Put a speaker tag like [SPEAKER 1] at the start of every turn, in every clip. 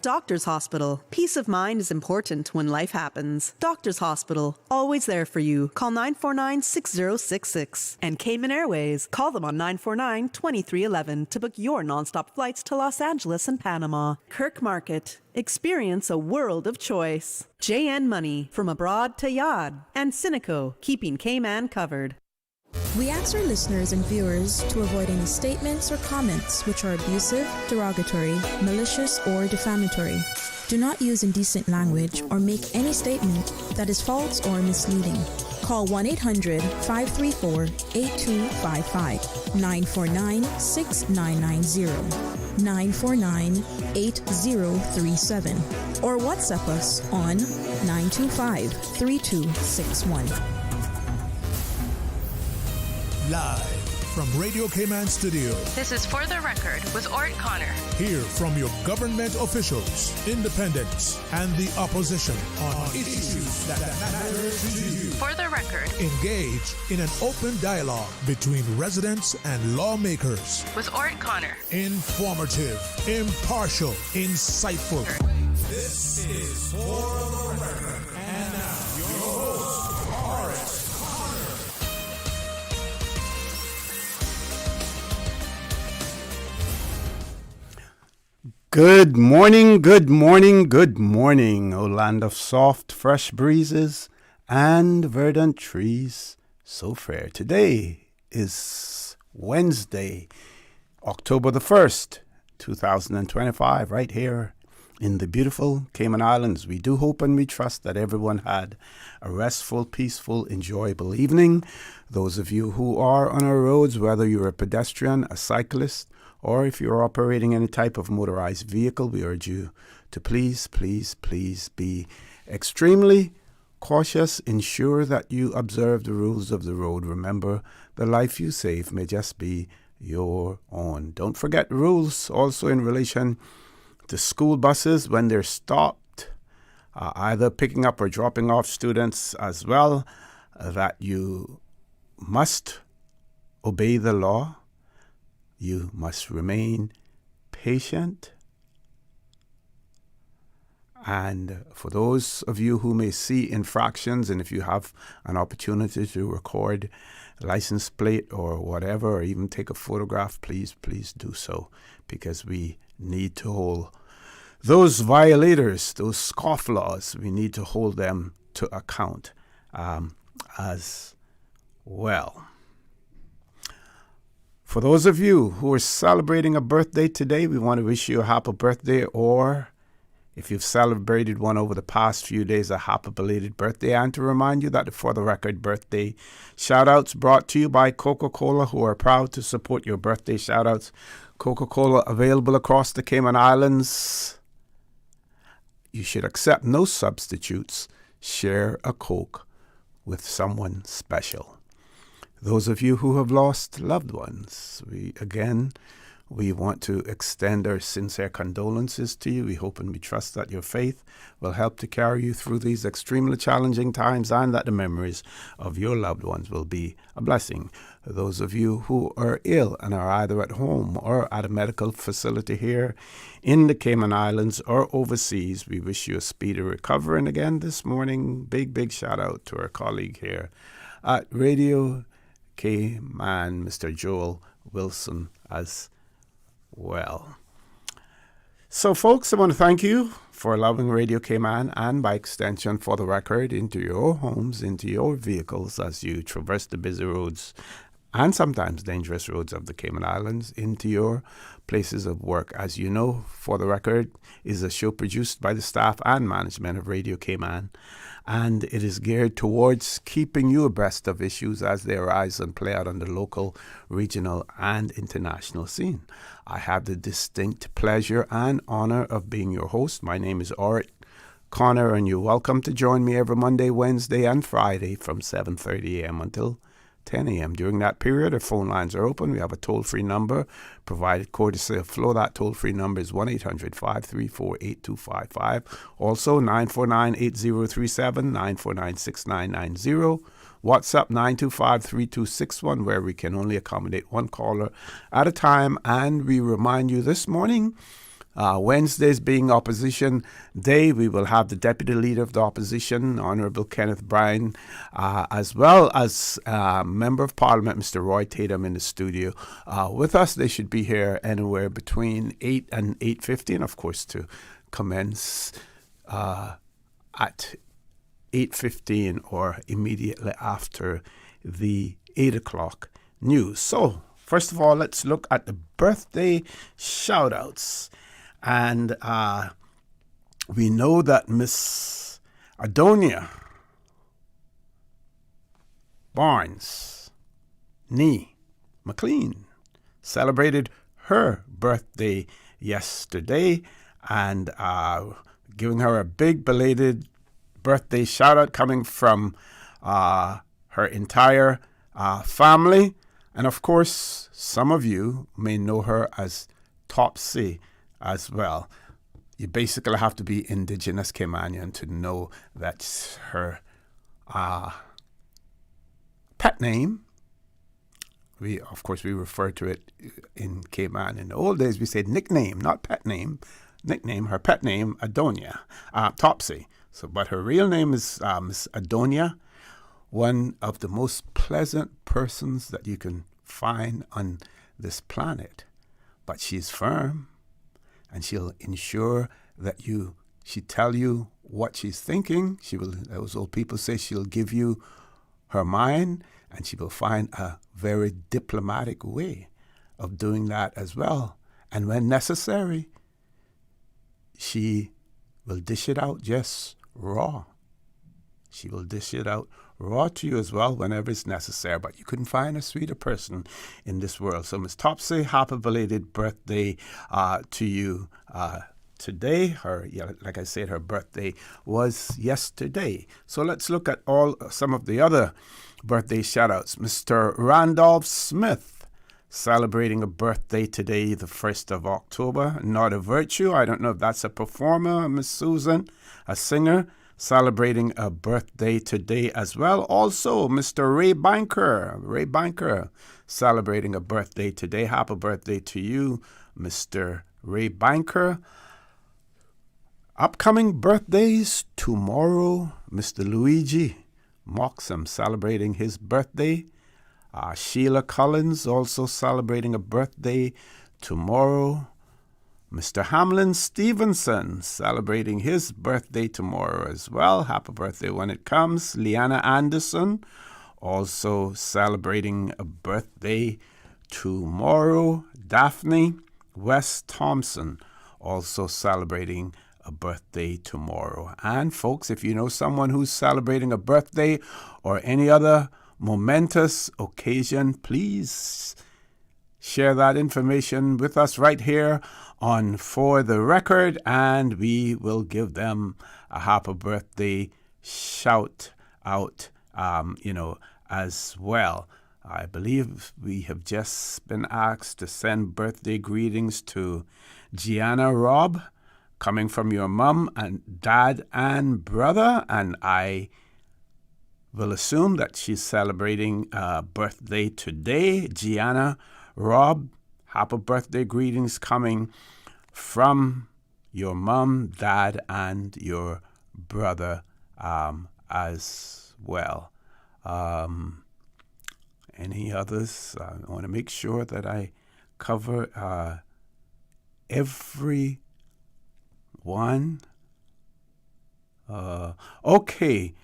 [SPEAKER 1] Doctor's Hospital. Peace of mind is important when life happens. Doctor's Hospital. Always there for you. Call 949-6066. And Cayman Airways. Call them on 949-2311 to book your nonstop flights to Los Angeles and Panama. Kirk Market. Experience a world of choice. JN Money. From abroad to Yad. And Cineco. Keeping Cayman covered.
[SPEAKER 2] We ask our listeners and viewers to avoid any statements or comments which are abusive, derogatory, malicious, or defamatory. Do not use indecent language or make any statement that is false or misleading. Call 1-800-534-8255, 949-6990, 949-8037, or WhatsApp us on 925-3261.
[SPEAKER 3] Live from Radio Cayman Studio.
[SPEAKER 4] This is For the Record with ORRETT Connor.
[SPEAKER 3] Hear from your government officials, independents, and the opposition on issues that matter to you.
[SPEAKER 4] For the Record.
[SPEAKER 3] Engage in an open dialogue between residents and lawmakers.
[SPEAKER 4] With ORRETT Connor.
[SPEAKER 3] Informative, impartial, insightful. This is For the Record. And now, your host, ORRETT.
[SPEAKER 5] Good morning, good morning, good morning, O land of soft, fresh breezes and verdant trees so fair. Today is Wednesday, October the 1st, 2025, right here in the beautiful Cayman Islands. We do hope and we trust that everyone had a restful, peaceful, enjoyable evening. Those of you who are on our roads, whether you're a pedestrian, a cyclist, or if you're operating any type of motorized vehicle, we urge you to please be extremely cautious. Ensure that you observe the rules of the road. Remember, the life you save may just be your own. Don't forget rules also in relation to school buses when they're stopped, either picking up or dropping off students as well, that you must obey the law. You must remain patient. And for those of you who may see infractions, and if you have an opportunity to record license plate or whatever, or even take a photograph, please do so, because we need to hold those violators, those scofflaws, we need to hold them to account as well. For those of you who are celebrating a birthday today, we want to wish you a happy birthday, or if you've celebrated one over the past few days, a happy belated birthday. And to remind you that the For the Record birthday shout-outs brought to you by Coca-Cola, who are proud to support your birthday shout-outs. Coca-Cola available across the Cayman Islands. You should accept no substitutes. Share a Coke with someone special. Those of you who have lost loved ones, we want to extend our sincere condolences to you. We hope and we trust that your faith will help to carry you through these extremely challenging times, and that the memories of your loved ones will be a blessing. Those of you who are ill and are either at home or at a medical facility here in the Cayman Islands or overseas, we wish you a speedy recovery. And again this morning, big shout out to our colleague here at Radio Cayman, Mr. Joel Wilson, as well. So, folks, I want to thank you for allowing Radio Cayman, and by extension For the Record, into your homes, into your vehicles as you traverse the busy roads and sometimes dangerous roads of the Cayman Islands, into your places of work. As you know, For the Record is a show produced by the staff and management of Radio Cayman, and it is geared towards keeping you abreast of issues as they arise and play out on the local, regional, and international scene. I have the distinct pleasure and honor of being your host. My name is ORRETT Connor, and you're welcome to join me every Monday, Wednesday, and Friday from 7:30 a.m. until 10 a.m. During that period, our phone lines are open. We have a toll-free number provided courtesy of Flo. That toll-free number is 1-800-534-8255. Also, 949-8037, 949-6990. WhatsApp 925-3261, where we can only accommodate one caller at a time. And we remind you this morning Wednesdays being opposition day, we will have the Deputy Leader of the Opposition, Honourable Kenneth Bryan, as well as Member of Parliament, Mr. Roy Tatum, in the studio with us. They should be here anywhere between 8 and 8:50, and of course to commence at 8:15 or immediately after the 8 o'clock news. So, first of all, let's look at the birthday shout-outs. And we know that Miss Adonia Barnes Nee McLean celebrated her birthday yesterday, and giving her a big belated birthday shout-out coming from her entire family. And of course, some of you may know her as Topsy as well. You basically have to be Indigenous Caymanian to know that's her pet name. We refer to it in Cayman. In the old days, we said nickname, not pet name. Nickname, her pet name, Adonia, Topsy. So, but her real name is Miss Adonia, one of the most pleasant persons that you can find on this planet. But she's firm, and she'll ensure that she tell you what she's thinking. She will, those old people say, she'll give you her mind, and she will find a very diplomatic way of doing that as well. And when necessary, she will dish it out just raw. She will dish it out raw to you as well whenever it's necessary. But you couldn't find a sweeter person in this world. So, Miss Topsy, happy belated birthday to you today. Like I said, her birthday was yesterday. So let's look at some of the other birthday shout-outs. Mr. Randolph Smith, celebrating a birthday today, the 1st of October. Not a virtue. I don't know if that's a performer, Miss Susan, a singer, celebrating a birthday today as well. Also, Mr. Ray Banker, celebrating a birthday today. Happy birthday to you, Mr. Ray Banker. Upcoming birthdays tomorrow, Mr. Luigi Moxham celebrating his birthday. Sheila Collins also celebrating a birthday tomorrow. Mr. Hamlin Stevenson celebrating his birthday tomorrow as well. Happy birthday when it comes. Leanna Anderson also celebrating a birthday tomorrow. Daphne West Thompson also celebrating a birthday tomorrow. And folks, if you know someone who's celebrating a birthday or any other momentous occasion, please share that information with us right here on For the Record, and we will give them a happy birthday shout out, as well. I believe we have just been asked to send birthday greetings to Gianna Robb, coming from your mom and dad and brother, and I will assume that she's celebrating a birthday today. Gianna Robb, happy birthday greetings coming from your mom, dad, and your brother as well. Any others? I want to make sure that I cover every one. Okay.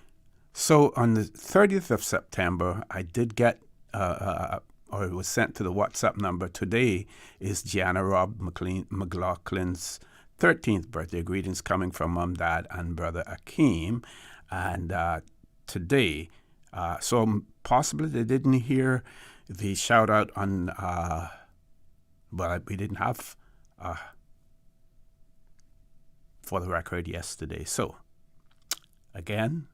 [SPEAKER 5] So on the 30th of September, I did get, or it was sent to the WhatsApp number. Today is Gianna Robb McLaughlin's 13th birthday. Greetings coming from Mom, Dad, and Brother Akeem. And today, so possibly they didn't hear the shout out on, we didn't have For the Record yesterday. So, again,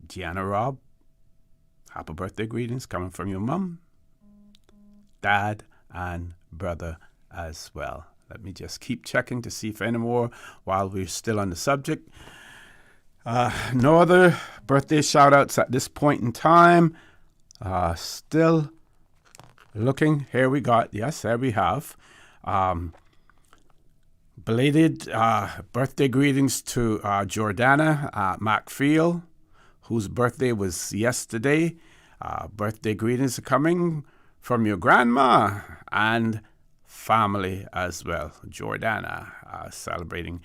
[SPEAKER 5] Gianna Robb, happy birthday greetings coming from your mom, dad, and brother as well. Let me just keep checking to see if any more while we're still on the subject. No other birthday shout-outs at this point in time. Still looking. Here we got. Yes, there we have. Belated birthday greetings to Jordana MacField, whose birthday was yesterday. Birthday greetings are coming from your grandma and family as well. Jordana celebrated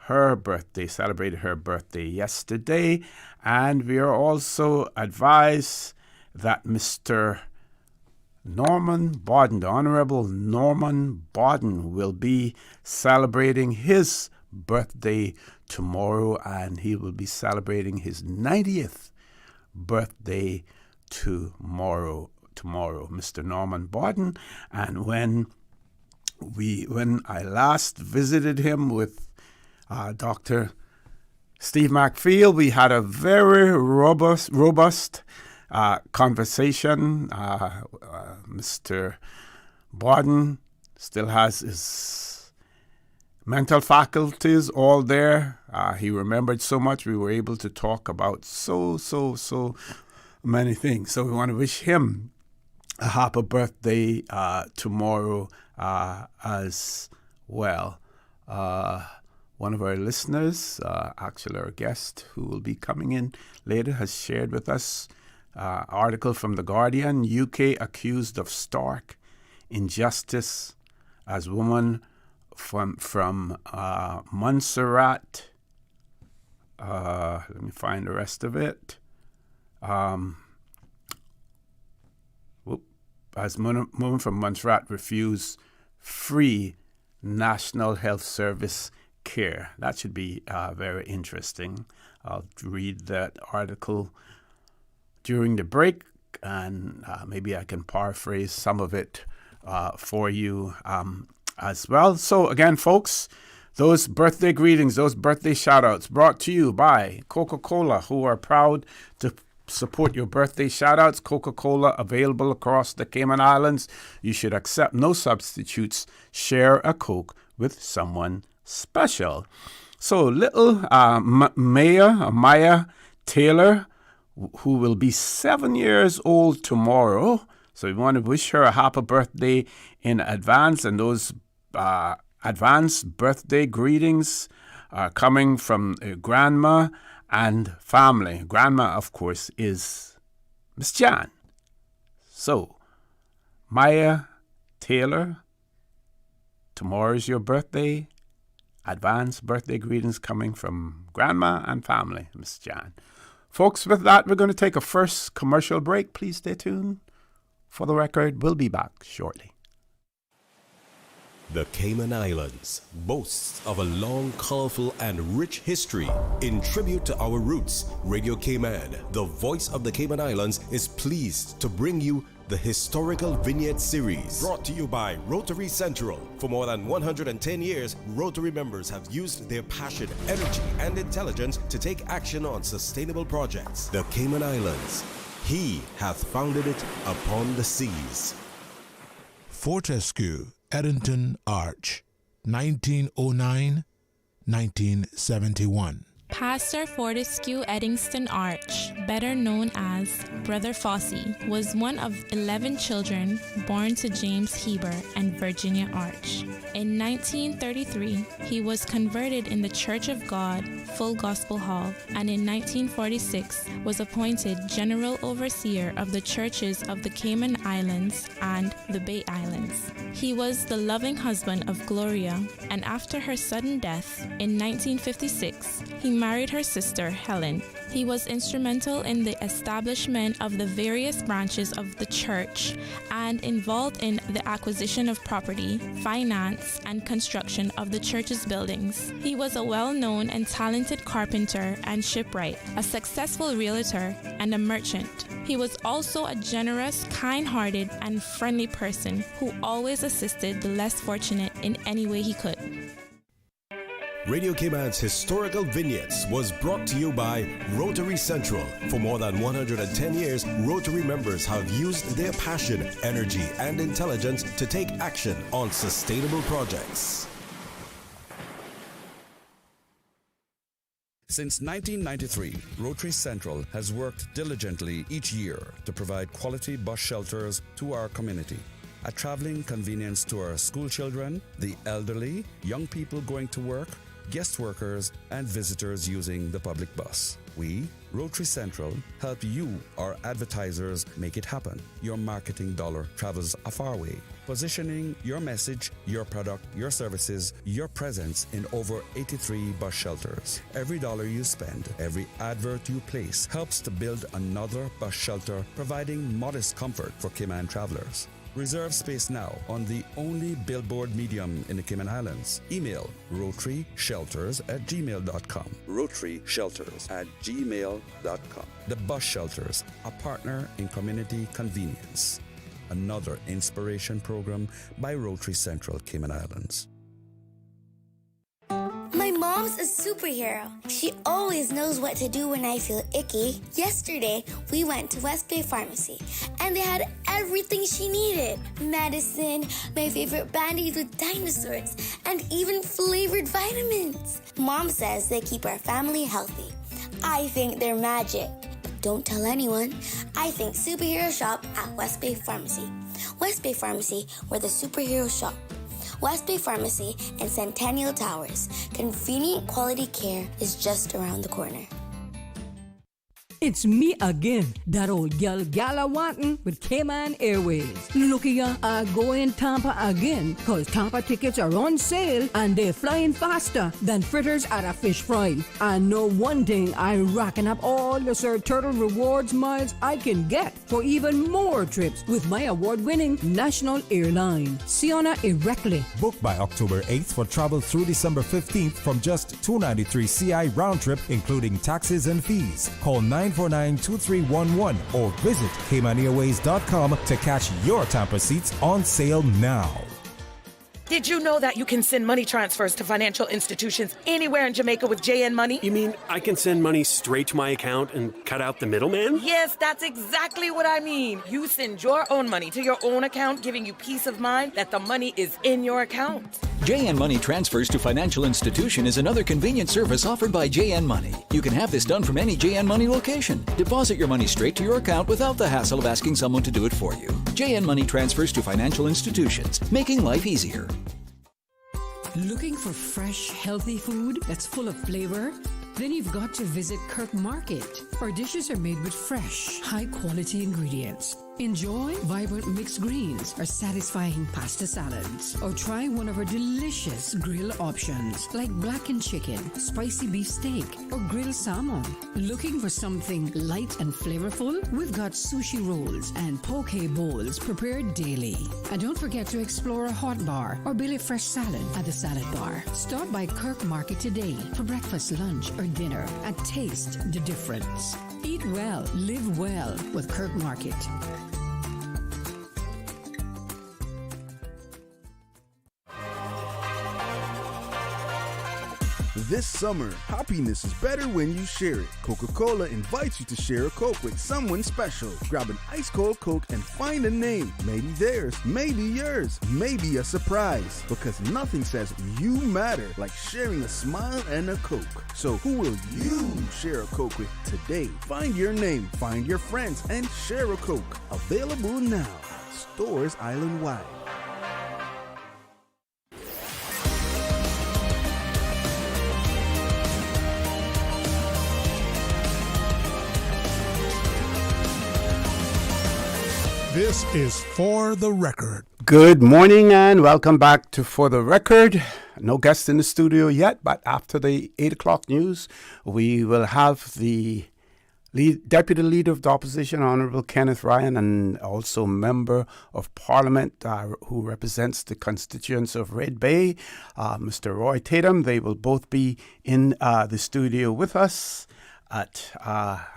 [SPEAKER 5] her birthday yesterday. And we are also advised that Mr. Norman Bawden, the Honorable Norman Bawden, will be celebrating his birthday tomorrow, and he will be celebrating his 90th birthday tomorrow, Mr. Norman Bawden. And when I last visited him with Dr. Steve MacField, we had a very robust conversation. Mr. Bawden still has his mental faculties all there. He remembered so much. We were able to talk about so many things. So we want to wish him a happy birthday tomorrow as well. One of our listeners, actually our guest who will be coming in later, has shared with us article from The Guardian. UK accused of stark injustice as woman from Montserrat. Let me find the rest of it. As woman from Montserrat refused free National Health Service care. That should be very interesting. I'll read that article during the break, and maybe I can paraphrase some of it for you as well. So again, folks, those birthday greetings, those birthday shout-outs brought to you by Coca-Cola, who are proud to support your birthday shout-outs. Coca-Cola available across the Cayman Islands. You should accept no substitutes. Share a Coke with someone special. So little Maya Taylor, who will be 7 years old tomorrow. So we want to wish her a happy birthday in advance. And those advanced birthday greetings are coming from grandma and family. Grandma, of course, is Miss Jan. So, Maya Taylor, tomorrow is your birthday. Advanced birthday greetings coming from grandma and family, Miss Jan. Folks, with that, we're going to take a first commercial break. Please stay tuned. For the record, we'll be back shortly.
[SPEAKER 6] The Cayman Islands boasts of a long, colorful, and rich history. In tribute to our roots, Radio Cayman, the voice of the Cayman Islands, is pleased to bring you the Historical Vignette Series. Brought to you by Rotary Central. For more than 110 years, Rotary members have used their passion, energy, and intelligence to take action on sustainable projects. The Cayman Islands, He hath founded it upon the seas.
[SPEAKER 3] Fortescue, Eddington Arch, 1909-1971.
[SPEAKER 2] Pastor Fortescue Eddingston Arch, better known as Brother Fossey, was one of 11 children born to James Heber and Virginia Arch. In 1933, he was converted in the Church of God, Full Gospel Hall, and in 1946 was appointed General Overseer of the churches of the Cayman Islands and the Bay Islands. He was the loving husband of Gloria, and after her sudden death in 1956, he married her sister, Helen. He was instrumental in the establishment of the various branches of the church and involved in the acquisition of property, finance, and construction of the church's buildings. He was a well-known and talented carpenter and shipwright, a successful realtor, and a merchant. He was also a generous, kind-hearted, and friendly person who always assisted the less fortunate in any way he could.
[SPEAKER 6] Radio Cayman's Historical Vignettes was brought to you by Rotary Central. For more than 110 years, Rotary members have used their passion, energy, and intelligence to take action on sustainable projects.
[SPEAKER 7] Since 1993, Rotary Central has worked diligently each year to provide quality bus shelters to our community. a traveling convenience to our school children, the elderly, young people going to work, guest workers, and visitors using the public bus. We, Rotary Central, help you, our advertisers, make it happen. Your marketing dollar travels a far way. Positioning your message, your product, your services, your presence in over 83 bus shelters. Every dollar you spend, every advert you place helps to build another bus shelter, providing modest comfort for Cayman travelers. Reserve space now on the only billboard medium in the Cayman Islands. Email rotaryshelters@gmail.com. rotaryshelters@gmail.com. The Bus Shelters, a partner in community convenience. Another inspiration program by Rotary Central Cayman Islands.
[SPEAKER 8] My mom's a superhero. She always knows what to do when I feel icky. Yesterday, we went to West Bay Pharmacy, and they had everything she needed. Medicine, my favorite band-aids with dinosaurs, and even flavored vitamins. Mom says they keep our family healthy. I think they're magic. Don't tell anyone. I think superhero shop at West Bay Pharmacy. West Bay Pharmacy, where the superheroes shop. West Bay Pharmacy and Centennial Towers. Convenient quality care is just around the corner.
[SPEAKER 9] It's me again, that old gal wantin' with Cayman Airways. Look here, I go in Tampa again, cause Tampa tickets are on sale and they're flying faster than fritters at a fish fry. I know one thing, I racking up all the Sir Turtle rewards miles I can get for even more trips with my award-winning national airline, Siona Erectly.
[SPEAKER 10] Book by October 8th for travel through December 15th from just $293 CI round trip, including taxes and fees. Call 949-2311 or visit CaymanAirways.com to catch your Tampa seats on sale now.
[SPEAKER 11] Did you know that you can send money transfers to financial institutions anywhere in Jamaica with JN Money?
[SPEAKER 12] You mean I can send money straight to my account and cut out the middleman?
[SPEAKER 11] Yes, that's exactly what I mean. You send your own money to your own account, giving you peace of mind that the money is in your account.
[SPEAKER 13] JN Money Transfers to Financial Institution is another convenient service offered by JN Money. You can have this done from any JN Money location. Deposit your money straight to your account without the hassle of asking someone to do it for you. JN Money Transfers to Financial Institutions, making life easier.
[SPEAKER 9] Looking for fresh, healthy food that's full of flavor? Then you've got to visit Kirk Market. Our dishes are made with fresh, high-quality ingredients. Enjoy vibrant mixed greens or satisfying pasta salads. Or try one of our delicious grill options like blackened chicken, spicy beef steak, or grilled salmon. Looking for something light and flavorful? We've got sushi rolls and poke bowls prepared daily. And don't forget to explore a hot bar or Billy Fresh salad at the salad bar. Stop by Kirk Market today for breakfast, lunch, or dinner and taste the difference. Eat well, live well with Kirk Market.
[SPEAKER 14] This summer, happiness is better when you share it. Coca-Cola invites you to share a Coke with someone special. Grab an ice-cold Coke and find a name. Maybe theirs, maybe yours, maybe a surprise. Because nothing says you matter like sharing a smile and a Coke. So who will you share a Coke with today? Find your name, find your friends, and share a Coke. Available now at stores island-wide.
[SPEAKER 3] This is For the Record.
[SPEAKER 5] Good morning and welcome back to For the Record. No guests in the studio yet, but after the 8 o'clock news, we will have the Deputy Leader of the Opposition, Honourable Kenneth Bryan, and also Member of Parliament who represents the constituents of Red Bay, Mr. Roy Tatum. They will both be in the studio with us at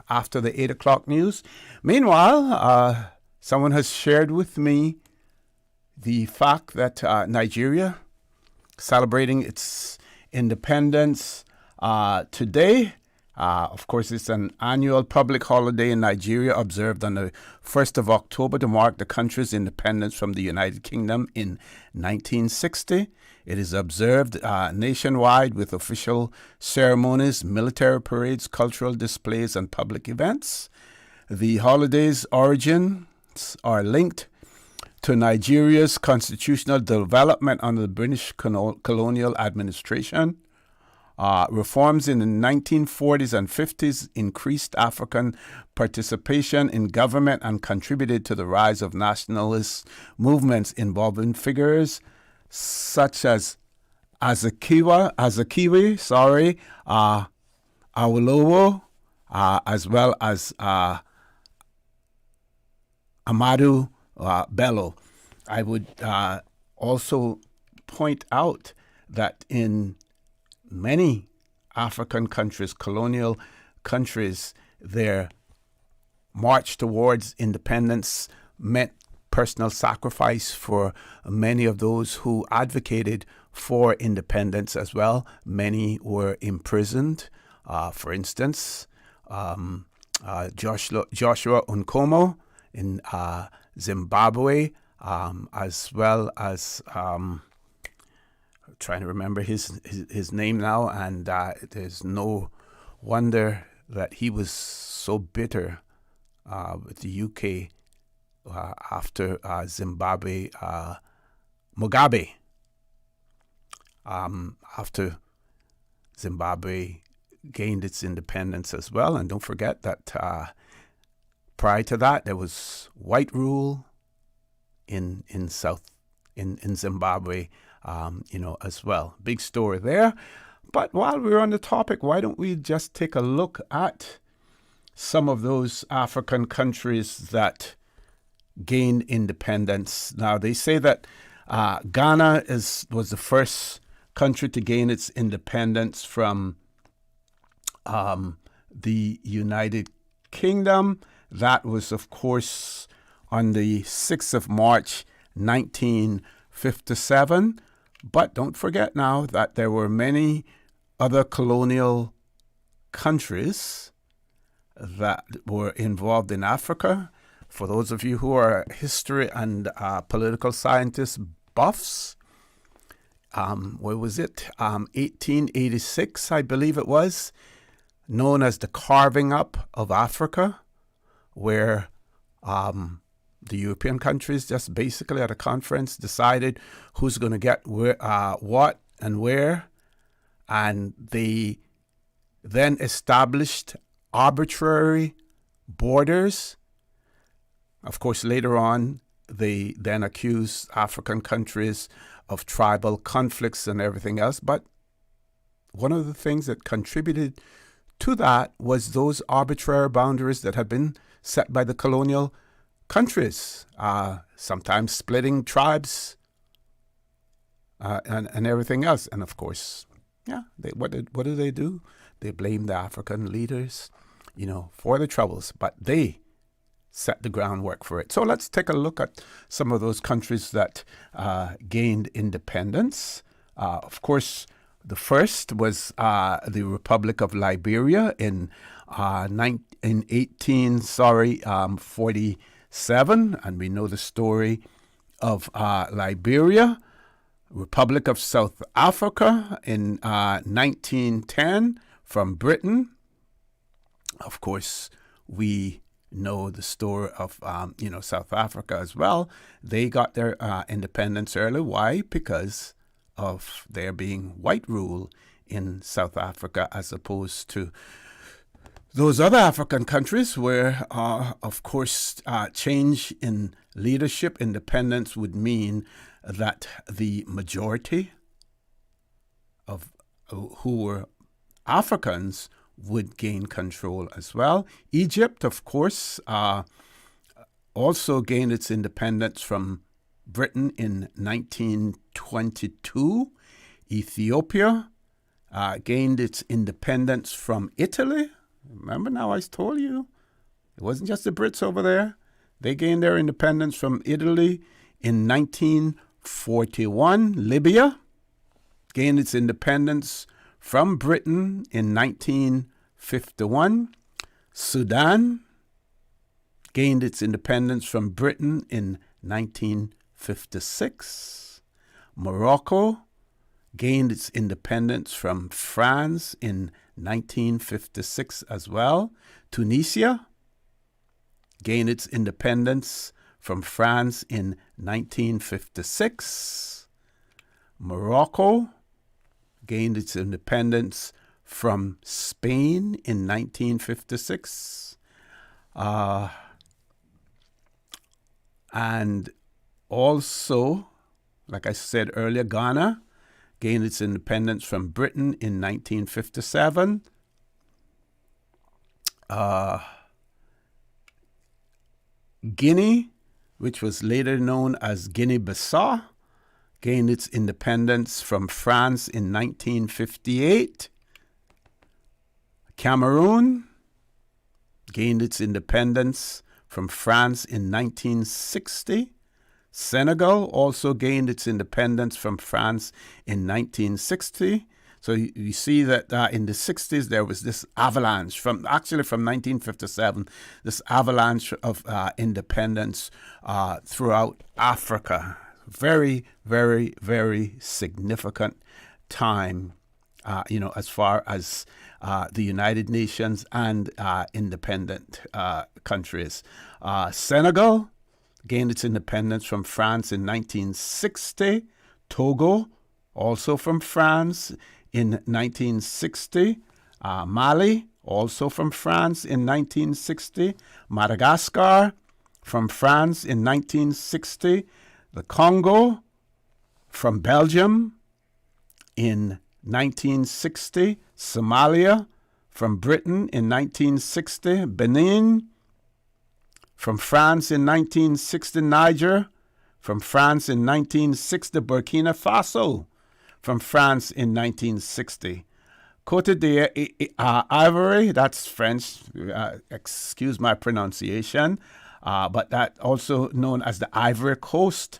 [SPEAKER 5] after the 8 o'clock news. Meanwhile, someone has shared with me the fact that Nigeria celebrating its independence today. Of course, it's an annual public holiday in Nigeria observed on the 1st of October to mark the country's independence from the United Kingdom in 1960. It is observed nationwide with official ceremonies, military parades, cultural displays, and public events. The holiday's origins are linked to Nigeria's constitutional development under the British colonial administration. Reforms in the 1940s and 50s increased African participation in government and contributed to the rise of nationalist movements involving figures such as Azikiwe, Awolowo, as well as Ahmadu Bello. I would also point out that in many African countries, colonial countries, their march towards independence meant personal sacrifice for many of those who advocated for independence as well. Many were imprisoned. For instance, Joshua Nkomo in Zimbabwe, as well as trying to remember his name now, and there's no wonder that he was so bitter with the UK after Zimbabwe, Mugabe, after Zimbabwe gained its independence as well. And don't forget that prior to that, there was white rule in Zimbabwe, as well. Big story there. But while we're on the topic, why don't we just take a look at some of those African countries that gained independence? Now, they say that Ghana was the first country to gain its independence from the United Kingdom. That was, of course, on the 6th of March, 1957. But don't forget now that there were many other colonial countries that were involved in Africa. For those of you who are history and political scientist buffs, what was it? 1886, I believe it was, known as the carving up of Africa, where the European countries just basically at a conference decided who's going to get what and where, and they then established arbitrary borders. Of course, later on, they then accused African countries of tribal conflicts and everything else. But one of the things that contributed to that was those arbitrary boundaries that had been set by the colonial countries, sometimes splitting tribes and everything else. And of course, what do they do? They blame the African leaders, for the troubles, but they set the groundwork for it. So let's take a look at some of those countries that gained independence. Of course, the first was the Republic of Liberia in 1847, and we know the story of Liberia. Republic of South Africa in 1910 from Britain. Of course, we know the story of South Africa as well. They got their independence early. Why? Because of there being white rule in South Africa, as opposed to those other African countries where, of course, change in leadership, independence would mean that the majority of who were Africans would gain control as well. Egypt, of course, also gained its independence from Britain in 1922. Ethiopia gained its independence from Italy. Remember now, I told you, it wasn't just the Brits over there. They gained their independence from Italy in 1941. Libya gained its independence from Britain in 1951. Sudan gained its independence from Britain in 1956. Morocco gained its independence from France in 1956 as well. Tunisia gained its independence from France in 1956. Morocco gained its independence from Spain in 1956. And also, like I said earlier, Ghana gained its independence from Britain in 1957. Guinea, which was later known as Guinea-Bissau, gained its independence from France in 1958. Cameroon gained its independence from France in 1960. Senegal also gained its independence from France in 1960. So you see that in the 60s there was this avalanche from 1957, this avalanche of independence throughout Africa. Very, very, very significant time, as far as the United Nations and independent countries. Senegal gained its independence from France in 1960. Togo, also from France, in 1960. Mali, also from France, in 1960. Madagascar, from France, in 1960. The Congo, from Belgium, in 1960. Somalia, from Britain, in 1960. Benin, from France in 1960, Niger, from France in 1960, Burkina Faso, from France in 1960. Côte d'Ivoire, that's French, excuse my pronunciation, but that also known as the Ivory Coast,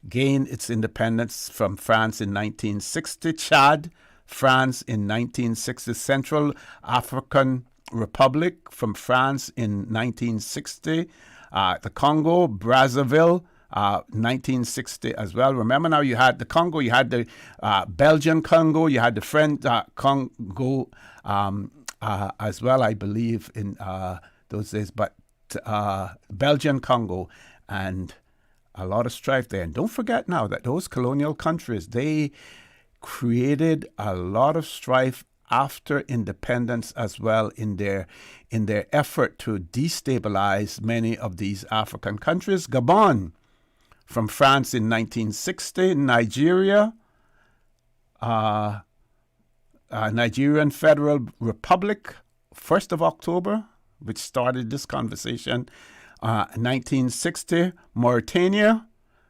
[SPEAKER 5] gained its independence from France in 1960. Chad, France in 1960. Central African Republic from France in 1960. The Congo, Brazzaville, 1960 as well. Remember now, you had the Congo, you had the Belgian Congo, you had the French Congo as well, I believe, in those days. But Belgian Congo, and a lot of strife there. And don't forget now that those colonial countries, they created a lot of strife after independence as well in their effort to destabilize many of these African countries. Gabon, from France in 1960. Nigeria, Nigerian Federal Republic, 1st of October, which started this conversation, 1960. Mauritania,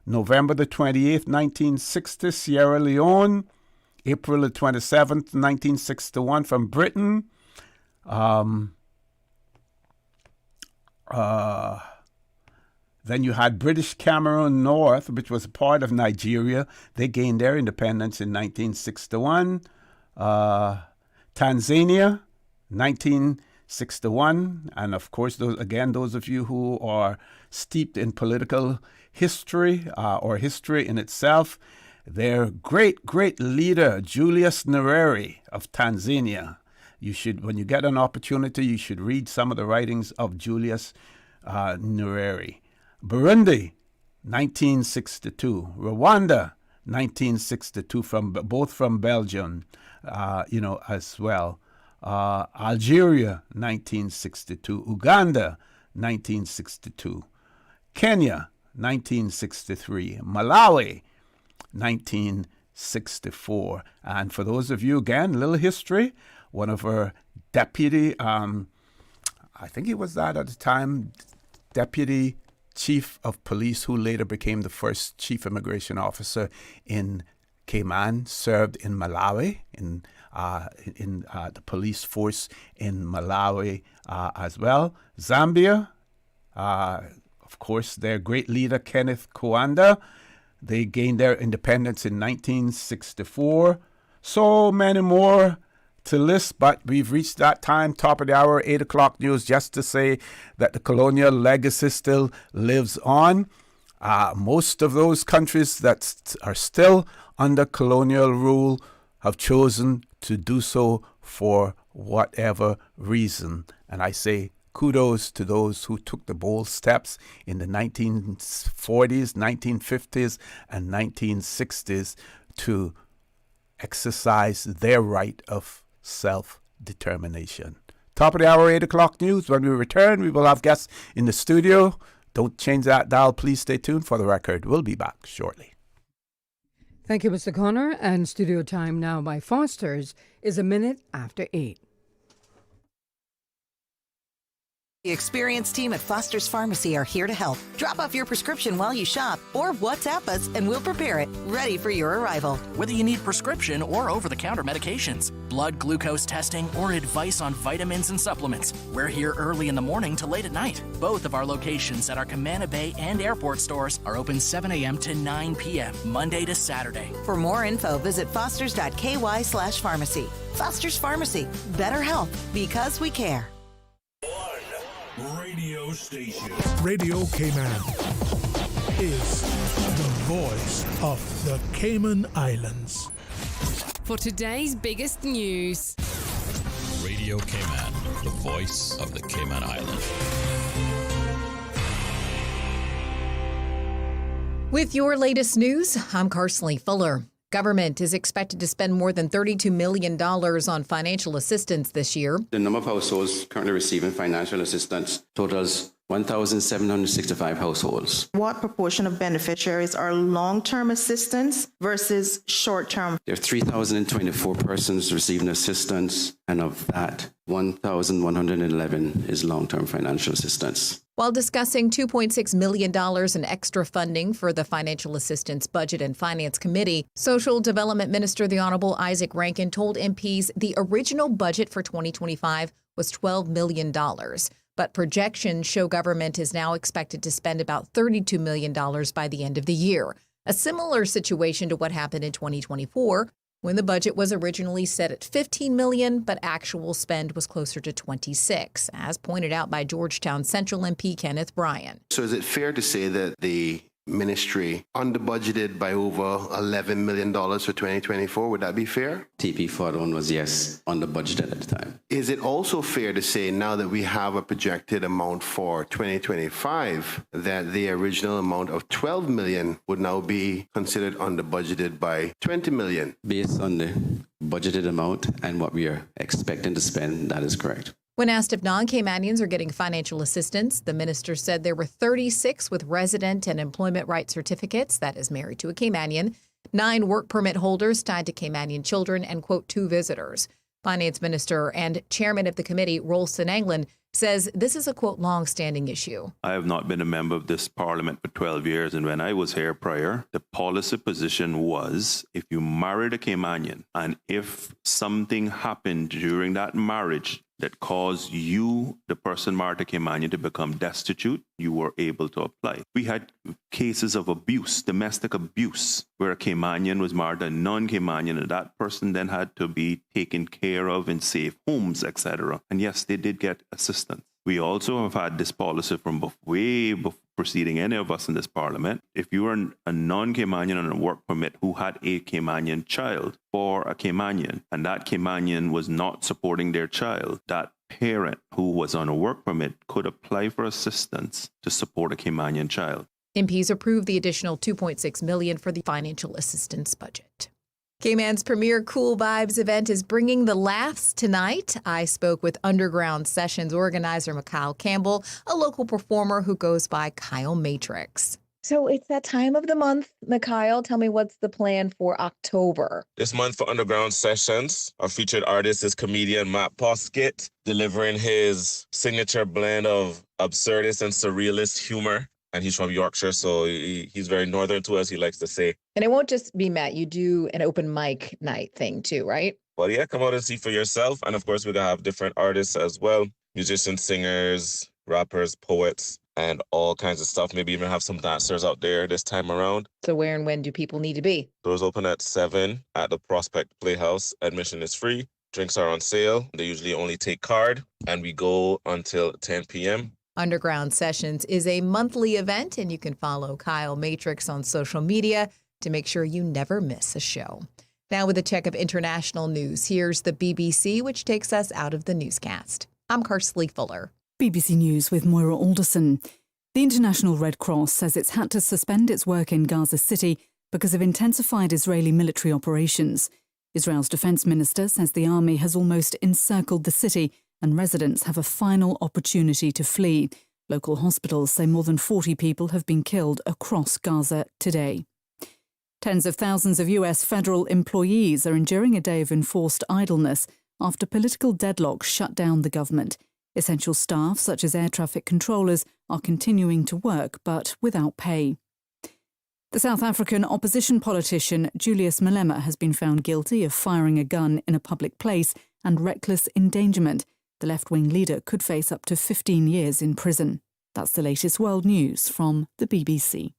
[SPEAKER 5] November the 28th, 1960. Sierra Leone, April the 27th, 1961, from Britain. Then you had British Cameroon North, which was a part of Nigeria. They gained their independence in 1961. Tanzania, 1961. And of course, those of you who are steeped in political history or history in itself, their great leader, Julius Nyerere of Tanzania. You should, when you get an opportunity, you should read some of the writings of Julius Nyerere. Burundi, 1962. Rwanda, 1962, both from Belgium, as well. Algeria, 1962. Uganda, 1962. Kenya, 1963. Malawi, 1964. And for those of you, again, a little history, one of our deputy, I think he was that at the time, deputy chief of police, who later became the first chief immigration officer in Cayman, served in Malawi, in the police force in Malawi as well. Zambia, of course, their great leader, Kenneth, they gained their independence in 1964. So many more to list, but we've reached that time, top of the hour, 8 o'clock news, just to say that the colonial legacy still lives on. Most of those countries that are still under colonial rule have chosen to do so for whatever reason. And I say Kudos to those who took the bold steps in the 1940s, 1950s, and 1960s to exercise their right of self-determination. Top of the hour, 8 o'clock news. When we return, we will have guests in the studio. Don't change that dial. Please stay tuned for the record. We'll be back shortly.
[SPEAKER 9] Thank you, Mr. Connor. And studio time now by Foster's is a minute after 8.
[SPEAKER 15] The experienced team at Foster's Pharmacy are here to help. Drop off your prescription while you shop or WhatsApp us and we'll prepare it, ready for your arrival.
[SPEAKER 16] Whether you need prescription or over-the-counter medications, blood glucose testing, or advice on vitamins and supplements, we're here early in the morning to late at night. Both of our locations at our Camana Bay and airport stores are open 7 a.m. to 9 p.m., Monday to Saturday.
[SPEAKER 15] For more info, visit fosters.ky/pharmacy. Foster's Pharmacy. Better health because we care.
[SPEAKER 3] Radio station. Radio Cayman is the voice of the Cayman Islands.
[SPEAKER 17] For today's biggest news.
[SPEAKER 18] Radio Cayman, the voice of the Cayman Islands.
[SPEAKER 19] With your latest news, I'm Carsley Fuller. Government is expected to spend more than $32 million on financial assistance this year.
[SPEAKER 20] The number of households currently receiving financial assistance totals 1,765 households.
[SPEAKER 21] What proportion of beneficiaries are long-term assistance versus short-term?
[SPEAKER 20] There are 3,024 persons receiving assistance, and of that, 1,111 is long-term financial assistance.
[SPEAKER 19] While discussing $2.6 million in extra funding for the Financial Assistance Budget and Finance Committee, Social Development Minister the Honorable Isaac Rankin told MPs the original budget for 2025 was $12 million. But projections show government is now expected to spend about $32 million by the end of the year. A similar situation to what happened in 2024, when the budget was originally set at $15 million, but actual spend was closer to $26, as pointed out by Georgetown Central MP Kenneth Bryan.
[SPEAKER 22] So is it fair to say that the ministry under-budgeted by over $11 million for 2024? Would that be fair?
[SPEAKER 20] TP Fund was, yes, under-budgeted at the time.
[SPEAKER 22] Is it also fair to say now that we have a projected amount for 2025 that the original amount of $12 million would now be considered under-budgeted by $20 million?
[SPEAKER 20] Based on the budgeted amount and what we are expecting to spend, that is correct.
[SPEAKER 19] When asked if non-Caymanians are getting financial assistance, the minister said there were 36 with resident and employment right certificates, that is married to a Caymanian, 9 work permit holders tied to Caymanian children, and, quote, 2 visitors. Finance Minister and Chairman of the committee, Rolston Anglin, says this is a, quote, long-standing issue.
[SPEAKER 23] I have not been a member of this parliament for 12 years, and when I was here prior, the policy position was if you married a Caymanian and if something happened during that marriage that caused you, the person married to Caymanian, to become destitute, you were able to apply. We had cases of abuse, domestic abuse, where a Caymanian was married to a non-Caymanian, and that person then had to be taken care of in safe homes, etc. And yes, they did get assistance. We also have had this policy from way before preceding any of us in this parliament. If you were a non-Caymanian on a work permit who had a Caymanian child for a Caymanian, and that Caymanian was not supporting their child, that parent who was on a work permit could apply for assistance to support a Caymanian child.
[SPEAKER 19] MPs approved the additional $2.6 million for the financial assistance budget. Cayman's premier Cool Vibes event is bringing the laughs tonight. I spoke with Underground Sessions organizer Mikhail Campbell, a local performer who goes by Kyle Matrix. So it's that time of the month, Mikhail. Tell me, what's the plan for October?
[SPEAKER 24] This month for Underground Sessions, our featured artist is comedian Matt Poskett, delivering his signature blend of absurdist and surrealist humor. And he's from Yorkshire, so he's very northern to us, he likes to say.
[SPEAKER 19] And it won't just be Matt. You do an open mic night thing too, right?
[SPEAKER 24] Well, yeah, come out and see for yourself. And of course, we're going to have different artists as well. Musicians, singers, rappers, poets, and all kinds of stuff. Maybe even have some dancers out there this time around.
[SPEAKER 19] So where and when do people need to be?
[SPEAKER 24] Doors open at 7 at the Prospect Playhouse. Admission is free. Drinks are on sale. They usually only take card. And we go until 10 p.m.
[SPEAKER 19] Underground Sessions is a monthly event, and you can follow Kyle Matrix on social media to make sure you never miss a show. Now with a check of international news, here's the BBC, which takes us out of the newscast. I'm Carsley Fuller.
[SPEAKER 1] BBC News with Moira Alderson. The International Red Cross says it's had to suspend its work in Gaza City because of intensified Israeli military operations. Israel's defense minister says the army has almost encircled the city and residents have a final opportunity to flee. Local hospitals say more than 40 people have been killed across Gaza today. Tens of thousands of US federal employees are enduring a day of enforced idleness after political deadlock shut down the government. Essential staff, such as air traffic controllers, are continuing to work, but without pay. The South African opposition politician Julius Malema has been found guilty of firing a gun in a public place and reckless endangerment. The left-wing leader could face up to 15 years in prison. That's the latest world news from the BBC.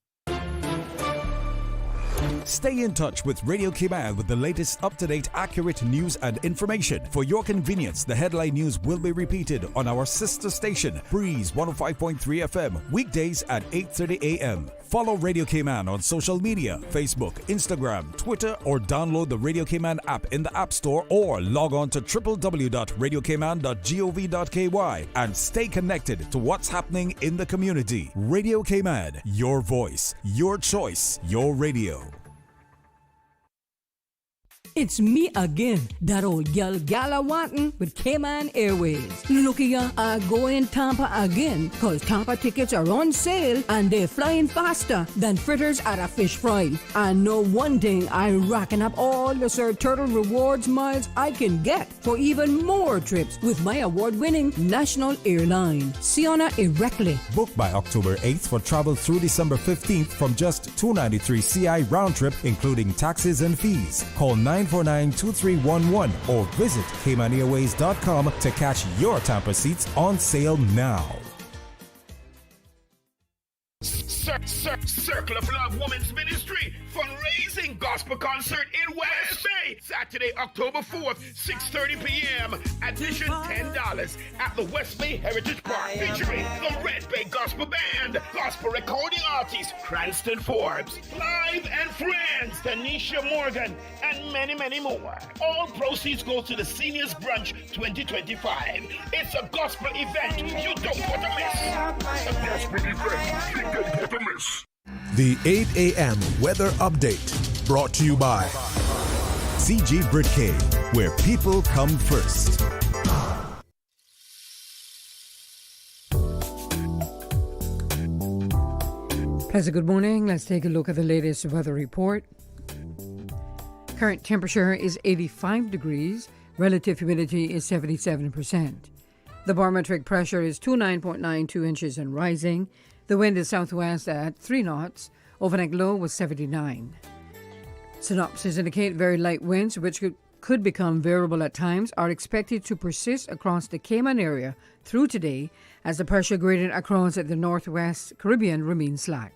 [SPEAKER 10] Stay in touch with Radio Cayman with the latest up-to-date, accurate news and information. For your convenience, the headline news will be repeated on our sister station, Breeze 105.3 FM, weekdays at 8:30 a.m. Follow Radio Cayman on social media, Facebook, Instagram, Twitter, or download the Radio Cayman app in the App Store or log on to www.radiocayman.gov.ky and stay connected to what's happening in the community. Radio Cayman, your voice, your choice, your radio.
[SPEAKER 2] It's me again, that old gal wantin' with Cayman Airways. Looky ya, I go in Tampa again, cause Tampa tickets are on sale and they're flying faster than fritters at a fish fry. I know one thing, I'm racking up all the Sir Turtle Rewards miles I can get for even more trips with my award-winning national airline, Siona Erectly.
[SPEAKER 10] Book by October 8th for travel through December 15th from just $293 CI round trip, including taxes and fees. Call 949-2311 or visit CaymanAirways.com to catch your Tampa seats on sale now.
[SPEAKER 4] Circle of Love Women's Ministry fundraising gospel concert in West Bay, Saturday, October 4th, 6:30 p.m. Admission $10 at the West Bay Heritage Park, featuring the Red Bay Gospel Band, gospel recording artist Cranston Forbes, Live and Friends, Tanisha Morgan, and many, many more. All proceeds go to the Seniors Brunch 2025. It's a gospel event you don't want to miss. A gospel event you don't want to miss.
[SPEAKER 3] The 8 a.m. weather update brought to you by
[SPEAKER 10] CG Britcay, where people come first.
[SPEAKER 6] Pleasant good morning. Let's take a look at the latest weather report. Current temperature is 85 degrees. Relative humidity is 77%. The barometric pressure is 29.92 inches and rising. The wind is southwest at 3 knots. Overnight low was 79. Synopsis indicate very light winds, which could become variable at times, are expected to persist across the Cayman area through today as the pressure gradient across the northwest Caribbean remains slack.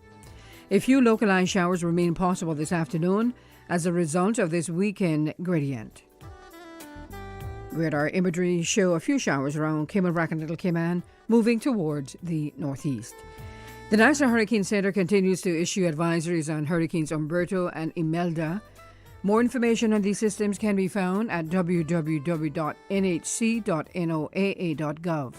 [SPEAKER 6] A few localized showers remain possible this afternoon as a result of this weekend gradient. Radar imagery show a few showers around Cayman Brac and Little Cayman, moving towards the northeast. The National Hurricane Center continues to issue advisories on Hurricanes Umberto and Imelda. More information on these systems can be found at www.nhc.noaa.gov.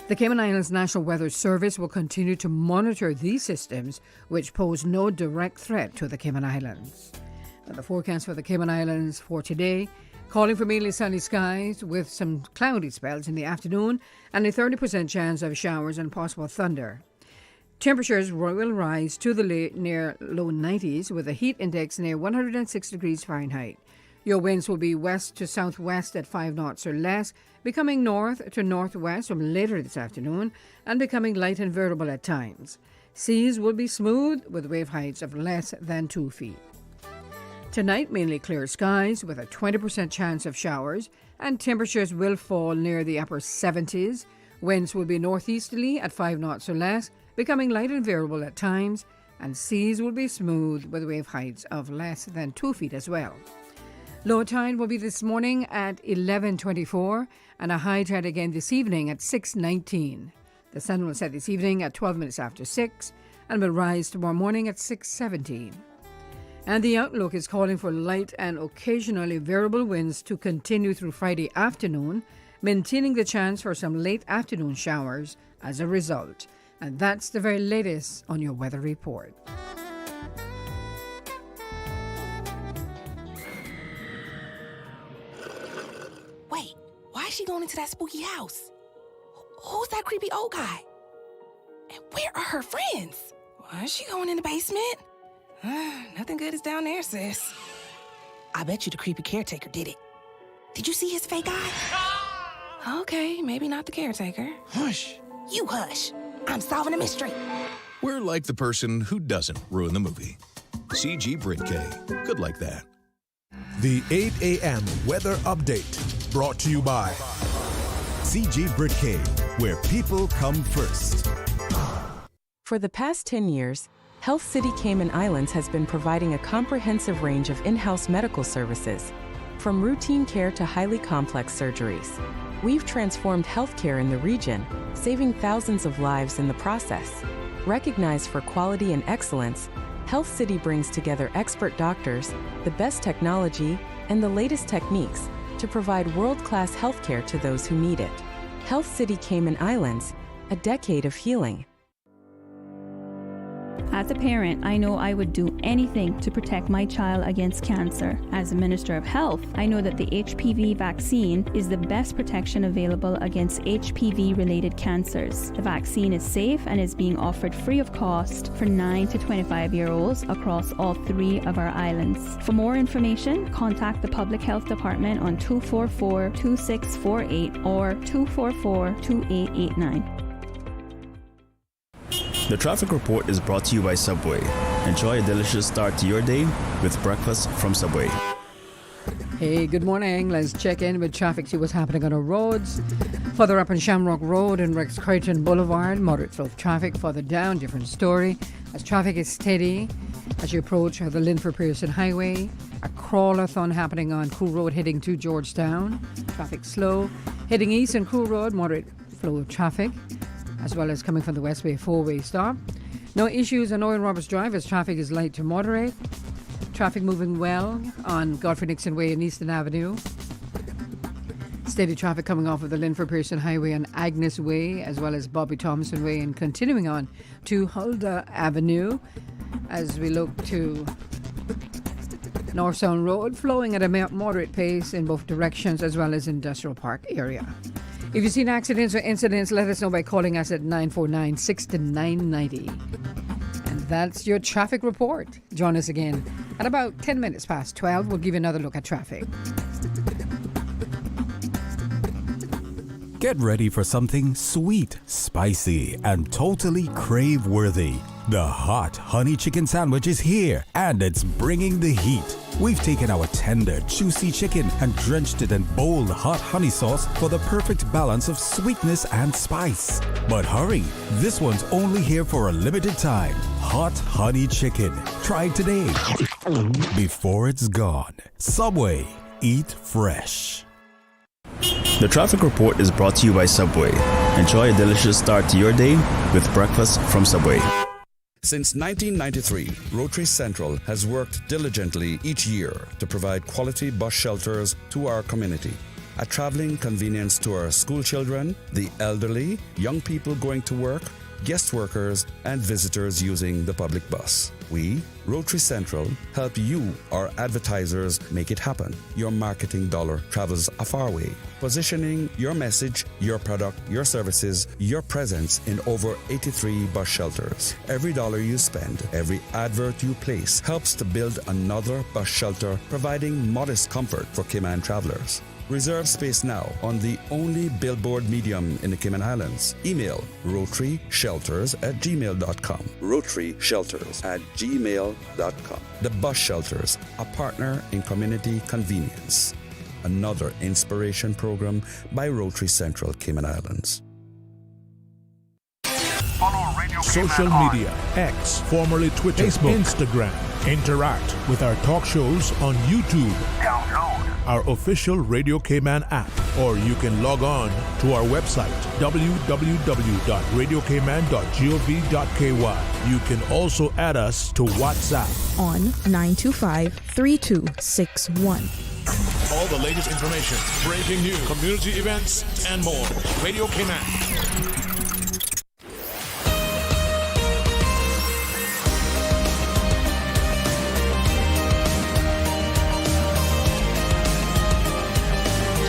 [SPEAKER 6] The Cayman Islands National Weather Service will continue to monitor these systems, which pose no direct threat to the Cayman Islands. Now, the forecast for the Cayman Islands for today: calling for mainly sunny skies with some cloudy spells in the afternoon and a 30% chance of showers and possible thunder. Temperatures will rise to the near low 90s with a heat index near 106 degrees Fahrenheit. Your winds will be west to southwest at 5 knots or less, becoming north to northwest from later this afternoon and becoming light and variable at times. Seas will be smooth with wave heights of less than 2 feet. Tonight, mainly clear skies with a 20% chance of showers, and temperatures will fall near the upper 70s. Winds will be northeasterly at 5 knots or less, becoming light and variable at times, and seas will be smooth with wave heights of less than 2 feet as well. Low tide will be this morning at 11:24 and a high tide again this evening at 6:19. The sun will set this evening at 12 minutes after 6 and will rise tomorrow morning at 6:17. And the outlook is calling for light and occasionally variable winds to continue through Friday afternoon maintaining the chance for some late afternoon showers as a result. And that's the very latest on your weather report.
[SPEAKER 7] Wait, why is she going into that spooky house? Who's that creepy old guy? And where are her friends? Why is she going in the basement? Nothing good is down there, sis. I bet you the creepy caretaker did it. Did you see his fake eye? Okay, maybe not the caretaker.
[SPEAKER 8] Hush.
[SPEAKER 7] You hush. I'm solving a mystery.
[SPEAKER 8] We're like the person who doesn't ruin the movie. CG Brit-K. Good like that.
[SPEAKER 3] The 8 a.m. weather update brought to you by
[SPEAKER 10] CG Brit-K, where people come first.
[SPEAKER 11] For the past 10 years, Health City Cayman Islands has been providing a comprehensive range of in-house medical services, from routine care to highly complex surgeries. We've transformed healthcare in the region, saving thousands of lives in the process. Recognized for quality and excellence, Health City brings together expert doctors, the best technology, and the latest techniques to provide world-class healthcare to those who need it. Health City Cayman Islands, a decade of healing.
[SPEAKER 12] As a parent, I know I would do anything to protect my child against cancer. As a Minister of Health, I know that the HPV vaccine is the best protection available against HPV-related cancers. The vaccine is safe and is being offered free of cost for 9 to 25-year-olds across all 3 of our islands. For more information, contact the Public Health Department on 244-2648 or 244-2889.
[SPEAKER 25] The traffic report is brought to you by Subway. Enjoy a delicious start to your day with breakfast from Subway.
[SPEAKER 6] Hey, good morning. Let's check in with traffic, see what's happening on our roads. Further up on Shamrock Road and Rex Crichton Boulevard, moderate flow of traffic. Further down, different story. As traffic is steady as you approach the Linford Pearson Highway. A crawlathon happening on Crew Road heading to Georgetown. Traffic slow. Heading east on Crew Road, moderate flow of traffic, as well as coming from the Westway 4-way stop. No issues on Owen Roberts Drive as traffic is light to moderate. Traffic moving well on Godfrey Nixon Way and Eastern Avenue. Steady traffic coming off of the Linford Pearson Highway on Agnes Way, as well as Bobby Thompson Way, and continuing on to Huldah Avenue as we look to North Sound Road, flowing at a moderate pace in both directions, as well as Industrial Park area. If you've seen accidents or incidents, let us know by calling us at 949-6990. And that's your traffic report. Join us again at about 10 minutes past 12. We'll give you another look at traffic.
[SPEAKER 10] Get ready for something sweet, spicy, and totally crave-worthy. The hot honey chicken sandwich is here, and it's bringing the heat. We've taken our tender, juicy chicken and drenched it in bold hot honey sauce for the perfect balance of sweetness and spice. But hurry, this one's only here for a limited time. Hot honey chicken. Try it today before it's gone. Subway. Eat fresh.
[SPEAKER 25] The traffic report is brought to you by Subway. Enjoy a delicious start to your day with breakfast from Subway.
[SPEAKER 26] Since 1993, Rotary Central has worked diligently each year to provide quality bus shelters to our community. A traveling convenience to our school children, the elderly, young people going to work, guest workers, and visitors using the public bus. We, Rotary Central, help you, our advertisers, make it happen. Your marketing dollar travels a far way, positioning your message, your product, your services, your presence in over 83 bus shelters. Every dollar you spend, every advert you place helps to build another bus shelter, providing modest comfort for Cayman travelers. Reserve space now on the only billboard medium in the Cayman Islands. Email rotaryshelters@gmail.com. rotaryshelters@gmail.com. The Bus Shelters, a partner in community convenience. Another inspiration program by Rotary Central Cayman Islands.
[SPEAKER 3] Social media, X, formerly Twitter, Facebook, Instagram. Interact with our talk shows on YouTube. Download our official Radio Cayman app, or you can log on to our website, www.radiocayman.gov.ky. You can also add us to WhatsApp
[SPEAKER 27] on 925-3261.
[SPEAKER 3] all the latest information, breaking news, community events, and more. Radio Cayman.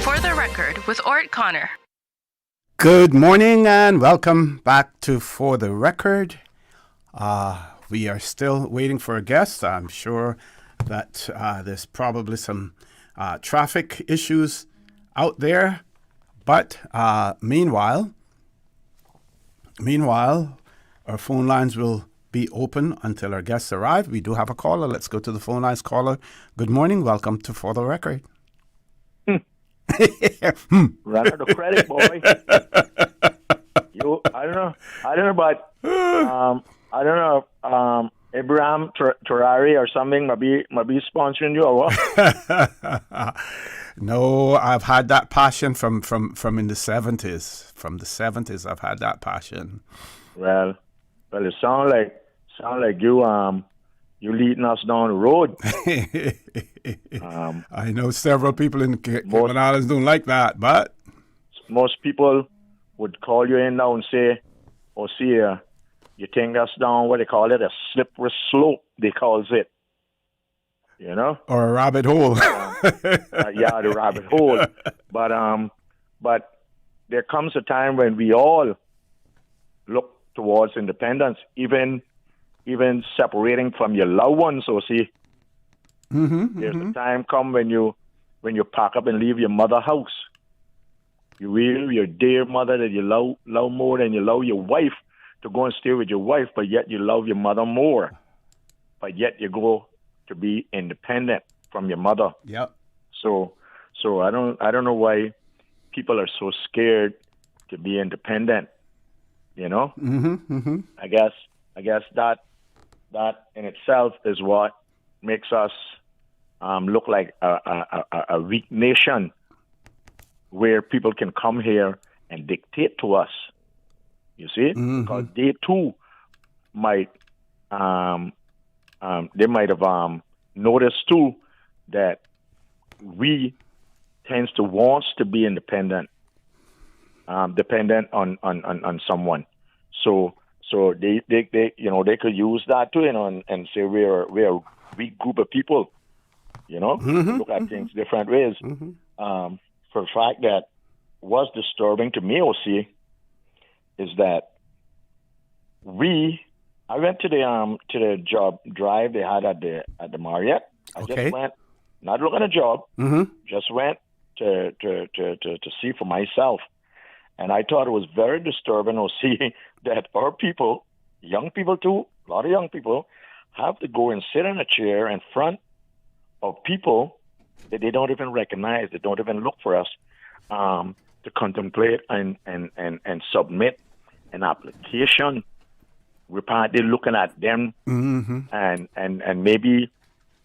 [SPEAKER 5] For the Record with ORRETT Connor.
[SPEAKER 9] Good morning and welcome back to For the Record. We are still waiting for a guest. I'm sure that there's probably some traffic issues out there. But meanwhile, our phone lines will be open until our guests arrive. We do have a caller. Let's go to the phone lines. Caller, good morning. Welcome to For the Record.
[SPEAKER 13] Run out of credit, boy. I don't know, but I don't know. Abraham Terrari or something might be sponsoring you or what?
[SPEAKER 9] No, I've had that passion from in the 70s. From the 70s, I've had that passion.
[SPEAKER 13] Well, it sounds like you leading us down the road.
[SPEAKER 9] I know several people in Cayman Islands don't like that, but
[SPEAKER 13] most people would call you in now and say, "Oh, see, you take us down what they call it, a slippery slope." They calls it, you know,
[SPEAKER 9] or a rabbit hole.
[SPEAKER 13] Yeah, the rabbit hole. But there comes a time when we all look towards independence, even separating from your loved ones. So see, there's a time come when you pack up and leave your mother's house. You leave your dear mother that you love more than you love your wife to go and stay with your wife, but yet you love your mother more. But yet you go to be independent from your mother.
[SPEAKER 9] Yep.
[SPEAKER 13] So I don't know why people are so scared to be independent. You know. I guess that in itself is what makes us look like a weak nation, where people can come here and dictate to us. You see, because they too might have noticed too that we tends to want to be independent, dependent on someone. So they could use that too, and say we're a weak group of people, look at things different ways. For the fact that was disturbing to me, OC, is that I went to the job drive they had at the Marriott. I just went, not looking at a job, just went to see for myself. And I thought it was very disturbing to see that our people, young people too, a lot of young people, have to go and sit in a chair in front of people that they don't even recognize, they don't even look for us, to contemplate and submit an application. We're partly looking at them and maybe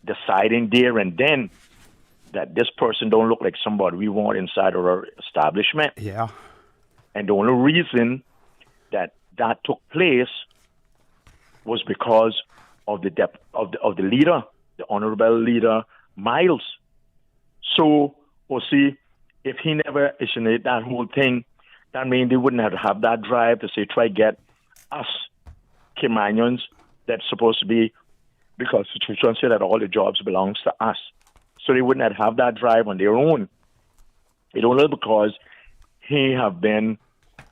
[SPEAKER 13] deciding there and then that this person don't look like somebody we want inside of our establishment.
[SPEAKER 9] Yeah.
[SPEAKER 13] And the only reason that took place was because of the leader, the honorable leader Miles. So, see, if he never initiated that whole thing, that means they wouldn't have that drive to say try get us Caymanians that's supposed to be, because the Constitution said that all the jobs belongs to us. So they wouldn't have that drive on their own. It only because he have been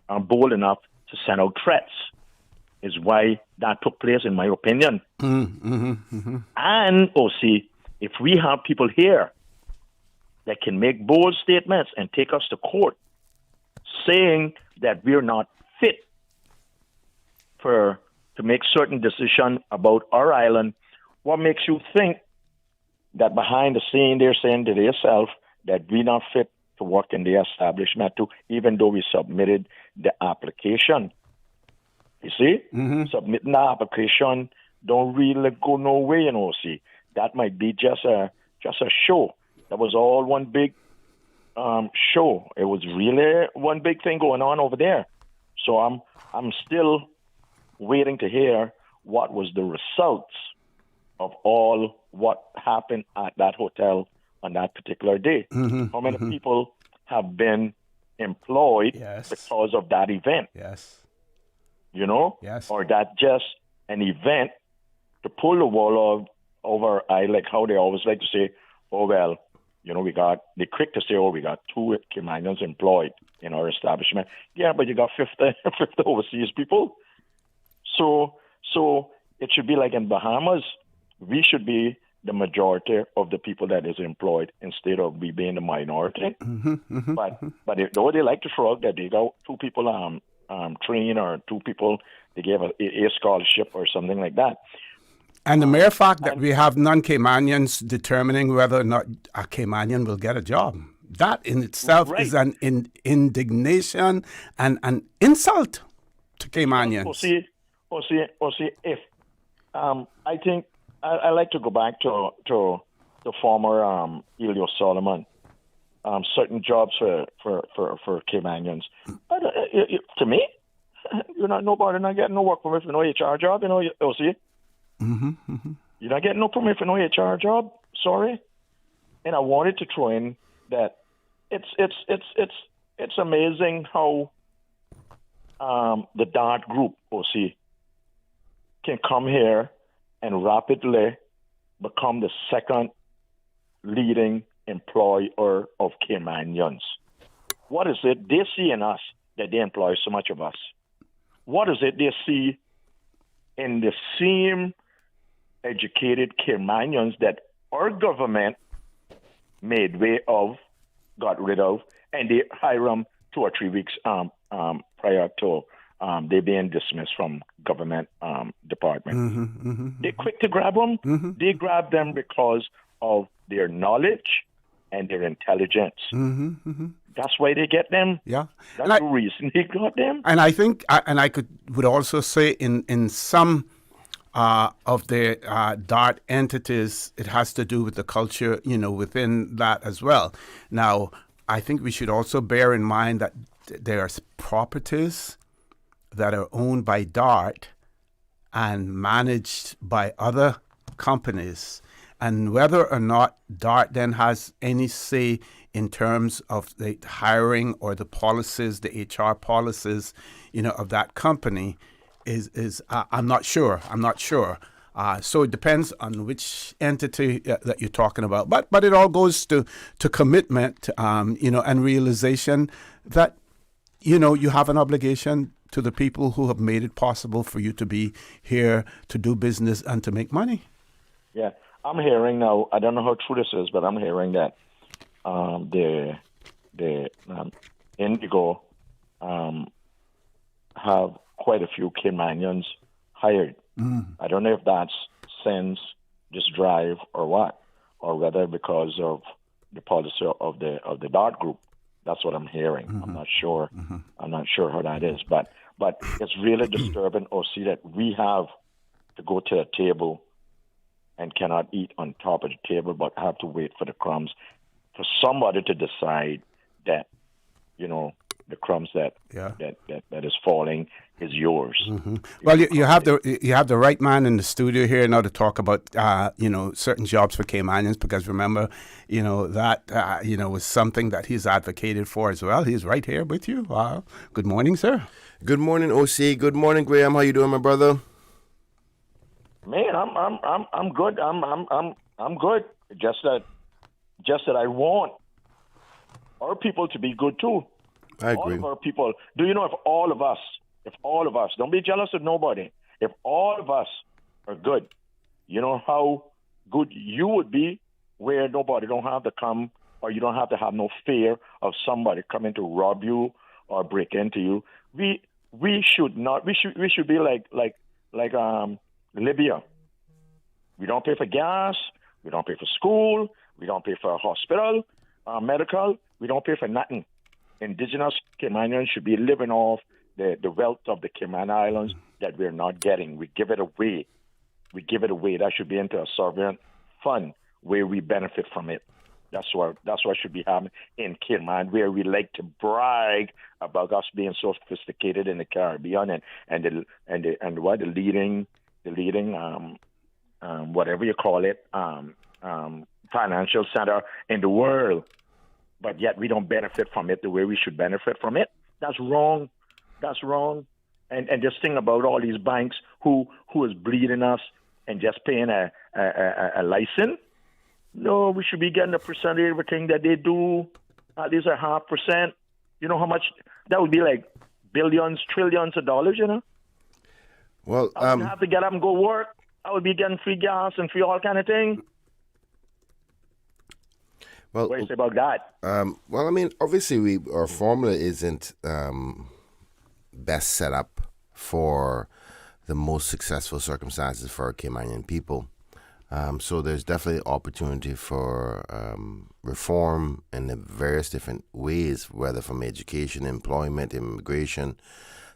[SPEAKER 13] bold enough to send out threats is why that took place, in my opinion. And, see, if we have people here that can make bold statements and take us to court saying that we're not fit to make certain decisions about our island, what makes you think that behind the scene they're saying to themselves that we're not fit to work in the establishment too, even though we submitted the application? You see? Submitting the application don't really go no way, see. That might be just a show. That was all one big show. It was really one big thing going on over there. So I'm still waiting to hear what was the results of all what happened at that hotel on that particular day?
[SPEAKER 9] Mm-hmm,
[SPEAKER 13] How many people have been employed because of that event?
[SPEAKER 9] Yes.
[SPEAKER 13] You know?
[SPEAKER 9] Yes.
[SPEAKER 13] Or that just an event to pull the wool over our eye, like how they always like to say, oh, well, you know, they're quick to say, oh, we got 2 Caymanians employed in our establishment. Yeah, but you got 50 overseas people. So it should be like in Bahamas. We should be the majority of the people that is employed instead of we being the minority. But though they like to shrug that they got 2 people trained or 2 people they gave a scholarship or something like that.
[SPEAKER 9] And the mere fact that we have non-Caymanians determining whether or not a Caymanian will get a job, that in itself is an indignation and an insult to Caymanians.
[SPEAKER 13] If I think I like to go back to the former Elio Solomon, certain jobs for Caymanians. But, to me, you're nobody not getting no work permit for no HR job, you know, OC. You're not getting no permit for no HR job. Sorry. And I wanted to throw in that it's amazing how the DART group, OC, can come here and rapidly become the second leading employer of Caymanians. What is it they see in us that they employ so much of us? What is it they see in the same educated Caymanians that our government made way of, got rid of, and they hire them 2 or 3 weeks prior to they being dismissed from government department. They're quick to grab them. They grab them because of their knowledge and their intelligence. That's why they get them.
[SPEAKER 9] Yeah,
[SPEAKER 13] that's the reason they got them.
[SPEAKER 9] And I think, and I would also say in some of the DART entities, it has to do with the culture, you know, within that as well. Now, I think we should also bear in mind that there are properties that are owned by DART and managed by other companies, and whether or not DART then has any say in terms of the hiring or the policies, the HR policies, you know, of that company is I'm not sure. So it depends on which entity that you're talking about. But it all goes to commitment, you know, and realization that, you know, you have an obligation to the people who have made it possible for you to be here to do business and to make money.
[SPEAKER 13] Yeah, I'm hearing now, I don't know how true this is, but I'm hearing that the Indigo have quite a few Caymanians hired. I don't know if that's since this drive or what, or whether because of the policy of the DART group. That's what I'm hearing. I'm not sure. I'm not sure how that is, but it's really disturbing, OC, that we have to go to a table and cannot eat on top of the table, but have to wait for the crumbs for somebody to decide that, you know, the crumbs that is falling is yours.
[SPEAKER 9] Well, you have the right man in the studio here now to talk about you know, certain jobs for Caymanians, because remember, you know, that you know, was something that he's advocated for as well. He's right here with you. Good morning, sir.
[SPEAKER 14] Good morning, OC. Good morning, Graham. How you doing, my brother?
[SPEAKER 13] Man, I'm good. I'm good. Just that I want our people to be good too.
[SPEAKER 14] I agree.
[SPEAKER 13] All of our people. Do you know, if all of us, don't be jealous of nobody. If all of us are good, you know how good you would be, where nobody don't have to come, or you don't have to have no fear of somebody coming to rob you or break into you. We should not. We should be like Libya. We don't pay for gas. We don't pay for school. We don't pay for a hospital, medical. We don't pay for nothing. Indigenous Caymanians should be living off the wealth of the Cayman Islands that we're not getting. We give it away. That should be into a sovereign fund where we benefit from it. That's what should be happening in Cayman, where we like to brag about us being so sophisticated in the Caribbean and the leading whatever you call it, financial center in the world, but yet we don't benefit from it the way we should benefit from it. That's wrong. That's wrong. And this thing about all these banks who is bleeding us and just paying a license. No, we should be getting a percentage of everything that they do. At least 0.5%. You know how much that would be, like billions, trillions of dollars, you know?
[SPEAKER 14] Well,
[SPEAKER 13] I would have to get up and go work. I would be getting free gas and free all kind of thing.
[SPEAKER 14] Well,
[SPEAKER 13] what do you say about that?
[SPEAKER 14] Well, I mean, obviously, our formula isn't best set up for the most successful circumstances for Caymanian people. So there's definitely opportunity for reform in the various different ways, whether from education, employment, immigration,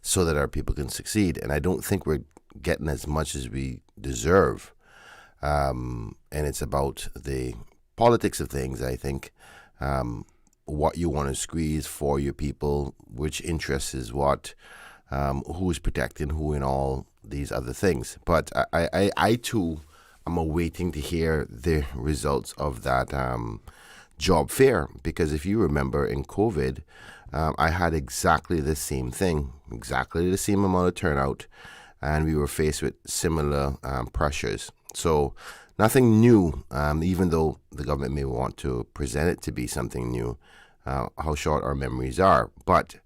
[SPEAKER 14] so that our people can succeed. And I don't think we're getting as much as we deserve. And it's about the politics of things, I think. What you want to squeeze for your people, which interest is what, who's protecting who, and all these other things. But I too, I'm awaiting to hear the results of that job fair, because if you remember in COVID, I had exactly the same thing, exactly the same amount of turnout, and we were faced with similar pressures. So nothing new, even though the government may want to present it to be something new, how short our memories are. But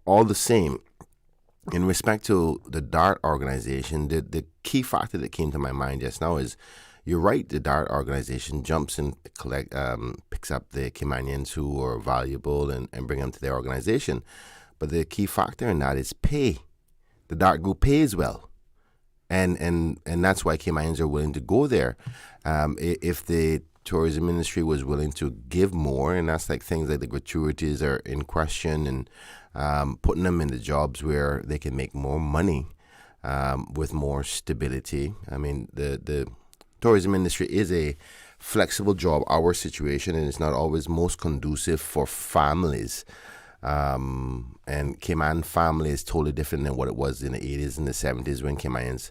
[SPEAKER 14] all the same, in respect to the DART organization, the key factor that came to my mind just now is, you're right, the DART organization jumps and picks up the Caymanians who are valuable and bring them to their organization. But the key factor in that is pay. The DART group pays well. And that's why Caymanians are willing to go there. If the tourism industry was willing to give more, and that's like things like the gratuities are in question, and putting them in the jobs where they can make more money with more stability. I mean, the tourism industry is a flexible job, our situation, and it's not always most conducive for families. And Cayman family is totally different than what it was in the 80s and the 70s when Caymanians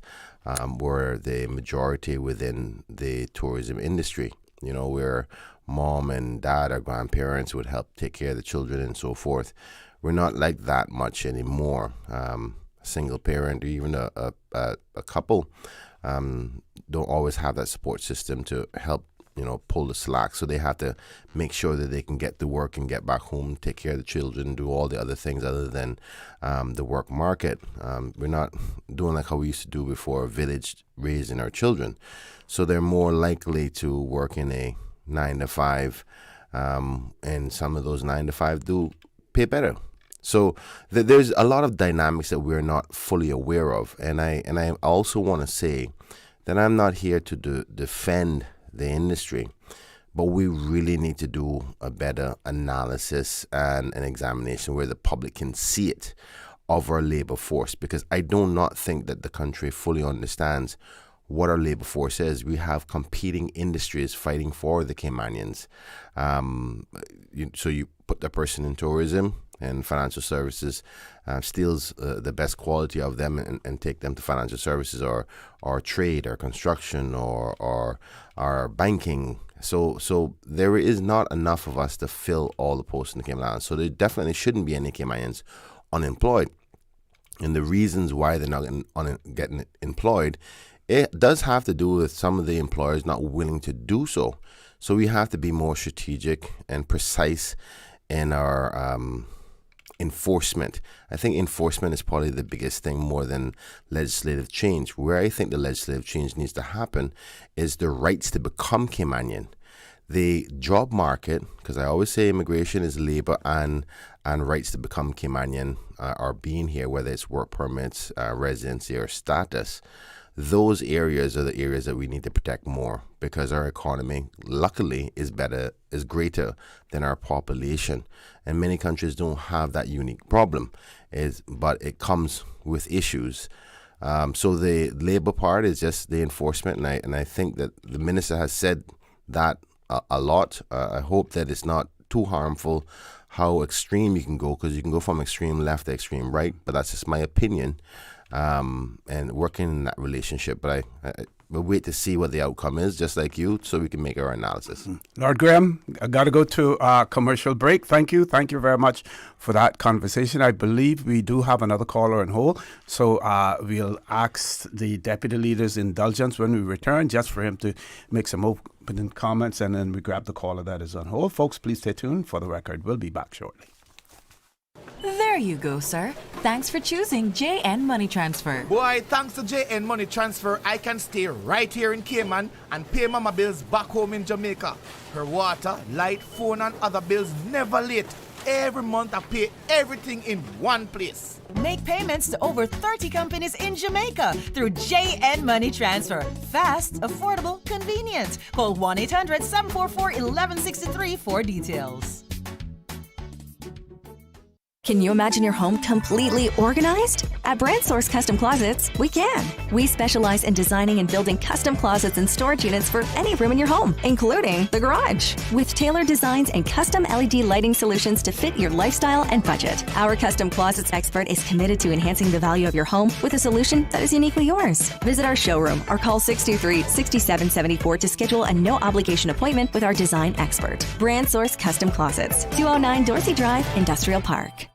[SPEAKER 14] were the majority within the tourism industry, you know, where mom and dad or grandparents would help take care of the children and so forth. We're not like that much anymore. A single parent or even a couple don't always have that support system to help, you know, pull the slack. So they have to make sure that they can get to work and get back home, take care of the children, do all the other things other than the work market. We're not doing like how we used to do before, a village raising our children. So they're more likely to work in a 9-to-5, and some of those 9-to-5 do pay better. So there's a lot of dynamics that we're not fully aware of. And I also want to say that I'm not here to defend the industry, but we really need to do a better analysis and an examination where the public can see it of our labor force, because I do not think that the country fully understands what our labor force is. We have competing industries fighting for the Caymanians. So you put the person in tourism, and financial services steals the best quality of them and take them to financial services or trade or construction or banking. So there is not enough of us to fill all the posts in the Cayman Islands. So there definitely shouldn't be any Caymanians unemployed. And the reasons why they're not getting employed, it does have to do with some of the employers not willing to do so. So we have to be more strategic and precise in our enforcement. I think enforcement is probably the biggest thing more than legislative change. Where I think the legislative change needs to happen is the rights to become Caymanian. The job market, because I always say immigration is labor and rights to become Caymanian or being here, whether it's work permits, residency, or status. Those areas are the areas that we need to protect more, because our economy, luckily, is greater than our population. And many countries don't have that unique problem, but it comes with issues. So the labor part is just the enforcement, and I think that the minister has said that a lot. I hope that it's not too harmful how extreme you can go, because you can go from extreme left to extreme right, but that's just my opinion. And working in that relationship. But we'll wait to see what the outcome is, just like you, so we can make our analysis.
[SPEAKER 9] Lord Graham, I got to go to a commercial break. Thank you very much for that conversation. I believe we do have another caller on hold, so we'll ask the deputy leader's indulgence when we return, just for him to make some opening comments, and then we grab the caller that is on hold. Folks, please stay tuned. For the record, we'll be back shortly.
[SPEAKER 15] There you go, sir. Thanks for choosing JN Money Transfer.
[SPEAKER 16] Boy, thanks to JN Money Transfer, I can stay right here in Cayman and pay mama bills back home in Jamaica. Her water, light, phone, and other bills never late. Every month I pay everything in one place.
[SPEAKER 15] Make payments to over 30 companies in Jamaica through JN Money Transfer. Fast, affordable, convenient. Call 1-800-744-1163 for details.
[SPEAKER 17] Can you imagine your home completely organized? At Brand Source Custom Closets, we can. We specialize in designing and building custom closets and storage units for any room in your home, including the garage. With tailored designs and custom LED lighting solutions to fit your lifestyle and budget. Our custom closets expert is committed to enhancing the value of your home with a solution that is uniquely yours. Visit our showroom or call 623-6774 to schedule a no-obligation appointment with our design expert. Brand Source Custom Closets, 209 Dorsey Drive, Industrial Park.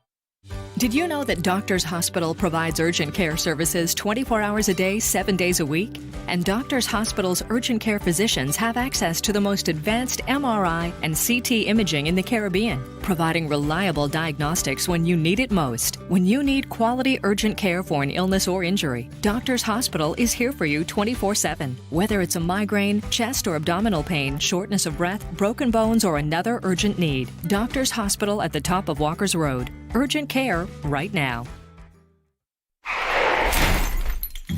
[SPEAKER 18] Did you know that Doctors Hospital provides urgent care services 24 hours a day, 7 days a week? And Doctors Hospital's urgent care physicians have access to the most advanced MRI and CT imaging in the Caribbean, providing reliable diagnostics when you need it most. When you need quality urgent care for an illness or injury, Doctors Hospital is here for you 24/7. Whether it's a migraine, chest or abdominal pain, shortness of breath, broken bones, or another urgent need, Doctors Hospital at the top of Walker's Road. Urgent care right now.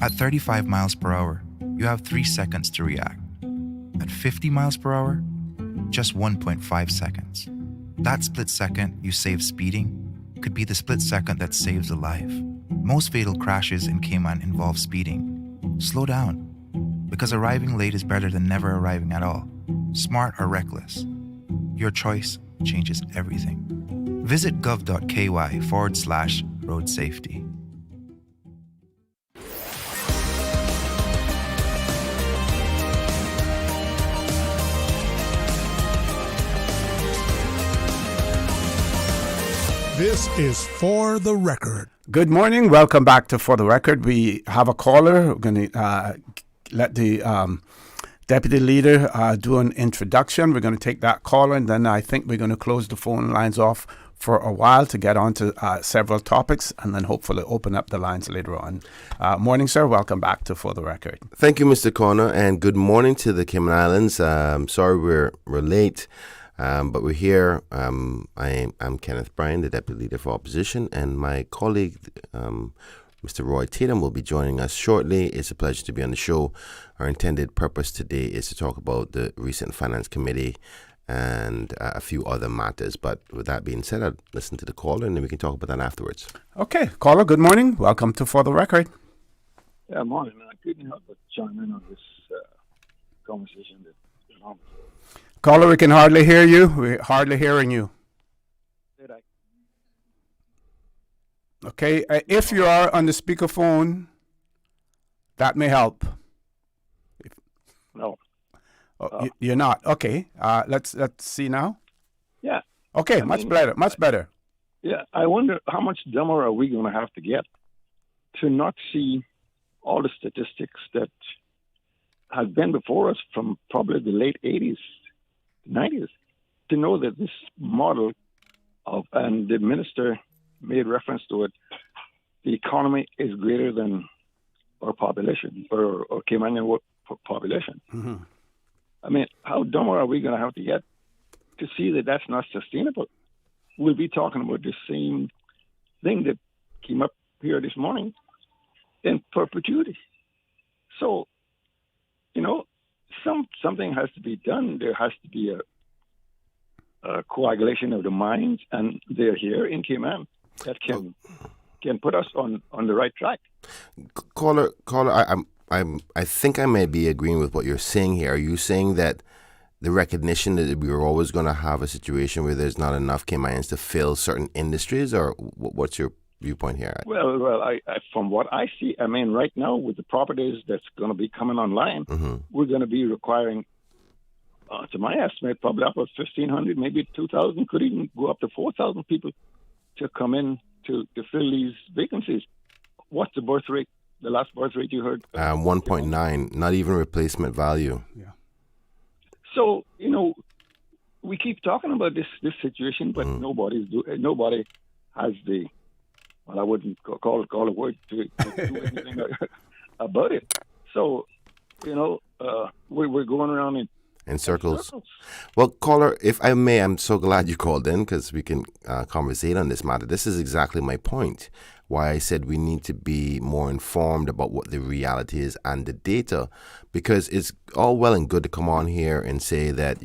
[SPEAKER 21] At 35 miles per hour, you have 3 seconds to react. At 50 miles per hour, just 1.5 seconds. That split second you save speeding could be the split second that saves a life. Most fatal crashes in Cayman involve speeding. Slow down, because arriving late is better than never arriving at all. Smart or reckless, your choice changes everything. Visit gov.ky/road safety.
[SPEAKER 3] This is For the Record.
[SPEAKER 9] Good morning. Welcome back to For the Record. We have a caller. We're going to let the deputy leader do an introduction. We're going to take that caller, and then I think we're going to close the phone lines off for a while to get on to several topics, and then hopefully open up the lines later on. Morning, sir. Welcome back to For the Record.
[SPEAKER 14] Thank you, Mr. Corner, and good morning to the Cayman Islands. Sorry we're late, but we're here. I'm Kenneth Bryan, the Deputy Leader for Opposition, and my colleague, Mr. Roy Tatum, will be joining us shortly. It's a pleasure to be on the show. Our intended purpose today is to talk about the recent Finance Committee and a few other matters. But with that being said, I'll listen to the caller and then we can talk about that afterwards.
[SPEAKER 9] Okay. Caller, good morning. Welcome to For the Record.
[SPEAKER 22] Yeah, morning. I couldn't help but chime in on this conversation that's going on.
[SPEAKER 9] Caller, we can hardly hear you. We're hardly hearing you.
[SPEAKER 22] Did I?
[SPEAKER 9] Okay. If you are on the speakerphone, that may help.
[SPEAKER 22] No.
[SPEAKER 9] Oh, you're not. Okay. Let's see now.
[SPEAKER 22] Yeah.
[SPEAKER 9] Okay. Much better.
[SPEAKER 22] Yeah. I wonder how much dumber are we going to have to get to not see all the statistics that have been before us from probably the late 80s, 90s, to know that this model and the minister made reference to it, the economy is greater than our population or Caymanian population.
[SPEAKER 9] Mm-hmm.
[SPEAKER 22] I mean, how dumb are we going to have to get to see that that's not sustainable? We'll be talking about the same thing that came up here this morning in perpetuity. So, something has to be done. There has to be a coagulation of the minds, and they're here in Cayman that can put us on the right track.
[SPEAKER 14] Caller, I think I may be agreeing with what you're saying here. Are you saying that the recognition that we're always going to have a situation where there's not enough Caymanians to fill certain industries, or what's your viewpoint here?
[SPEAKER 22] Well, I from what I see, I mean, right now with the properties that's going to be coming online, we're going to be requiring, to my estimate, probably up to 1,500, maybe 2,000, could even go up to 4,000 people to come in to fill these vacancies. What's the birth rate? The last birth rate you heard?
[SPEAKER 14] 1.9, not even replacement value.
[SPEAKER 22] Yeah. So, we keep talking about this situation, but nobody has the, well, I wouldn't call a word to do anything about it. So, we're going around
[SPEAKER 14] in circles. Well, caller, if I may, I'm so glad you called in because we can conversate on this matter. This is exactly my point, why I said we need to be more informed about what the reality is and the data, because it's all well and good to come on here and say that,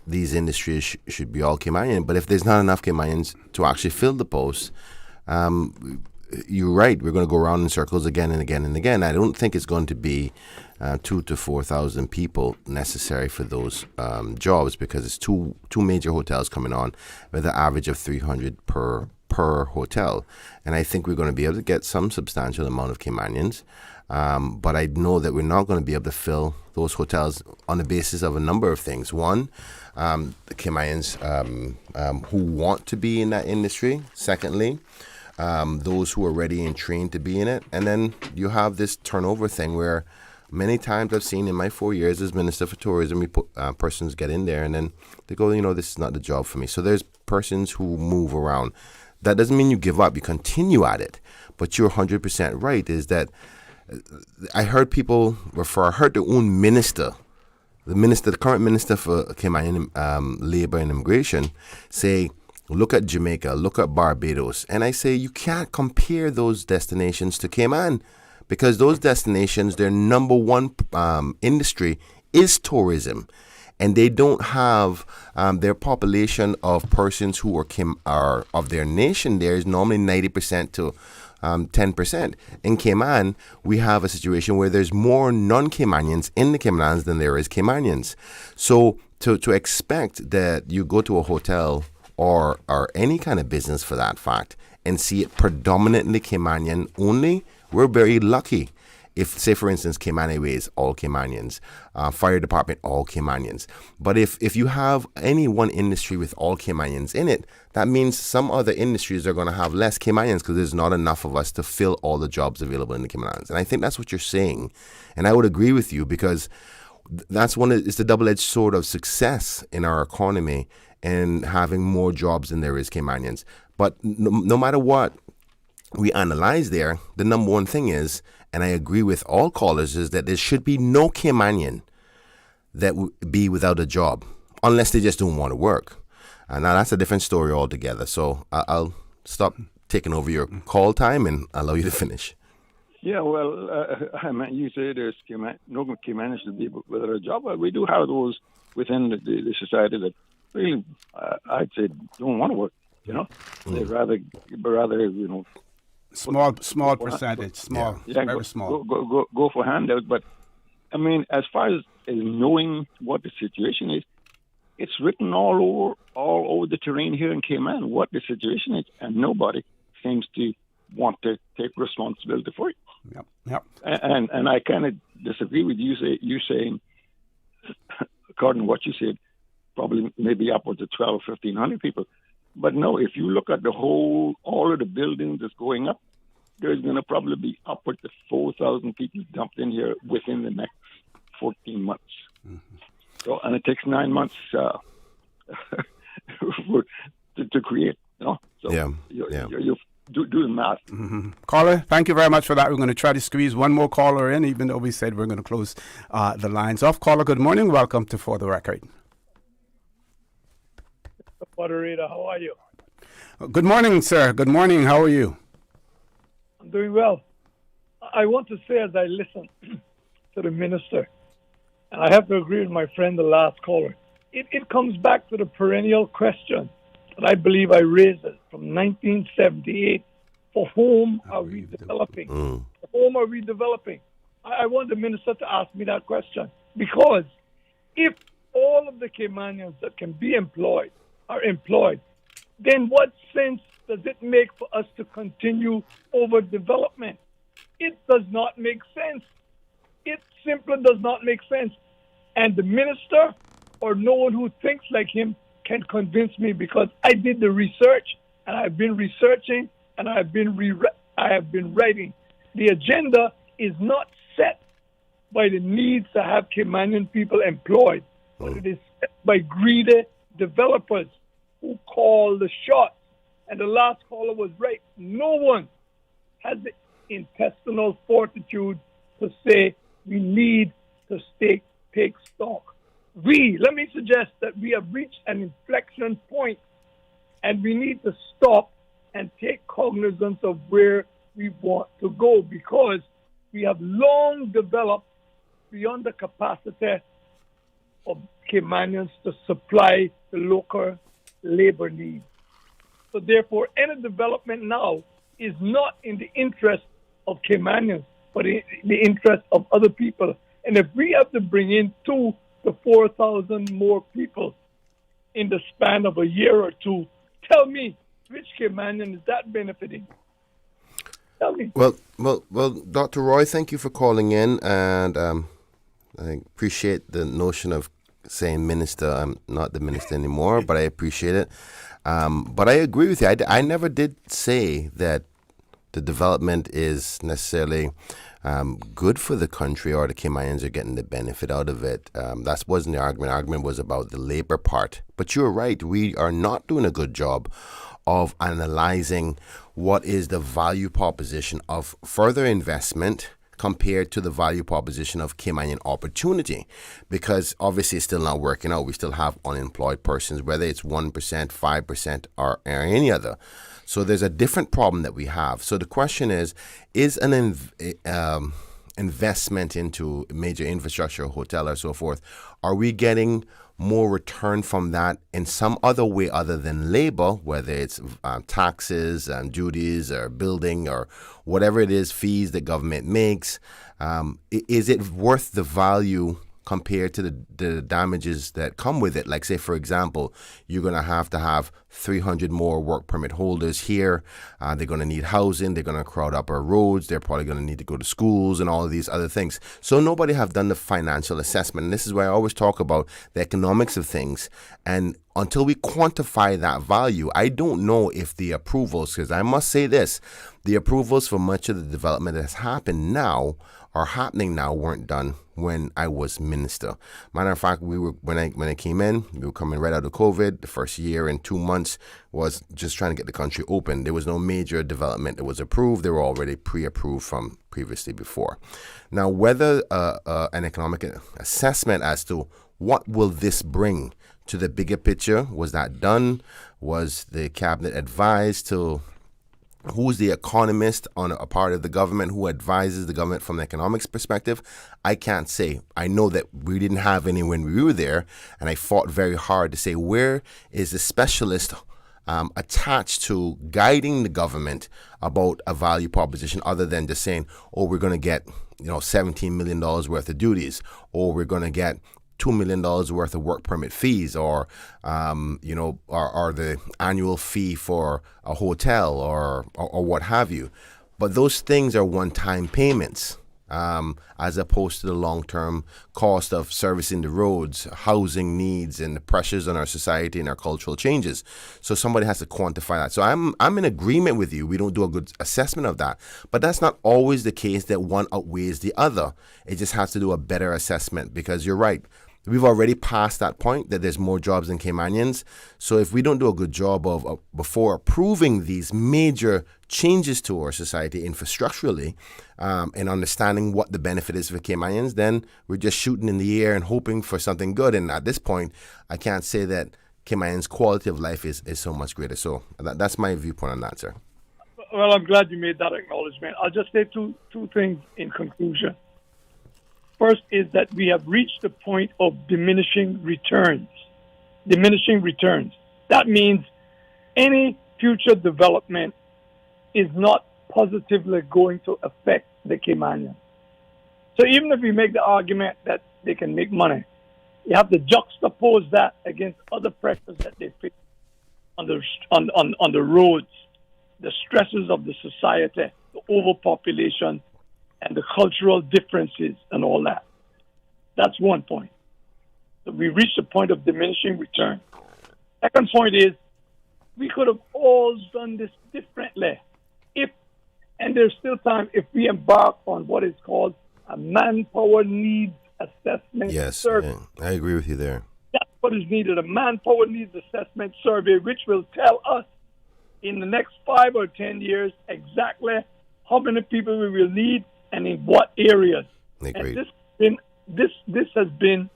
[SPEAKER 14] these industries should be all Caymanian, but if there's not enough Caymanians to actually fill the posts, you're right, we're going to go around in circles again and again and again. I don't think it's going to be 2,000 to 4,000 people necessary for those jobs, because it's two major hotels coming on with an average of 300 per hotel. And I think we're going to be able to get some substantial amount of Caymanians. But I know that we're not going to be able to fill those hotels on the basis of a number of things. One, the Caymanians who want to be in that industry. Secondly, those who are ready and trained to be in it. And then you have this turnover thing where many times I've seen in my 4 years as Minister for Tourism, persons get in there and then they go, this is not the job for me. So there's persons who move around. That doesn't mean you give up. You continue at it. But you're 100% right, is that I heard people refer, I heard their own minister, the current minister for Caymanian Labour and Immigration, say, look at Jamaica, look at Barbados. And I say, you can't compare those destinations to Cayman, because those destinations, their number one industry is tourism. And they don't have their population of persons who are of their nation there is normally 90% to 10%. In Cayman, we have a situation where there's more non-Caymanians in the Cayman Islands than there is Caymanians. So to expect that you go to a hotel or any kind of business for that fact and see it predominantly Caymanian only, we're very lucky. If, say, for instance, Cayman Airways, all Caymanians, fire department, all Caymanians. But if you have any one industry with all Caymanians in it, that means some other industries are going to have less Caymanians because there's not enough of us to fill all the jobs available in the Cayman Islands. And I think that's what you're saying. And I would agree with you, because that's it's the double-edged sword of success in our economy and having more jobs than there is Caymanians. But no matter what we analyze there, the number one thing is, and I agree with all callers, is that there should be no Caymanian that would be without a job, unless they just don't want to work. And now that's a different story altogether. So I'll stop taking over your call time and allow you to finish.
[SPEAKER 22] Yeah, well, you say there's no Caymanians to be without a job. Well, we do have those within the society that really, I'd say, don't want to work. They'd rather
[SPEAKER 9] small percentage, very small.
[SPEAKER 22] Go for handouts. But I mean, as far as knowing what the situation is, it's written all over the terrain here in Cayman what the situation is, and nobody seems to want to take responsibility for it.
[SPEAKER 9] Yep.
[SPEAKER 22] And I kind of disagree with you saying, according to what you said, probably maybe upwards of 12 or 1,500 people. But no, if you look at all of the buildings that's going up, there's going to probably be upwards of 4,000 people dumped in here within the next 14 months. Mm-hmm. So, and it takes 9 months to create. So you do the math.
[SPEAKER 9] Mm-hmm. Caller, thank you very much for that. We're going to try to squeeze one more caller in, even though we said we're going to close the lines off. Caller, good morning. Welcome to For the Record.
[SPEAKER 1] Moderator, how are you?
[SPEAKER 9] Good morning, sir. Good morning. How are you?
[SPEAKER 1] I'm doing well. I want to say, as I listen to the minister, and I have to agree with my friend, the last caller, it comes back to the perennial question that I believe I raised it from 1978. For whom are we developing? For whom are we developing? I want the minister to ask me that question, because if all of the Caymanians that can be employed are employed, then what sense does it make for us to continue overdevelopment? It does not make sense. It simply does not make sense. And the minister or no one who thinks like him can convince me, because I did the research and I've been researching and I have been writing. The agenda is not set by the needs to have Caymanian people employed, but it is set by greedy developers who call the shots. And the last caller was right. No one has the intestinal fortitude to say we need to take stock. Let me suggest that we have reached an inflection point and we need to stop and take cognizance of where we want to go, because we have long developed beyond the capacity of Caymanians to supply the local labor needs. So therefore, any development now is not in the interest of Caymanians, but in the interest of other people. And if we have to bring in 2,000 to 4,000 more people in the span of a year or two, tell me, which Caymanian is that benefiting? Tell me.
[SPEAKER 14] Well, Dr. Roy, thank you for calling in, and I appreciate the notion of saying minister. I'm not the minister anymore, but I appreciate it. But I agree with you. I never did say that the development is necessarily good for the country or the Caymanians are getting the benefit out of it. That wasn't the argument. The argument was about the labor part. But you're right. We are not doing a good job of analyzing what is the value proposition of further investment compared to the value proposition of Caymanian opportunity, because obviously it's still not working out. We still have unemployed persons, whether it's 1%, 5%, or any other. So there's a different problem that we have. So the question is an investment into major infrastructure, hotel, or so forth, are we getting more return from that in some other way other than labor, whether it's taxes and duties or building or whatever it is, fees the government makes? Is it worth the value compared to the damages that come with it? Like, say, for example, you're going to have 300 more work permit holders here. They're going to need housing. They're going to crowd up our roads. They're probably going to need to go to schools and all of these other things. So nobody have done the financial assessment. And this is why I always talk about the economics of things. And until we quantify that value, I don't know if the approvals, because I must say this, the approvals for much of the development that has happened now are happening now weren't done when I was minister. Matter of fact, when I came in, we were coming right out of COVID. The first year and 2 months was just trying to get the country open. There was no major development that was approved. They were already pre-approved from previously before. Now, whether an economic assessment as to what will this bring to the bigger picture, was that done? Was the cabinet advised to? Who's the economist on a part of the government who advises the government from an economics perspective? I can't say. I know that we didn't have any when we were there, and I fought very hard to say, where is the specialist attached to guiding the government about a value proposition other than just saying, oh, we're going to get $17 million worth of duties, or we're going to get $2 million worth of work permit fees, or the annual fee for a hotel, or what have you. But those things are one-time payments, as opposed to the long-term cost of servicing the roads, housing needs, and the pressures on our society and our cultural changes. So somebody has to quantify that. So I'm in agreement with you. We don't do a good assessment of that. But that's not always the case that one outweighs the other. It just has to do a better assessment, because you're right. We've already passed that point that there's more jobs than Caymanians. So if we don't do a good job of before approving these major changes to our society infrastructurally, and understanding what the benefit is for Caymanians, then we're just shooting in the air and hoping for something good. And at this point, I can't say that Caymanians' quality of life is so much greater. So that's my viewpoint on that, sir.
[SPEAKER 1] Well, I'm glad you made that acknowledgement. I'll just say two things in conclusion. First is that we have reached the point of diminishing returns. That means any future development is not positively going to affect the Caymanians. So even if we make the argument that they can make money, you have to juxtapose that against other pressures that they face on the roads, the stresses of the society, the overpopulation, and the cultural differences and all that. That's one point. So we reached a point of diminishing return. Second point is we could have all done this differently and there's still time if we embark on what is called a manpower needs assessment survey.
[SPEAKER 14] Yeah, I agree with you there.
[SPEAKER 1] That's what is needed, a manpower needs assessment survey, which will tell us in the next 5 or 10 years exactly how many people we will need and in what areas.
[SPEAKER 14] Agreed.
[SPEAKER 1] And this has been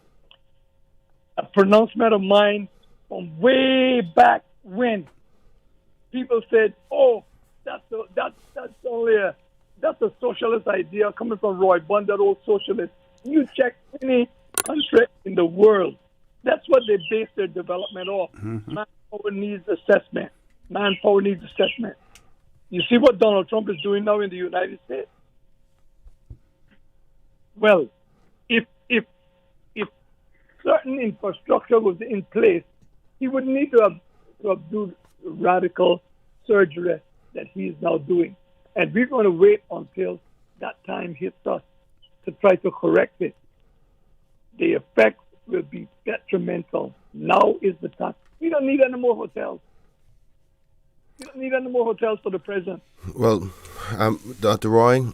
[SPEAKER 1] a pronouncement of mine from way back when people said, "Oh, that's only that's a socialist idea coming from Roy Bund, that old socialist." You check any country in the world, that's what they base their development off. Manpower needs assessment. Manpower needs assessment. You see what Donald Trump is doing now in the United States? Well, if certain infrastructure was in place, he would need to have do radical surgery that he's now doing. And we're going to wait until that time hits us to try to correct it. The effects will be detrimental. Now is the time. We don't need any more hotels. We don't need any more hotels for the present.
[SPEAKER 14] Well, Dr. Roy,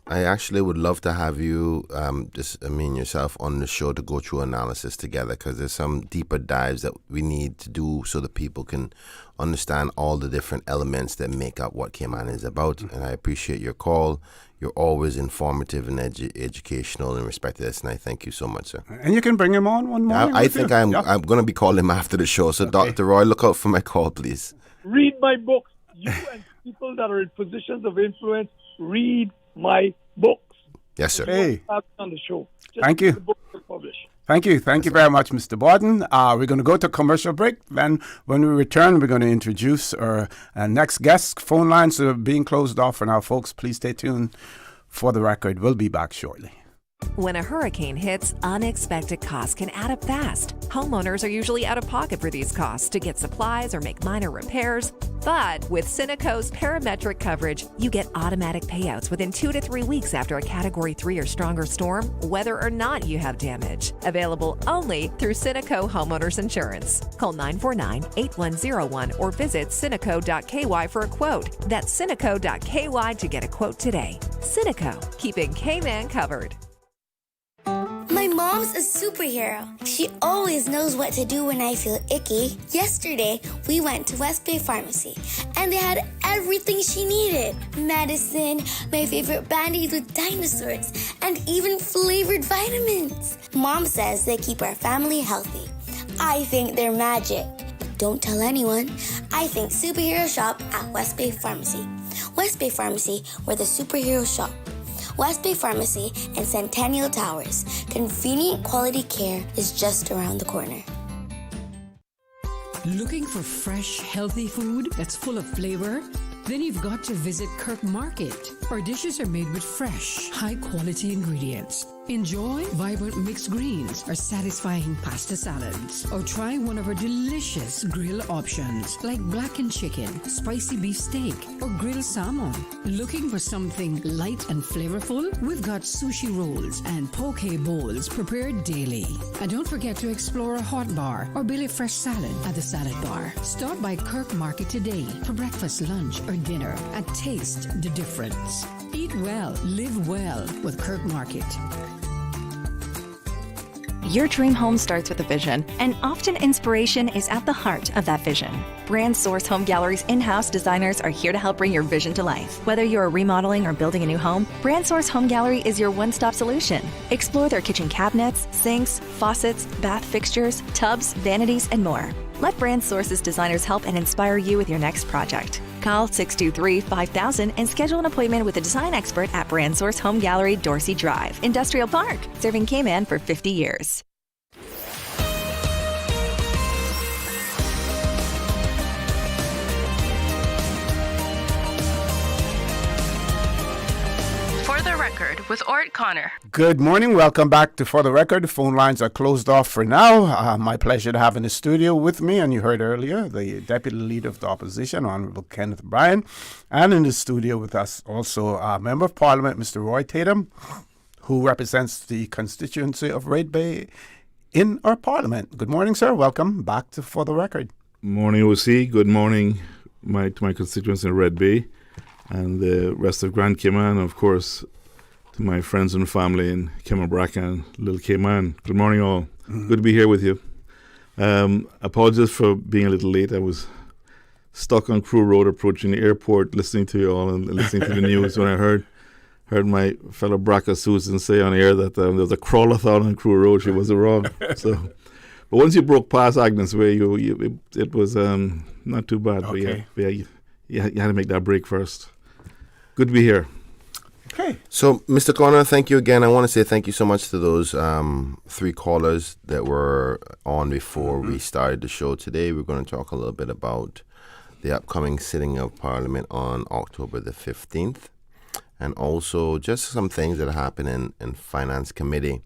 [SPEAKER 14] I actually would love to have you, yourself on the show to go through analysis together, because there's some deeper dives that we need to do so that people can understand all the different elements that make up what Cayman is about. And I appreciate your call. You're always informative and educational in respect to this, and I thank you so much, sir.
[SPEAKER 9] And you can bring him on one morning.
[SPEAKER 14] I think I'm going to be calling him after the show. So, okay. Dr. Roy, look out for my call, please.
[SPEAKER 1] Read my books. You and people that are in positions of influence, read my books.
[SPEAKER 14] Yes, sir.
[SPEAKER 9] Hey.
[SPEAKER 1] On the show.
[SPEAKER 9] Thank you.
[SPEAKER 1] The books are published.
[SPEAKER 9] Thank you. Thank you very much, Mr. Borden. We're going to go to commercial break. Then when we return, we're going to introduce our next guest. Phone lines are being closed off for now, folks. Please stay tuned for the record. We'll be back shortly.
[SPEAKER 2] When a hurricane hits, unexpected costs can add up fast. Homeowners are usually out of pocket for these costs to get supplies or make minor repairs. But with Cineco's parametric coverage, you get automatic payouts within 2 to 3 weeks after a Category 3 or stronger storm, whether or not you have damage. Available only through Cineco Homeowners Insurance. Call 949-8101 or visit Cineco.ky for a quote. That's Cineco.ky to get a quote today. Cineco, keeping Cayman covered.
[SPEAKER 4] My mom's a superhero. She always knows what to do when I feel icky. Yesterday, we went to West Bay Pharmacy, and they had everything she needed. Medicine, my favorite band-aids with dinosaurs, and even flavored vitamins. Mom says they keep our family healthy. I think they're magic. But don't tell anyone. I think superhero shop at West Bay Pharmacy. West Bay Pharmacy, where the superheroes shop. West Bay Pharmacy and Centennial Towers. Convenient quality care is just around the corner.
[SPEAKER 19] Looking for fresh, healthy food that's full of flavor? Then you've got to visit Kirk Market. Our dishes are made with fresh, high-quality ingredients. Enjoy vibrant mixed greens or satisfying pasta salads. Or try one of our delicious grill options like blackened chicken, spicy beef steak, or grilled salmon. Looking for something light and flavorful? We've got sushi rolls and poke bowls prepared daily. And don't forget to explore a hot bar or Billy Fresh salad at the salad bar. Stop by Kirk Market today for breakfast, lunch, or dinner and taste the difference. Eat well, live well with Kirk Market.
[SPEAKER 20] Your dream home starts with a vision, and often inspiration is at the heart of that vision. Brand Source Home Gallery's in-house designers are here to help bring your vision to life. Whether you're remodeling or building a new home, Brand Source Home Gallery is your one-stop solution. Explore their kitchen cabinets, sinks, faucets, bath fixtures, tubs, vanities, and more. Let Brand Source's designers help and inspire you with your next project. Call 623-5000 and schedule an appointment with a design expert at Brand Source Home Gallery, Dorsey Drive, Industrial Park, serving Cayman for 50 years.
[SPEAKER 5] For the record, with ORRETT Connor.
[SPEAKER 9] Good morning. Welcome back to For the Record. The phone lines are closed off for now. My pleasure to have in the studio with me, and you heard earlier, the Deputy Leader of the Opposition, Honourable Kenneth Bryan, and in the studio with us also Member of Parliament, Mr. Roy Tatum, who represents the constituency of Red Bay in our Parliament. Good morning, sir. Welcome back to For the Record.
[SPEAKER 7] Morning, OC. Good morning to my constituents in Red Bay and the rest of Grand Cayman, and of course to my friends and family in Bryan and Little Cayman. Good morning, all. Good to be here with you. Apologies for being a little late. I was stuck on Crew Road approaching the airport, listening to you all and listening to the news when I heard my fellow Braca Susan say on air that there was a crawlathon on Crew Road. She wasn't wrong. But once you broke past Agnes Way, it was not too bad. Okay. But you had to make that break first. Good to be here.
[SPEAKER 14] Okay. So, Mr. Connor, thank you again. I want to say thank you so much to those three callers that were on before we started the show today. We're going to talk a little bit about the upcoming sitting of Parliament on October the 15th, and also just some things that happen in Finance Committee.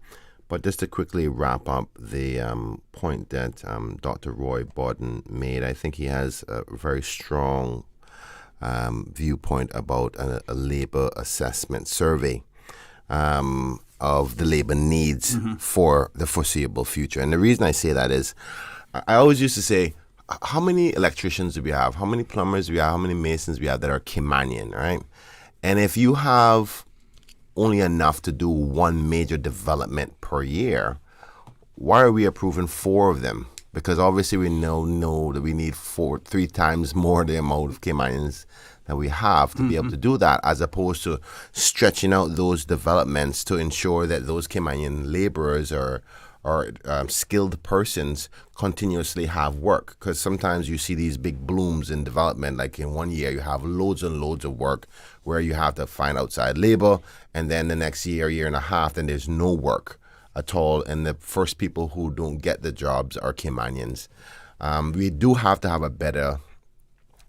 [SPEAKER 14] But just to quickly wrap up the point that Dr. Roy Borden made, I think he has a very strong viewpoint about a labor assessment survey of the labor needs for the foreseeable future. And the reason I say that is I always used to say, how many electricians do we have? How many plumbers do we have? How many masons do we have that are Caymanian, right? And if you have only enough to do one major development per year, why are we approving 4 of them? Because obviously we know that we need 3 times more the amount of Caymanians that we have to be able to do that, as opposed to stretching out those developments to ensure that those Caymanian laborers or skilled persons continuously have work. Because sometimes you see these big blooms in development, like in one year you have loads and loads of work where you have to find outside labor, and then the next year and a half, then there's no work at all, and the first people who don't get the jobs are Caymanians. We do have to have a better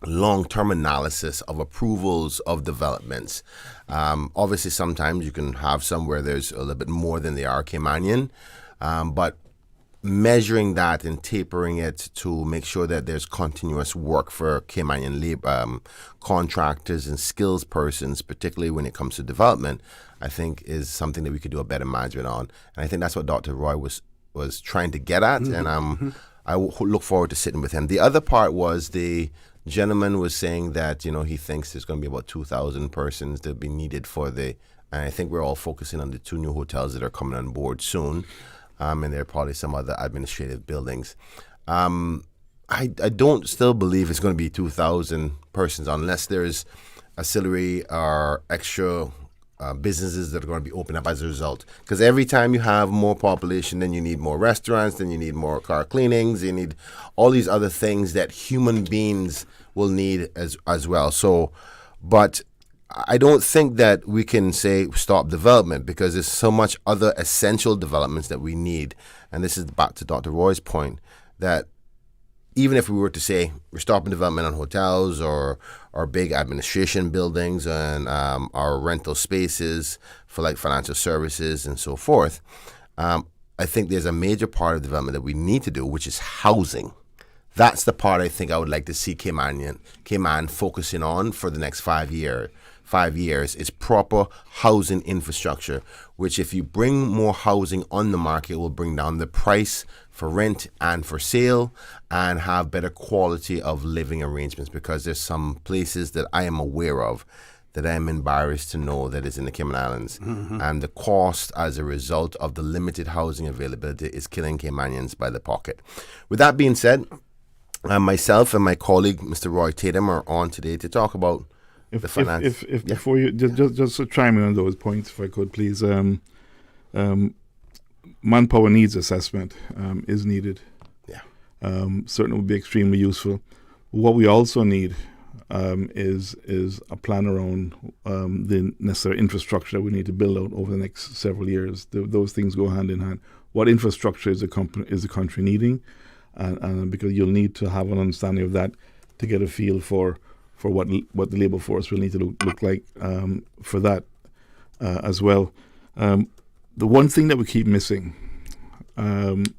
[SPEAKER 14] long-term analysis of approvals of developments. Obviously, sometimes you can have some where there's a little bit more than they are Caymanian, but measuring that and tapering it to make sure that there's continuous work for Caymanian labor, contractors and skills persons, particularly when it comes to development, I think is something that we could do a better management on. And I think that's what Dr. Roy was trying to get at, and I look forward to sitting with him. The other part was the gentleman was saying that, he thinks there's going to be about 2,000 persons that will be needed and I think we're all focusing on the 2 new hotels that are coming on board soon, and there are probably some other administrative buildings. I don't still believe it's going to be 2,000 persons unless there's ancillary or extra businesses that are going to be opened up as a result. Because every time you have more population, then you need more restaurants, then you need more car cleanings, you need all these other things that human beings will need as well. So, but I don't think that we can say stop development, because there's so much other essential developments that we need. And this is back to Dr. Roy's point, that even if we were to say we're stopping development on hotels or big administration buildings and our rental spaces for like financial services and so forth, I think there's a major part of development that we need to do, which is housing. That's the part I think I would like to see Cayman focusing on for the next 5 years is proper housing infrastructure, which if you bring more housing on the market will bring down the price for rent and for sale and have better quality of living arrangements, because there's some places that I am aware of that I am embarrassed to know that is in the Cayman Islands. And the cost as a result of the limited housing availability is killing Caymanians by the pocket. With that being said, myself and my colleague, Mr. Roy Tatum, are on today to talk about the finance.
[SPEAKER 7] Before you just to chime in on those points, if I could, please. Manpower needs assessment is needed.
[SPEAKER 14] Yeah.
[SPEAKER 7] Certainly would be extremely useful. What we also need is a plan around the necessary infrastructure that we need to build out over the next several years. Those things go hand in hand. What infrastructure is the country needing? And because you'll need to have an understanding of that to get a feel for what the labour force will need to look like for that. as well. The one thing that we keep missing, and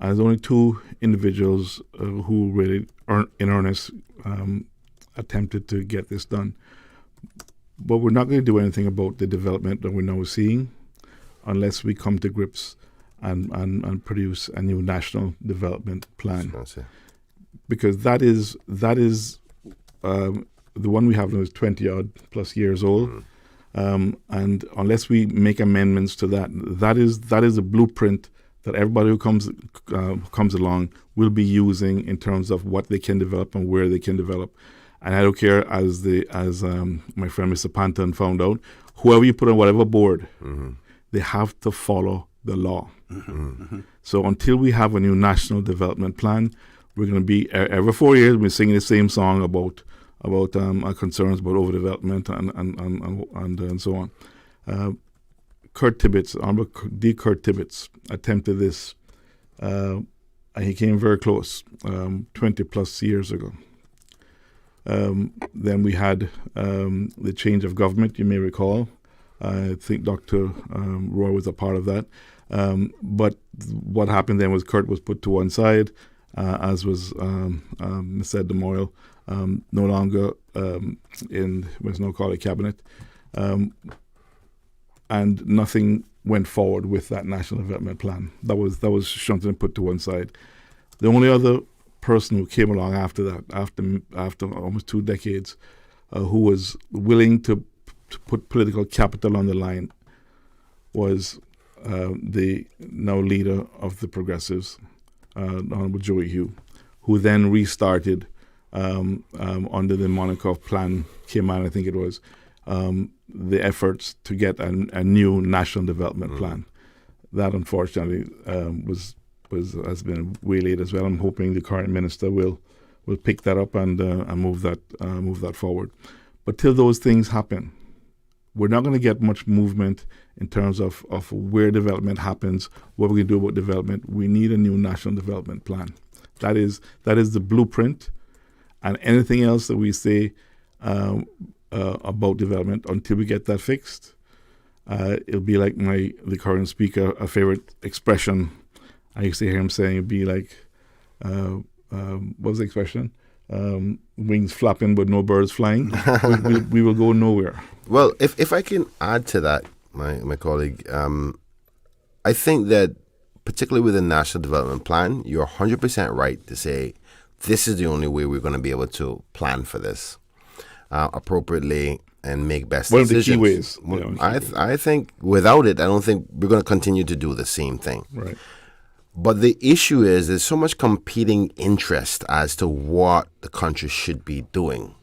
[SPEAKER 7] there's only two individuals who really, in earnest, attempted to get this done. But we're not going to do anything about the development that we're now seeing unless we come to grips and produce a new national development plan. Because that is the one we have now is 20-odd plus years old. And unless we make amendments to that, that is a blueprint that everybody who comes along will be using in terms of what they can develop and where they can develop. And I don't care, as my friend Mr. Panton found out, whoever you put on whatever board, they have to follow the law. So until we have a new national development plan, we're going to be every 4 years we're singing the same song about our concerns about overdevelopment and so on. Kurt Tibbetts, Honorable D. Kurt Tibbetts, attempted this, and he came very close 20 plus years ago. Then we had the change of government, you may recall. I think Dr. Roy was a part of that. But what happened then was Kurt was put to one side, as was Mr. DeMoyle, no longer was now called a cabinet. And nothing went forward with that national development plan. That was shunted and put to one side. The only other person who came along after that, after almost 2 decades, who was willing to put political capital on the line, was the now leader of the Progressives, Honorable Joey Hugh, who then restarted under the moniker of Plan Cayman, I think it was, the efforts to get a new national development plan. That unfortunately has been waylaid as well. I'm hoping the current minister will pick that up and move that forward. But till those things happen, we're not going to get much movement in terms of where development happens, what we're going to do about development. We need a new national development plan. That is the blueprint, and anything else that we say about development, until we get that fixed, it'll be like the current speaker, a favorite expression I used to hear him saying, it'd be like, what was the expression? Wings flapping but no birds flying. we will go nowhere.
[SPEAKER 14] Well, if I can add to that, my colleague, I think that particularly with the National Development Plan, you're 100% right to say this is the only way we're going to be able to plan for this appropriately and make best decisions.
[SPEAKER 7] One of the key ways.
[SPEAKER 14] I think without it, I don't think we're going to continue to do the same thing.
[SPEAKER 7] Right.
[SPEAKER 14] But the issue is there's so much competing interest as to what the country should be doing.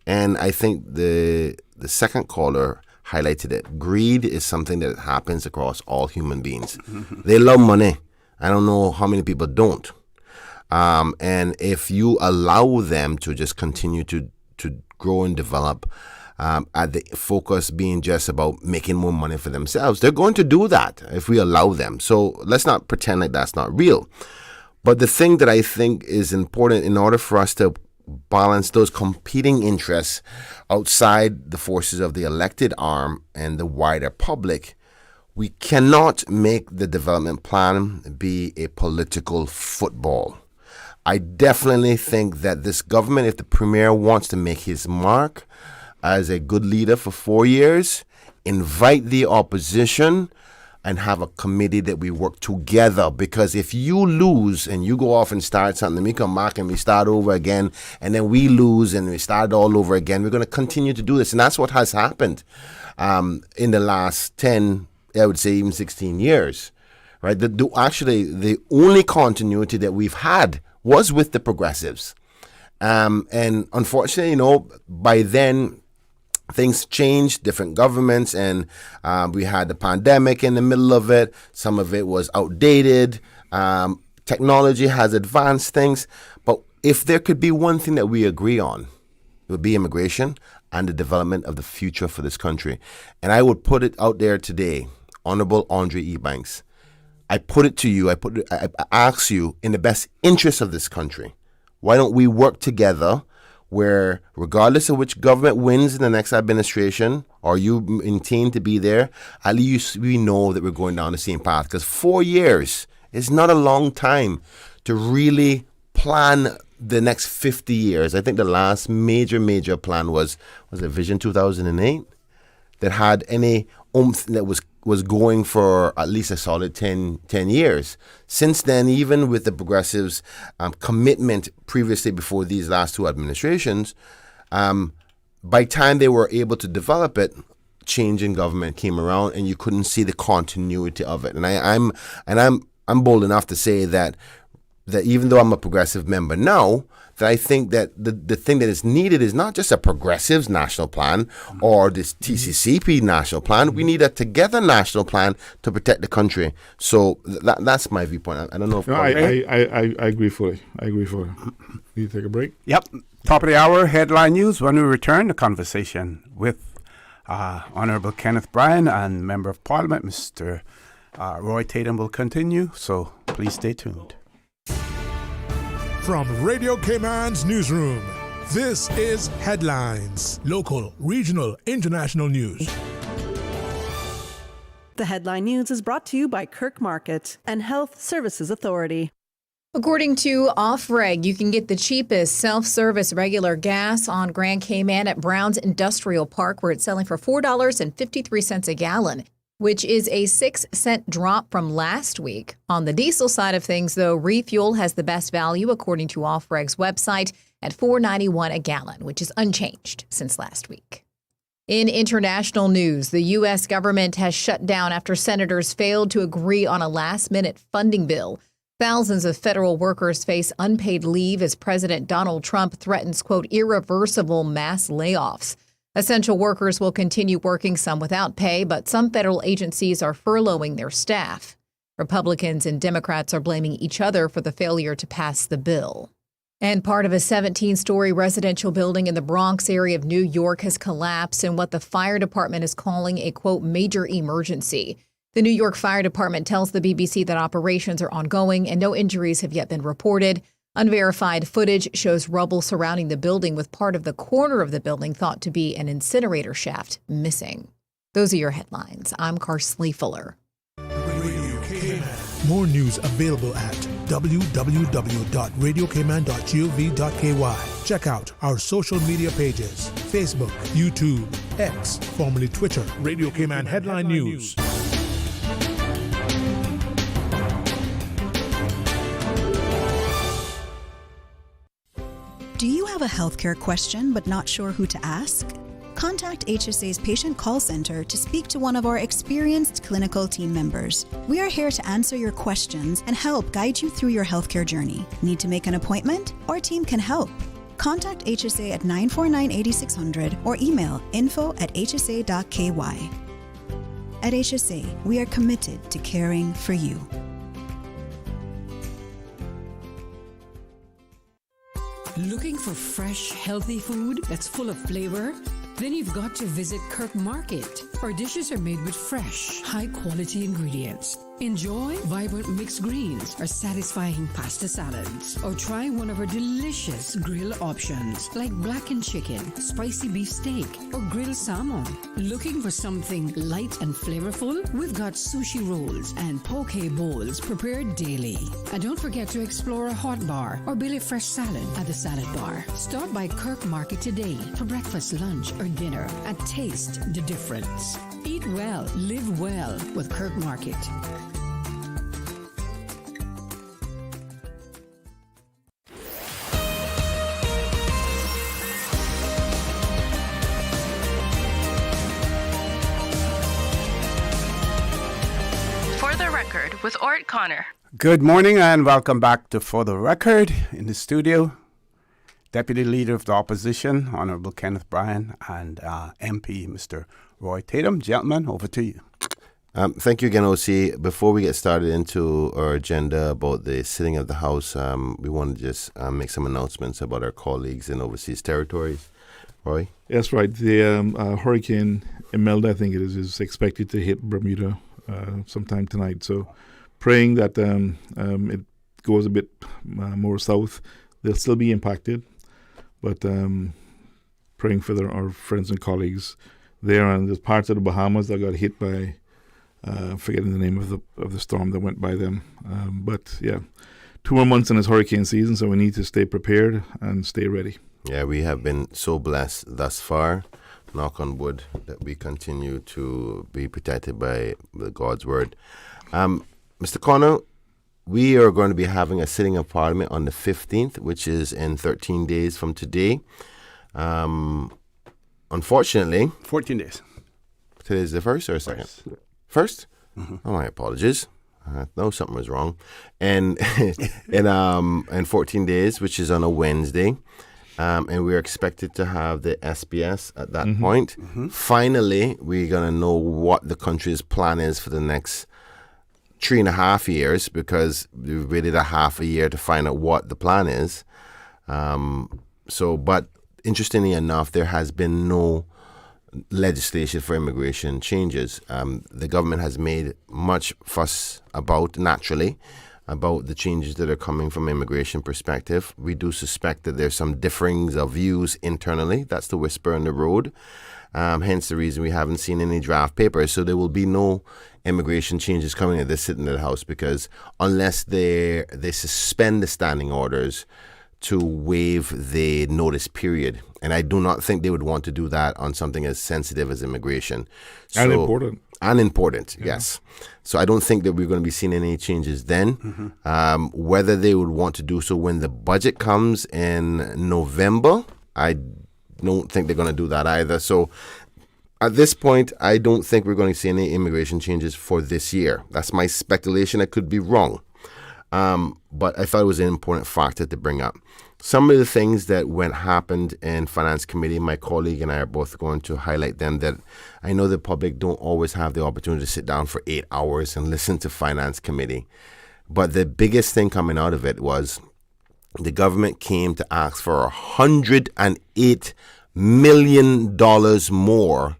[SPEAKER 14] And I think the second caller highlighted it. Greed is something that happens across all human beings. They love money. I don't know how many people don't. And if you allow them to just continue to grow and develop, at the focus being just about making more money for themselves, they're going to do that if we allow them. So let's not pretend like that's not real. But the thing that I think is important in order for us to balance those competing interests outside the forces of the elected arm and the wider public, we cannot make the development plan be a political football. I definitely think that this government, if the premier wants to make his mark as a good leader for 4 years, invite the opposition and have a committee that we work together. Because if you lose and you go off and start something, we come back and we start over again, and then we lose and we start all over again, we're going to continue to do this. And that's what has happened in the last 10, I would say even 16 years. Right? Actually, the only continuity that we've had was with the Progressives. And unfortunately, by then, things changed, different governments, and we had the pandemic in the middle of it. Some of it was outdated. Technology has advanced things. But if there could be one thing that we agree on, it would be immigration and the development of the future for this country. And I would put it out there today, Honorable Andre E. Banks. I put it to you, I ask you, in the best interest of this country, why don't we work together where regardless of which government wins in the next administration or you intend to be there, at least we know that we're going down the same path. Because 4 years is not a long time to really plan the next 50 years. I think the last major plan was it Vision 2008 that had any oomph that was going for at least a solid 10 years. Since then, even with the progressives' commitment previously before these last two administrations, by the time they were able to develop it, change in government came around, and you couldn't see the continuity of it. And I'm bold enough to say that even though I'm a progressive member now, that I think that the thing that is needed is not just a progressives national plan or this TCCP national plan. We need a together national plan to protect the country. So that's my viewpoint. I don't know if...
[SPEAKER 7] No, I agree fully. Need to take a break?
[SPEAKER 9] Yep. Top of the hour, headline news. When we return, the conversation with Honorable Kenneth Bryan and Member of Parliament, Mr. Roy Tatum will continue. So please stay tuned.
[SPEAKER 3] From Radio Cayman's newsroom, this is Headlines. Local, regional, international news.
[SPEAKER 6] The Headline News is brought to you by Kirk Market and Health Services Authority.
[SPEAKER 8] According to ORRETT, you can get the cheapest self-service regular gas on Grand Cayman at Brown's Industrial Park, where it's selling for $4.53 a gallon, which is a 6-cent drop from last week. On the diesel side of things, though, refuel has the best value, according to ORRETT's website, at $4.91 a gallon, which is unchanged since last week. In international news, the U.S. government has shut down after senators failed to agree on a last-minute funding bill. Thousands of federal workers face unpaid leave as President Donald Trump threatens, quote, irreversible mass layoffs. Essential workers will continue working, some without pay, but some federal agencies are furloughing their staff. Republicans and Democrats are blaming each other for the failure to pass the bill. And part of a 17-story residential building in the Bronx area of New York has collapsed in what the fire department is calling a, quote, major emergency. The New York Fire Department tells the BBC that operations are ongoing and no injuries have yet been reported. Unverified footage shows rubble surrounding the building, with part of the corner of the building thought to be an incinerator shaft missing. Those are your headlines. I'm Carsley Fuller.
[SPEAKER 3] More news available at www.radiocayman.gov.ky. Check out our social media pages: Facebook, YouTube, X, formerly Twitter, Radio Cayman Headline News.
[SPEAKER 11] Do you have a healthcare question but not sure who to ask? Contact HSA's Patient Call Center to speak to one of our experienced clinical team members. We are here to answer your questions and help guide you through your healthcare journey. Need to make an appointment? Our team can help. Contact HSA at 949-8600 or email info@hsa.ky. At HSA, we are committed to caring for you.
[SPEAKER 19] Looking for fresh, healthy food that's full of flavor? Then you've got to visit Kirk Market. Our dishes are made with fresh, high-quality ingredients. Enjoy vibrant mixed greens or satisfying pasta salads. Or try one of our delicious grill options like blackened chicken, spicy beef steak, or grilled salmon. Looking for something light and flavorful? We've got sushi rolls and poke bowls prepared daily. And don't forget to explore a hot bar or Billy Fresh salad at the salad bar. Stop by Kirk Market today for breakfast, lunch, or dinner and taste the difference. Eat well, live well with Kirk Market.
[SPEAKER 5] For the Record with ORRETT Connor.
[SPEAKER 9] Good morning and welcome back to For the Record. In the studio, Deputy Leader of the Opposition, Honorable Kenneth Bryan, and MP, Mr. Roy Tatum. Gentlemen, over to you.
[SPEAKER 14] Thank you again, OC. Before we get started into our agenda about the sitting of the House, we want to just make some announcements about our colleagues in overseas territories. Roy?
[SPEAKER 7] Yes, right. The Hurricane Imelda, I think it is expected to hit Bermuda sometime tonight. So praying that it goes a bit more south. They'll still be impacted. but praying for our friends and colleagues there. And there's parts of the Bahamas that got hit by, forgetting the name of the storm that went by them. But yeah, 2 more months in this hurricane season, so we need to stay prepared and stay ready.
[SPEAKER 14] Yeah, we have been so blessed thus far, knock on wood, that we continue to be protected by God's word. Mr. Connor, we are going to be having a sitting of Parliament on the 15th, which is in 13 days from today. Unfortunately...
[SPEAKER 9] 14 days.
[SPEAKER 14] Today is the first or the second? First? Mm-hmm. Oh, my apologies. No, something was wrong. And in 14 days, which is on a Wednesday, and we're expected to have the SBS at that point. Mm-hmm. Finally, we're going to know what the country's plan is for the next 3.5 years, because we waited a half a year to find out what the plan is. But interestingly enough, there has been no legislation for immigration changes. The government has made much fuss about the changes that are coming from immigration perspective. We do suspect that there's some differings of views internally. That's the whisper on the road. Hence the reason we haven't seen any draft papers. So there will be no immigration changes coming at this sitting in the House, because unless they suspend the standing orders to waive the notice period. And I do not think they would want to do that on something as sensitive as immigration.
[SPEAKER 7] And important.
[SPEAKER 14] And important, yes. So I don't think that we're going to be seeing any changes then. Mm-hmm. Whether they would want to do so when the budget comes in November, I don't think they're going to do that either. So at this point, I don't think we're going to see any immigration changes for this year. That's my speculation. I could be wrong. But I thought it was an important factor to bring up. Some of the things that happened in Finance Committee, my colleague and I are both going to highlight them, that I know the public don't always have the opportunity to sit down for 8 hours and listen to Finance Committee. But the biggest thing coming out of it was the government came to ask for $108 million more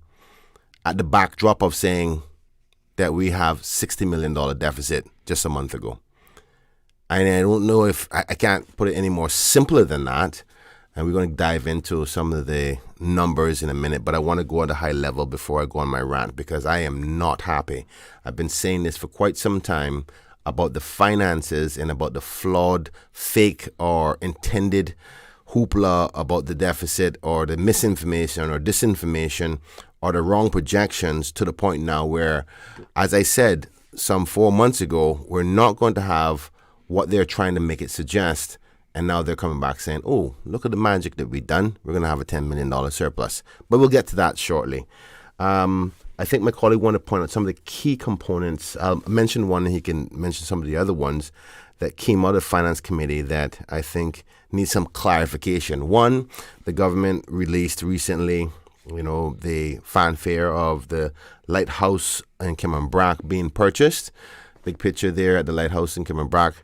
[SPEAKER 14] at the backdrop of saying that we have $60 million deficit just a month ago. And I don't know if I can't put it any more simpler than that. And we're going to dive into some of the numbers in a minute, but I want to go at a high level before I go on my rant, because I am not happy. I've been saying this for quite some time about the finances and about the flawed, fake, or intended hoopla about the deficit, or the misinformation or disinformation or the wrong projections, to the point now where, as I said some 4 months ago, we're not going to have what they're trying to make it suggest. And now they're coming back saying, oh, look at the magic that we've done. We're going to have a $10 million surplus. But we'll get to that shortly. I think my colleague wanted to point out some of the key components. I'll mention one, and he can mention some of the other ones that came out of Finance Committee that I think need some clarification. One, the government released recently, the fanfare of the lighthouse in Kimmenbrack being purchased. Big picture there at the lighthouse in Kimmenbrack.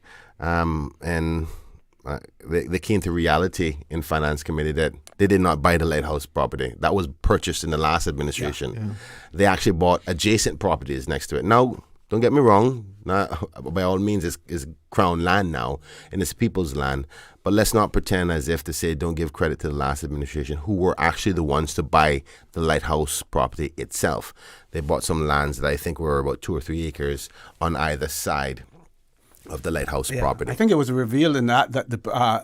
[SPEAKER 14] They came to reality in Finance Committee that they did not buy the lighthouse property. That was purchased in the last administration. Yeah. They actually bought adjacent properties next to it. Now, don't get me wrong, by all means, it's Crown land now, and it's people's land. But let's not pretend as if to say don't give credit to the last administration, who were actually the ones to buy the lighthouse property itself. They bought some lands that I think were about 2 or 3 acres on either side of the lighthouse property.
[SPEAKER 9] I think it was revealed in that the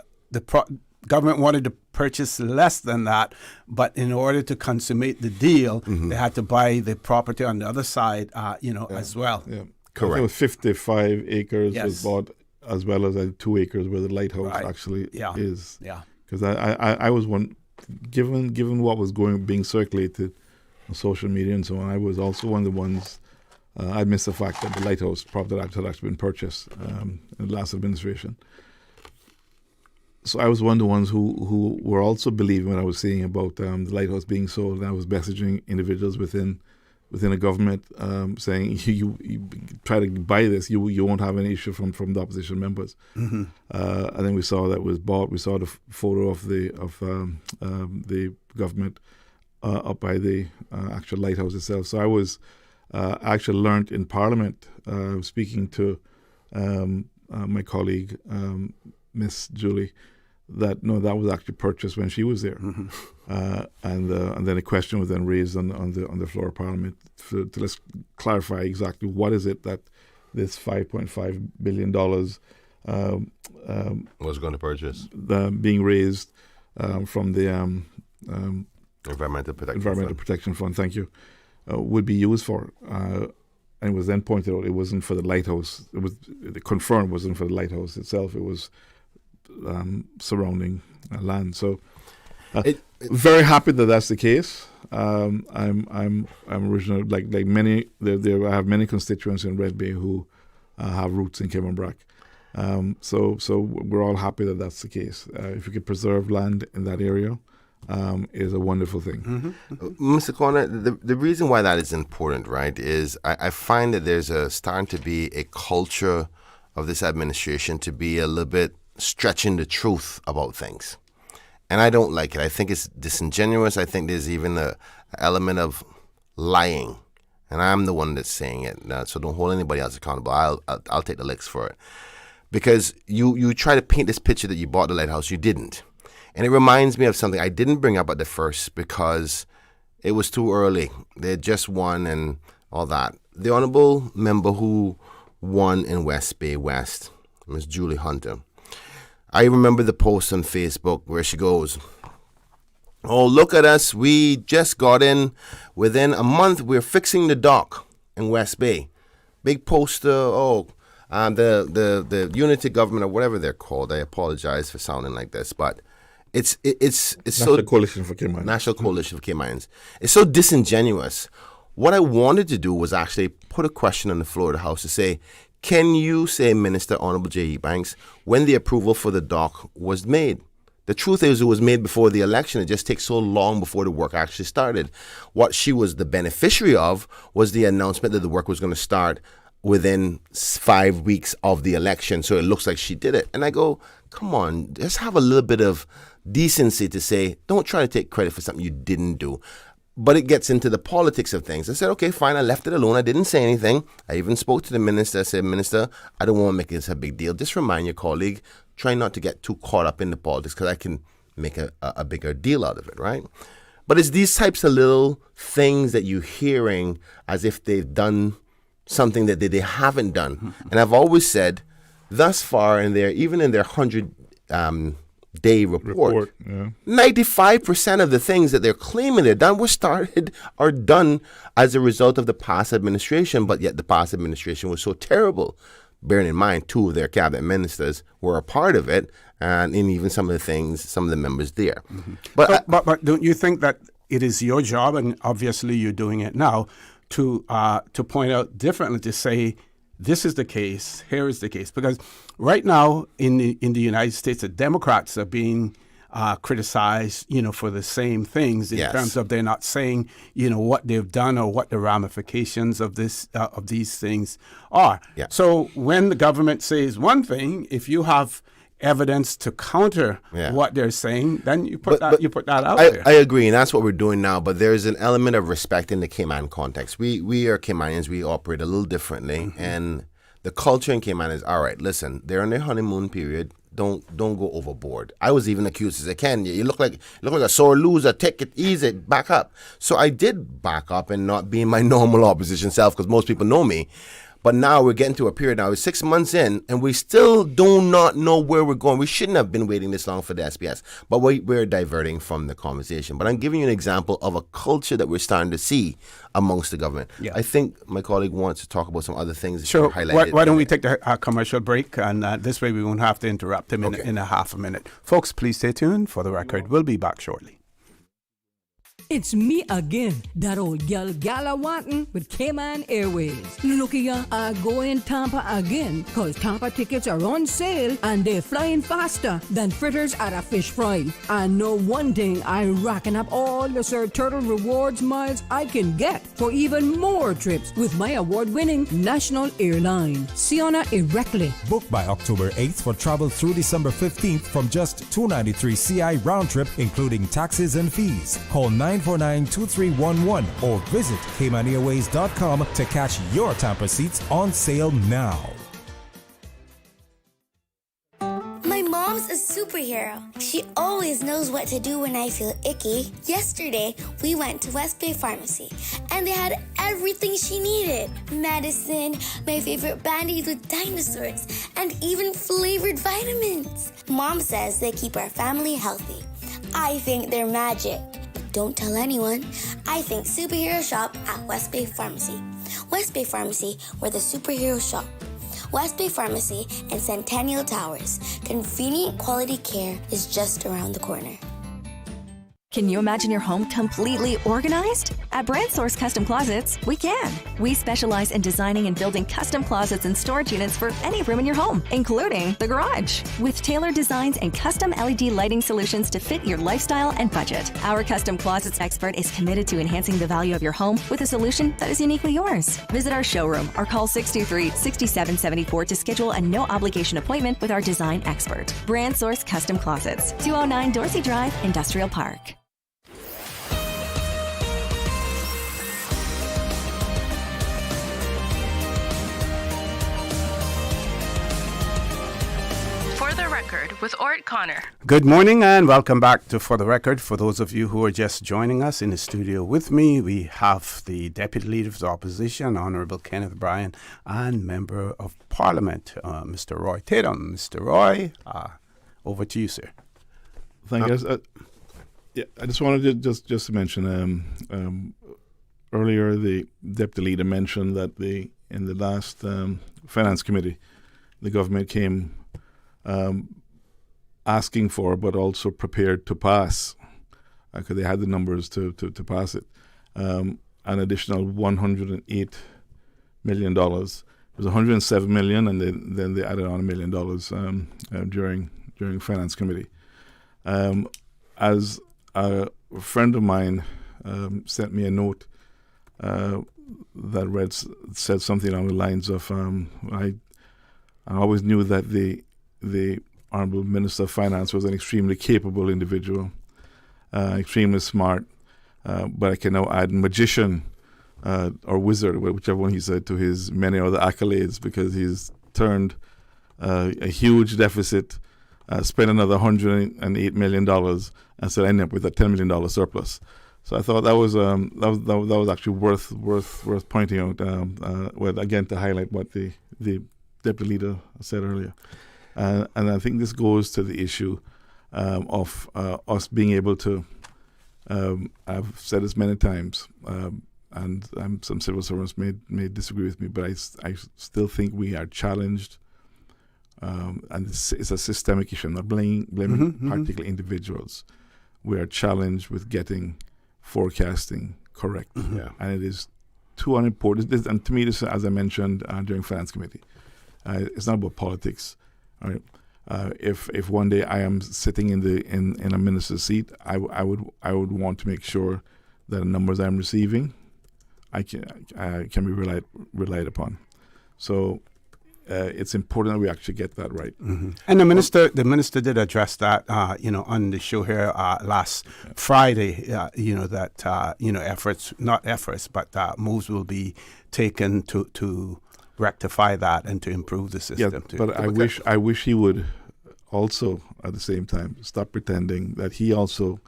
[SPEAKER 9] government wanted to purchase less than that, but in order to consummate the deal, they had to buy the property on the other side, as well.
[SPEAKER 7] Yeah,
[SPEAKER 14] correct.
[SPEAKER 7] I think 55 acres was bought, as well as 2 acres where the lighthouse actually is.
[SPEAKER 9] Yeah,
[SPEAKER 7] because I was one, given what was being circulated on social media and so on, I was also one of the ones. I missed the fact that the lighthouse property had actually been purchased in the last administration. So I was one of the ones who were also believing what I was saying about the lighthouse being sold. And I was messaging individuals within the government saying, you try to buy this, you won't have any issue from the opposition members. Mm-hmm. And then we saw that it was bought. We saw the photo of the government up by the actual lighthouse itself. So I was actually learned in Parliament, speaking to my colleague, Miss Julie, that no, that was actually purchased when she was there, and then a question was then raised on the floor of Parliament to let's clarify exactly what is it that this $5.5 billion
[SPEAKER 14] was going to purchase,
[SPEAKER 7] being raised from the
[SPEAKER 14] Environmental
[SPEAKER 7] Protection Fund. Thank you. Would be used for, and it was then pointed out it wasn't for the lighthouse. It was confirmed it wasn't for the lighthouse itself. It was surrounding land. So, very happy that that's the case. I'm originally like many. I have many constituents in Red Bay who have roots in Cameron. So we're all happy that that's the case. If you could preserve land in that area, is a wonderful thing.
[SPEAKER 14] Mr. Corner, the reason why that is important, right, is I find that there's starting to be a culture of this administration to be a little bit stretching the truth about things. And I don't like it. I think it's disingenuous. I think there's even an element of lying. And I'm the one that's saying it. So don't hold anybody else accountable. I'll take the licks for it. Because you try to paint this picture that you bought the lighthouse. You didn't. And it reminds me of something I didn't bring up at the first because it was too early. They had just won and all that. The honorable member who won in West Bay West, Ms. Julie Hunter, I remember the post on Facebook where she goes, "Oh, look at us. We just got in. Within a month, we're fixing the dock in West Bay." Big poster. The Unity Government or whatever they're called. I apologize for sounding like this, but it's
[SPEAKER 7] National Coalition for Caymans.
[SPEAKER 14] National Coalition for Caymans. It's so disingenuous. What I wanted to do was actually put a question on the floor of the House to say, can you say, Minister Honorable J.E. Banks, when the approval for the dock was made? The truth is it was made before the election. It just takes so long before the work actually started. What she was the beneficiary of was the announcement that the work was going to start within 5 weeks of the election. So it looks like she did it. And I go, come on, just have a little bit of decency to say, don't try to take credit for something you didn't do. But it gets into the politics of things. I said, okay, fine, I left it alone. I didn't say anything. I even spoke to the minister. I said, Minister, I don't want to make this a big deal. Just remind your colleague, try not to get too caught up in the politics because I can make a bigger deal out of it, right? But it's these types of little things that you're hearing as if they've done something that they haven't done. And I've always said, thus far in their, even in their 100-day report, 95% of the things that they're claiming they're done are done as a result of the past administration, but yet the past administration was so terrible. Bearing in mind, 2 of their cabinet ministers were a part of it, and in even some of the things, some of the members there.
[SPEAKER 9] But don't you think that it is your job, and obviously you're doing it now, to point out differently, to say, this is the case, here is the case? Because right now in the United States, the Democrats are being criticized, for the same things in terms of they're not saying, what they've done or what the ramifications of these things are. Yeah. So when the government says one thing, if you have evidence to counter what they're saying, then you put that out there.
[SPEAKER 14] I agree, and that's what we're doing now. But there's an element of respect in the Cayman context. We are Caymanians. We operate a little differently, and the culture in Cayman is, all right, listen, they're on their honeymoon period. Don't go overboard. I was even accused as a Ken, you look like a sore loser. Take it easy, back up. So I did back up and not be my normal opposition self because most people know me. But now we're getting to a period now. We're 6 months in, and we still do not know where we're going. We shouldn't have been waiting this long for the SPS, but we're diverting from the conversation. But I'm giving you an example of a culture that we're starting to see amongst the government. Yeah. I think my colleague wants to talk about some other things.
[SPEAKER 9] Sure. Why don't we take a commercial break, and this way we won't have to interrupt him in a half a minute. Folks, please stay tuned. For the record, we'll be back shortly.
[SPEAKER 10] It's me again, that old gal gallivanting with Cayman Airways. Look here, I go in Tampa again, cause Tampa tickets are on sale and they're flying faster than fritters at a fish fry. I know one thing, I'm racking up all the Sir Turtle rewards miles I can get for even more trips with my award-winning national airline, Siona Erectly.
[SPEAKER 12] Book by October 8th for travel through December 15th from just $293 CI round trip, including taxes and fees. Call 949-2311 or visit CaymanAirways.com to catch your Tampa seats on sale now.
[SPEAKER 4] My mom's a superhero. always knows what to do when I feel icky. Yesterday, we went to West Bay Pharmacy, and they had everything she needed. Medicine, my favorite band-aids with dinosaurs, and even flavored vitamins. Mom says they keep our family healthy. I think they're magic. But don't tell anyone. I think superhero shop at West Bay Pharmacy. West Bay Pharmacy, where the superheroes shop. West Bay Pharmacy and Centennial Towers. Convenient quality care is just around the corner.
[SPEAKER 20] Can you imagine your home completely organized? At Brand Source Custom Closets, we can. We specialize in designing and building custom closets and storage units for any room in your home, including the garage. With tailored designs and custom LED lighting solutions to fit your lifestyle and budget, our custom closets expert is committed to enhancing the value of your home with a solution that is uniquely yours. Visit our showroom or call 623-6774 to schedule a no-obligation appointment with our design expert. Brand Source Custom Closets, 209 Dorsey Drive, Industrial Park.
[SPEAKER 5] For the Record with ORRETT Connor.
[SPEAKER 9] Good morning and welcome back to For the Record. For those of you who are just joining us in the studio with me, we have the Deputy Leader of the Opposition, Honourable Kenneth Bryan, and Member of Parliament, Mr. Roy Tatum. Mr. Roy, over to you, sir.
[SPEAKER 7] Thank you. I just wanted to just mention earlier the Deputy Leader mentioned that in the last Finance Committee, the government came asking for, but also prepared to pass, because they had the numbers to pass it, an additional $108 million. It was $107 million, and then they added on $1 million during Finance Committee. As a friend of mine sent me a note that said something along the lines of, I always knew that the Honourable Minister of Finance was an extremely capable individual, extremely smart, but I can now add magician or wizard, whichever one he said, to his many other accolades, because he's turned a huge deficit, spent another $108 million, and still ended up with a $10 million surplus. So I thought that was actually worth pointing out. Again, to highlight what the Deputy Leader said earlier. And I think this goes to the issue of us being able to, I've said this many times, and some civil servants may disagree with me, but I still think we are challenged, and it's a systemic issue. I'm not blaming particular individuals. We are challenged with getting forecasting correct. And it is too unimportant. And to me, this, as I mentioned during Finance Committee, it's not about politics. All right. If one day I am sitting in a minister's seat, I would want to make sure that the numbers I'm receiving can be relied upon. So it's important that we actually get that right.
[SPEAKER 9] And the minister did address that on the show here last Friday. That moves will be taken to rectify that and to improve the system.
[SPEAKER 7] Yeah, but I wish he would also at the same time stop pretending that he also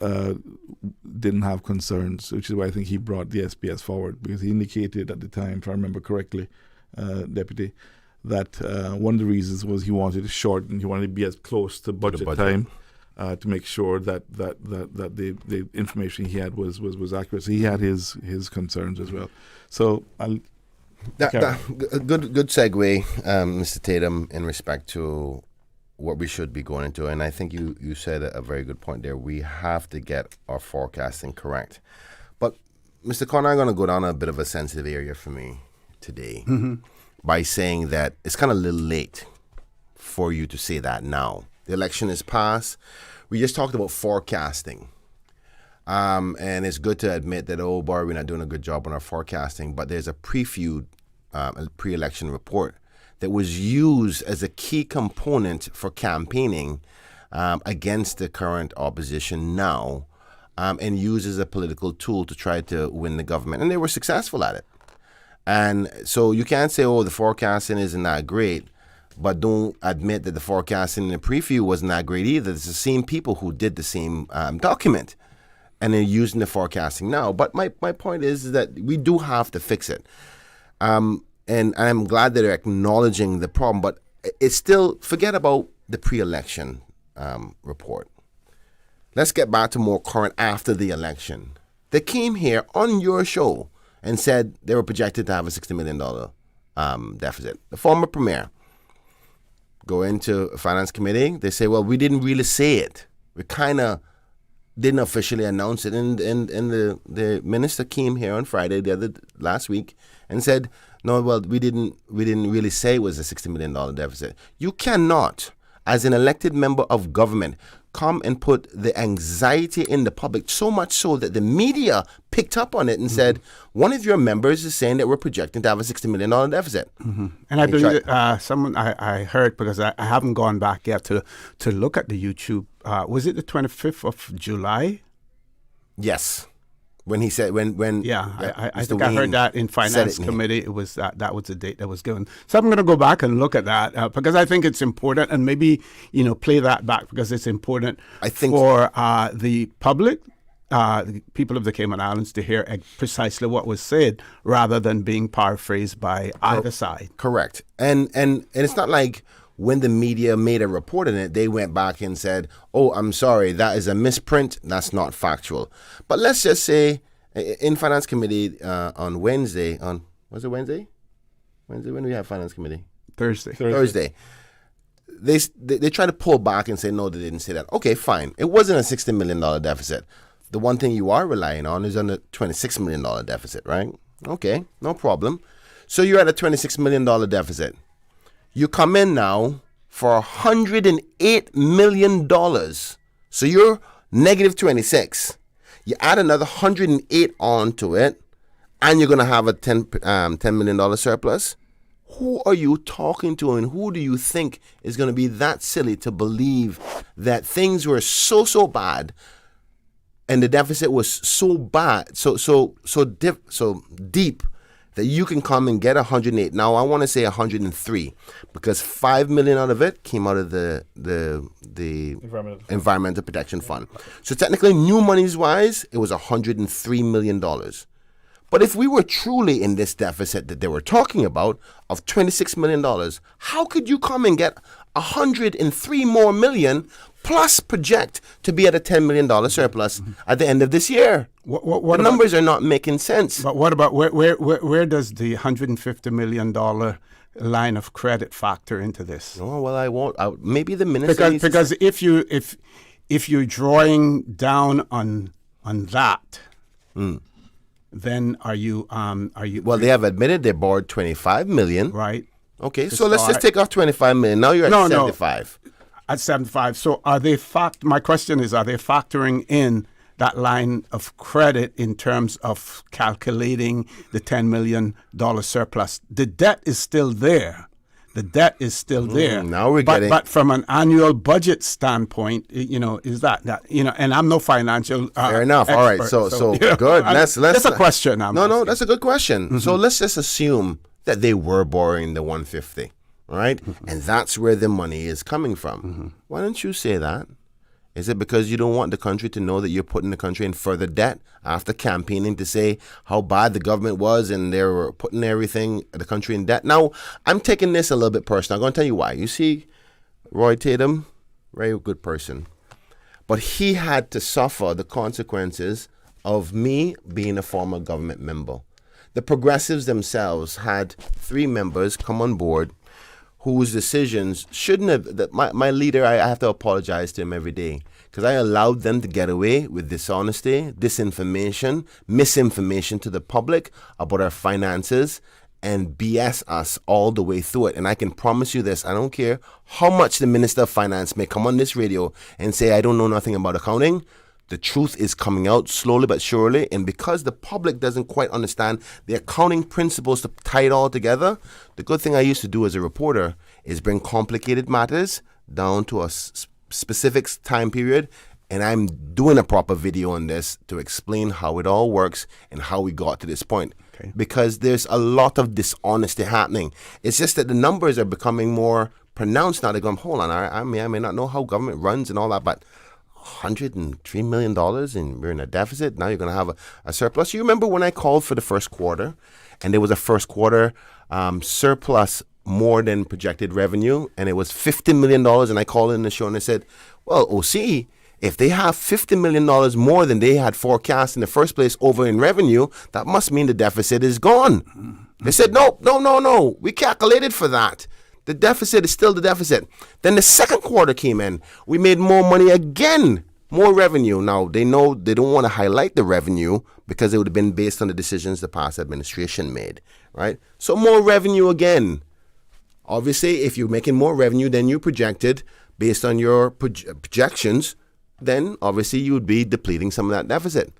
[SPEAKER 7] didn't have concerns, which is why I think he brought the SPS forward, because he indicated at the time, if I remember correctly, Deputy, that one of the reasons was he wanted to shorten, he wanted to be as close to budget time to make sure that the information he had was accurate. So he had his concerns as well. So
[SPEAKER 14] good segue, Mr. Tatum, in respect to what we should be going into. And I think you said a very good point there. We have to get our forecasting correct. But, Mr. Connor, I'm going to go down a bit of a sensitive area for me today by saying that it's kind of a little late for you to say that now. The election is past. We just talked about forecasting. And it's good to admit that, oh boy, we're not doing a good job on our forecasting, but there's a pre-election report that was used as a key component for campaigning against the current opposition now, and used as a political tool to try to win the government. And they were successful at it. And so you can't say, oh, the forecasting isn't that great, but don't admit that the forecasting in the preview wasn't that great either. It's the same people who did the same document, and they're using the forecasting now. But my point is that we do have to fix it. And I'm glad that they're acknowledging the problem, but it's still, forget about the pre-election report. Let's get back to more current after the election. They came here on your show and said they were projected to have a $60 million deficit. The former premier go into a finance committee. They say, well, we didn't really say it. We kind of didn't officially announce it. And the minister came here on Friday, last week, and said, no, well, we didn't really say it was a $60 million deficit. You cannot, as an elected member of government, come and put the anxiety in the public, so much so that the media picked up on it and said, one of your members is saying that we're projecting to have a $60 million deficit.
[SPEAKER 9] And I believe someone I heard, because I haven't gone back yet to look at the YouTube, was it the 25th of July?
[SPEAKER 14] Yes. When he said, when
[SPEAKER 9] I think I heard that in finance committee. It was that was the date that was given. So I'm going to go back and look at that because I think it's important, and maybe play that back because it's important. I think for the public, the people of the Cayman Islands, to hear precisely what was said rather than being paraphrased by either side.
[SPEAKER 14] Correct, and it's not like when the media made a report on it, they went back and said, oh, I'm sorry, that is a misprint. That's not factual. But let's just say in finance committee on Wednesday, was it Wednesday? Wednesday, when do we have finance committee?
[SPEAKER 9] Thursday.
[SPEAKER 14] They try to pull back and say, no, they didn't say that. Okay, fine. It wasn't a $60 million deficit. The one thing you are relying on is on the $26 million deficit, right? Okay, no problem. So you're at a $26 million deficit. You come in now for $108 million. So you're negative 26. You add another 108 onto it, and you're going to have a $10 million surplus. Who are you talking to, and who do you think is going to be that silly to believe that things were so bad and the deficit was so bad, so deep, that you can come and get 108. Now I want to say 103 because $5 million out of it came out of the Environmental Protection Fund. So technically, new monies wise, it was $103 million. But if we were truly in this deficit that they were talking about of $26 million, how could you come and get 103 more million plus project to be at a $10 million surplus at the end of this year?
[SPEAKER 9] What
[SPEAKER 14] the numbers are not making sense.
[SPEAKER 9] But what about where does the $150 million line of credit factor into this?
[SPEAKER 14] Oh, well, I won't. Maybe the minister
[SPEAKER 9] because if you're drawing down on that, then are you?
[SPEAKER 14] Well, they have admitted they borrowed $25 million.
[SPEAKER 9] Right.
[SPEAKER 14] Okay, so let's just take off $25 million. Now you're at 75.
[SPEAKER 9] At 75. So are they my question is, are they factoring in that line of credit in terms of calculating the $10 million surplus? The debt is still there.
[SPEAKER 14] Now we're getting.
[SPEAKER 9] But from an annual budget standpoint, is that and I'm no financial.
[SPEAKER 14] Fair enough.
[SPEAKER 9] Expert,
[SPEAKER 14] all right. So good. Let's.
[SPEAKER 9] That's a question.
[SPEAKER 14] No, that's a good question. So let's just assume that they were borrowing the 150, right? And that's where the money is coming from. Why don't you say that? Is it because you don't want the country to know that you're putting the country in further debt after campaigning to say how bad the government was and they were putting the country in debt? Now, I'm taking this a little bit personal. I'm going to tell you why. You see, Roy Tatum, very good person. But he had to suffer the consequences of me being a former government member. The progressives themselves had 3 members come on board whose decisions shouldn't have. My leader, I have to apologize to him every day because I allowed them to get away with dishonesty, disinformation, misinformation to the public about our finances and BS us all the way through it. And I can promise you this, I don't care how much the Minister of Finance may come on this radio and say, I don't know nothing about accounting. The truth is coming out slowly but surely, and because the public doesn't quite understand the accounting principles to tie it all together, the good thing I used to do as a reporter is bring complicated matters down to a specific time period, and I'm doing a proper video on this to explain how it all works and how we got to this point. Okay. Because there's a lot of dishonesty happening. It's just that the numbers are becoming more pronounced now. They go, hold on, I may not know how government runs and all that, but $103 million and we're in a deficit. Now you're going to have a surplus. You remember when I called for the first quarter and there was a first quarter surplus more than projected revenue, and it was $50 million, and I called in the show and I said, well, OC, if they have $50 million more than they had forecast in the first place over in revenue, that must mean the deficit is gone. They said, no, we calculated for that. The deficit is still the deficit. Then the second quarter came in. We made more money again, more revenue. Now, they know they don't want to highlight the revenue because it would have been based on the decisions the past administration made, right? So more revenue again. Obviously, if you're making more revenue than you projected based on your projections, then obviously you would be depleting some of that deficit.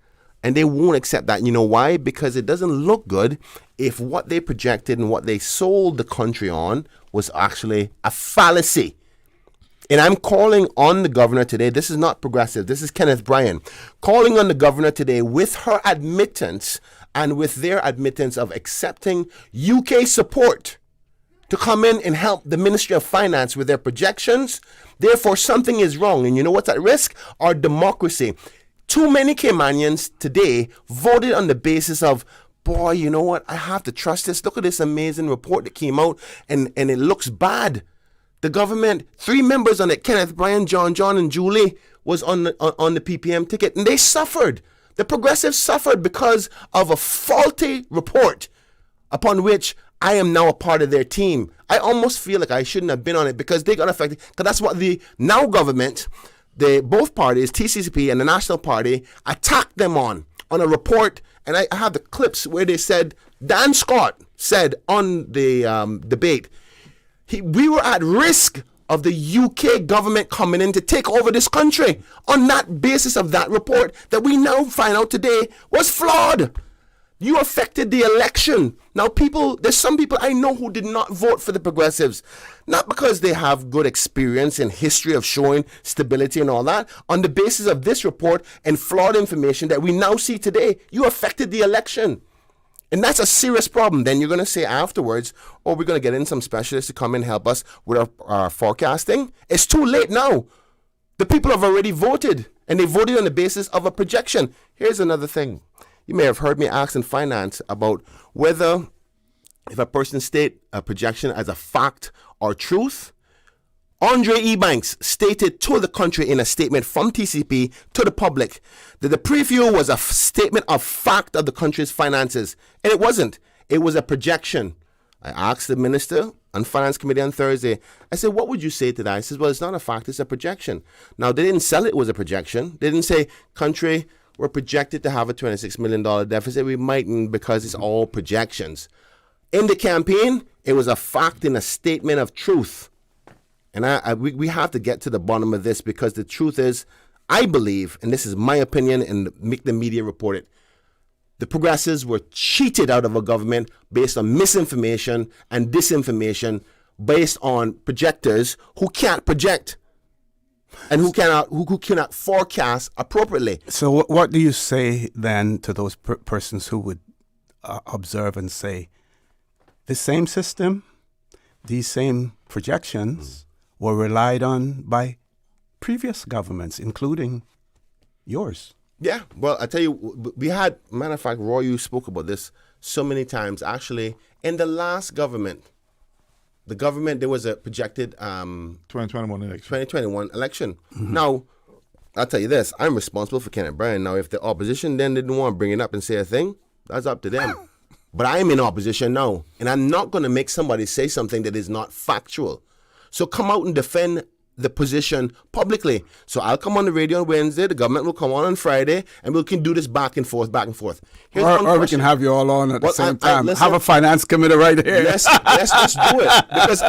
[SPEAKER 14] And they won't accept that. You know why? Because it doesn't look good if what they projected and what they sold the country on was actually a fallacy. And I'm calling on the governor today. This is not progressive. This is Kenneth Bryan. Calling on the governor today with her admittance and with their admittance of accepting UK support to come in and help the Ministry of Finance with their projections. Therefore, something is wrong. And you know what's at risk? Our democracy. Too many Caymanians today voted on the basis of, boy, you know what? I have to trust this. Look at this amazing report that came out, and it looks bad. The government, 3 members on it, Kenneth, Bryan, John, and Julie, was on the PPM ticket, and they suffered. The progressives suffered because of a faulty report upon which I am now a part of their team. I almost feel like I shouldn't have been on it because they got affected. Because that's what the now government, both parties, TCCP and the National Party, attacked them on a report. And I have the clips where they said, Dan Scott said on the debate, we were at risk of the UK government coming in to take over this country on that basis of that report that we now find out today was flawed. You affected the election. Now, there's some people I know who did not vote for the progressives, not because they have good experience and history of showing stability and all that. On the basis of this report and flawed information that we now see today, you affected the election. And that's a serious problem. Then you're going to say afterwards, we're going to get in some specialists to come and help us with our forecasting. It's too late now. The people have already voted, and they voted on the basis of a projection. Here's another thing. You may have heard me ask in finance about whether if a person state a projection as a fact or truth. Andre Ebanks stated to the country in a statement from TCP to the public that the preview was a statement of fact of the country's finances. And it wasn't. It was a projection. I asked the minister on Finance Committee on Thursday, I said, what would you say to that? He says, well, it's not a fact, it's a projection. Now, they didn't sell it was a projection. They didn't say, country, we're projected to have a $26 million deficit. We mightn't because it's all projections. In the campaign, it was a fact and a statement of truth. And we have to get to the bottom of this because the truth is, I believe, and this is my opinion and make the media report it, the progressives were cheated out of a government based on misinformation and disinformation based on projectors who can't project. And who cannot forecast appropriately.
[SPEAKER 9] So what do you say then to those persons who would observe and say, the same system, these same projections were relied on by previous governments, including yours?
[SPEAKER 14] Yeah, well, I tell you, we had, matter of fact, Roy, you spoke about this so many times. Actually, in the last government, there was a projected
[SPEAKER 7] 2021
[SPEAKER 14] election. Mm-hmm. Now, I'll tell you this, I'm responsible for Kenneth Bryan. Now, if the opposition then didn't want to bring it up and say a thing, that's up to them. But I'm in opposition now, and I'm not going to make somebody say something that is not factual. So come out and defend the position publicly. So I'll come on the radio on Wednesday, the government will come on Friday, and we can do this back and forth.
[SPEAKER 9] Or we can have you all on at the same time. Have a finance committee right here.
[SPEAKER 14] Let's do it. Because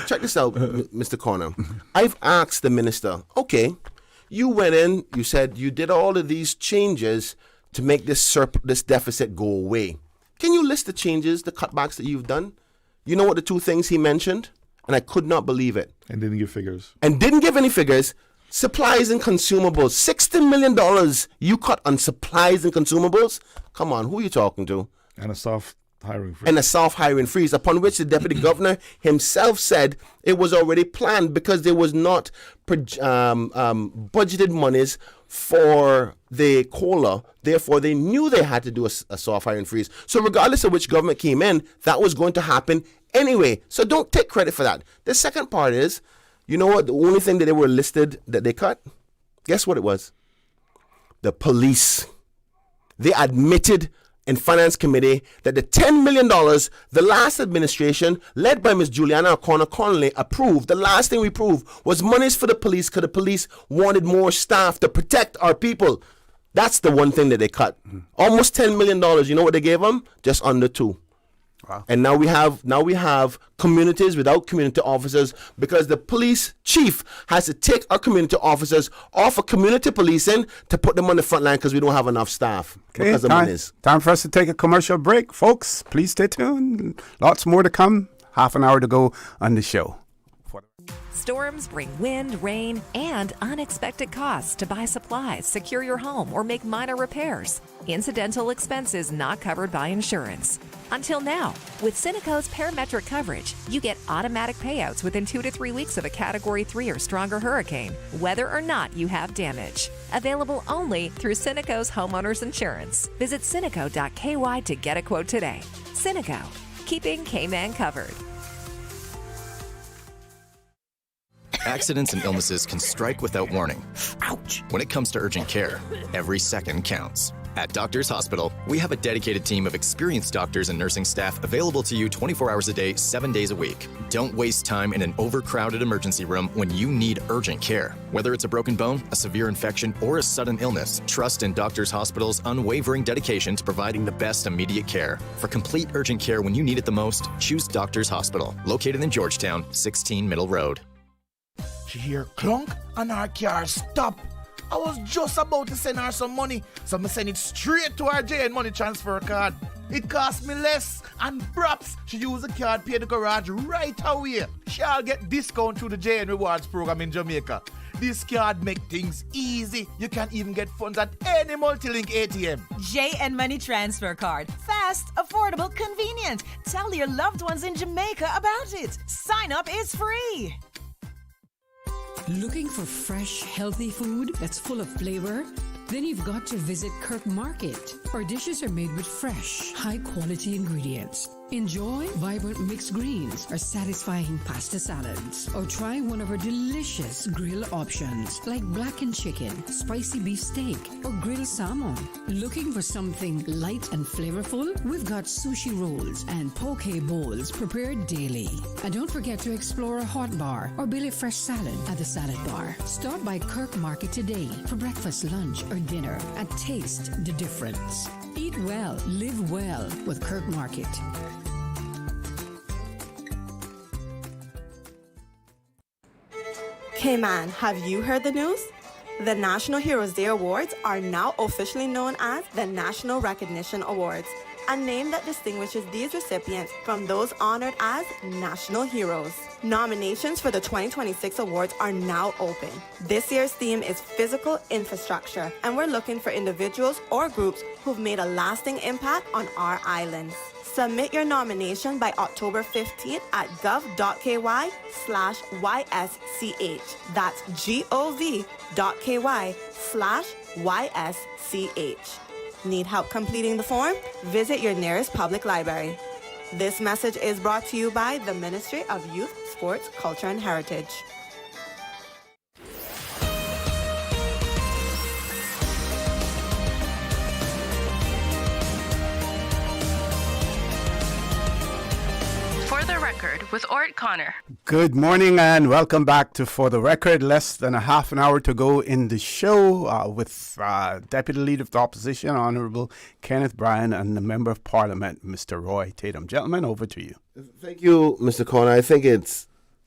[SPEAKER 14] check this out, Mr. Corner. I've asked the minister, okay, you went in, you said you did all of these changes to make this deficit go away. Can you list the changes, the cutbacks that you've done? You know what the 2 things he mentioned? And I could not believe it.
[SPEAKER 7] And didn't give figures.
[SPEAKER 14] And didn't give any figures. Supplies and consumables. $60 million you cut on supplies and consumables? Come on, who are you talking to?
[SPEAKER 7] And a soft
[SPEAKER 14] and a self-hiring freeze, upon which the deputy governor himself said it was already planned because there was not budgeted monies for the COLA. Therefore, they knew they had to do a soft-hiring freeze. So regardless of which government came in, that was going to happen anyway. So don't take credit for that. The second part is, you know what? The only thing that they were listed that they cut, guess what it was? The police. They admitted in Finance Committee that the $10 million the last administration, led by Ms. Juliana O'Connor-Connolly, approved, the last thing we proved was monies for the police because the police wanted more staff to protect our people. That's the one thing that they cut. Almost $10 million. You know what they gave them? Just under $2 million. Wow. And now we have communities without community officers because the police chief has to take our community officers off of community policing to put them on the front line because we don't have enough staff because of monies.
[SPEAKER 9] Time for us to take a commercial break. Folks, please stay tuned. Lots more to come. Half an hour to go on the show.
[SPEAKER 2] Storms bring wind, rain, and unexpected costs to buy supplies, secure your home, or make minor repairs. Incidental expenses not covered by insurance. Until now, with Cineco's parametric coverage, you get automatic payouts within 2 to 3 weeks of a Category 3 or stronger hurricane, whether or not you have damage. Available only through Cineco's homeowners insurance. Visit Cineco.ky to get a quote today. Cineco, keeping Cayman covered.
[SPEAKER 13] Accidents and illnesses can strike without warning. Ouch! When it comes to urgent care, every second counts. At Doctors Hospital, we have a dedicated team of experienced doctors and nursing staff available to you 24 hours a day, 7 days a week. Don't waste time in an overcrowded emergency room when you need urgent care. Whether it's a broken bone, a severe infection, or a sudden illness, trust in Doctors Hospital's unwavering dedication to providing the best immediate care. For complete urgent care when you need it the most, choose Doctors Hospital, located in Georgetown, 16 Middle Road.
[SPEAKER 16] She hear clunk and her car stop. I was just about to send her some money, so I send it straight to her JN money transfer card. It cost me less, and perhaps she use the card, pay the garage right away. She'll get discount through the JN Rewards program in Jamaica. This card make things easy. You can even get funds at any multi-link ATM.
[SPEAKER 15] JN Money Transfer Card. Fast, affordable, convenient. Tell your loved ones in Jamaica about it. Sign up is free.
[SPEAKER 19] Looking for fresh, healthy food that's full of flavor? Then you've got to visit Kirk Market. Our dishes are made with fresh, high-quality ingredients. Enjoy vibrant mixed greens or satisfying pasta salads. Or try one of our delicious grill options like blackened chicken, spicy beef steak, or grilled salmon. Looking for something light and flavorful? We've got sushi rolls and poke bowls prepared daily. And don't forget to explore a hot bar or Billy Fresh salad at the salad bar. Stop by Kirk Market today for breakfast, lunch, or dinner and taste the difference. Eat well, live well with Kirk Market.
[SPEAKER 23] Cayman, have you heard the news? The National Heroes Day Awards are now officially known as the National Recognition Awards, a name that distinguishes these recipients from those honored as national heroes. Nominations for the 2026 awards are now open. This year's theme is physical infrastructure, and we're looking for individuals or groups who've made a lasting impact on our islands. Submit your nomination by October 15th at gov.ky/YSCH. That's gov.ky/YSCH. Need help completing the form? Visit your nearest public library. This message is brought to you by the Ministry of Youth, Sports, Culture, and Heritage.
[SPEAKER 5] For the Record with ORRETT Connor.
[SPEAKER 9] Good morning and welcome back to For the Record. Less than a half an hour to go in the show with Deputy Leader of the Opposition, Honourable Kenneth, Bryan, and the Member of Parliament, Mr. Roy Tatum. Gentlemen, over to you.
[SPEAKER 14] Thank you, Mr. Connor. I think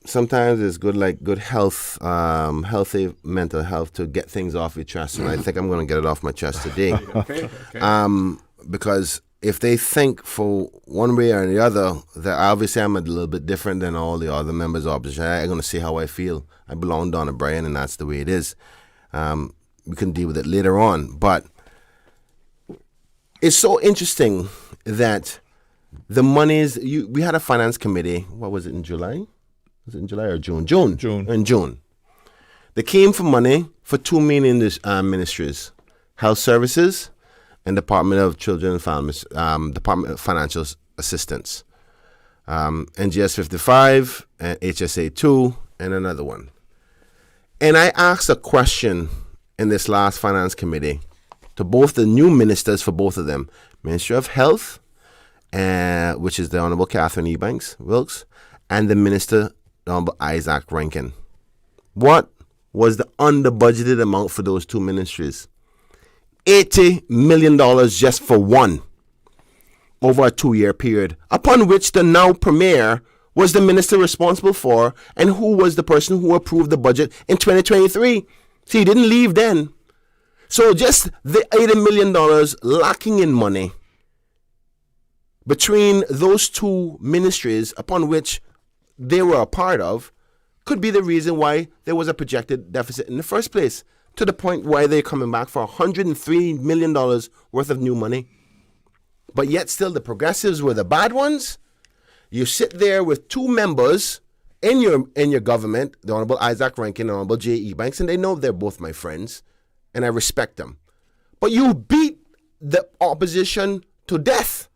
[SPEAKER 14] sometimes it's good, like good health, healthy mental health to get things off your chest. And I think I'm going to get it off my chest today.
[SPEAKER 9] Okay.
[SPEAKER 14] Because if they think for one way or the other, that obviously I'm a little bit different than all the other members of opposition. I'm going to see how I feel. I belong down to Bryan, and that's the way it is. We can deal with it later on. But it's so interesting that the monies, we had a finance committee, what was it, in July? Was it in July or June? June. In June. They came for money for two main ministries, Health Services and Department of Children and Families, Department of Financial Assistance, NGS 55, and HSA 2, and another one. And I asked a question in this last finance committee to both the new ministers for both of them, Ministry of Health, which is the Honorable Catherine Wilkes, and the Minister, the Honorable Isaac Rankin. What was the under-budgeted amount for those two ministries? $80 million just for one over a 2-year period, upon which the now Premier was the minister responsible for, and who was the person who approved the budget in 2023. See, he didn't leave then. So just the $80 million lacking in money between those two ministries upon which they were a part of could be the reason why there was a projected deficit in the first place, to the point why they're coming back for $103 million worth of new money. But yet still the progressives were the bad ones. You sit there with two members in your government, the Honorable Isaac Rankin and the Honorable J.E. Banks, and they know they're both my friends, and I respect them. But you beat the opposition to death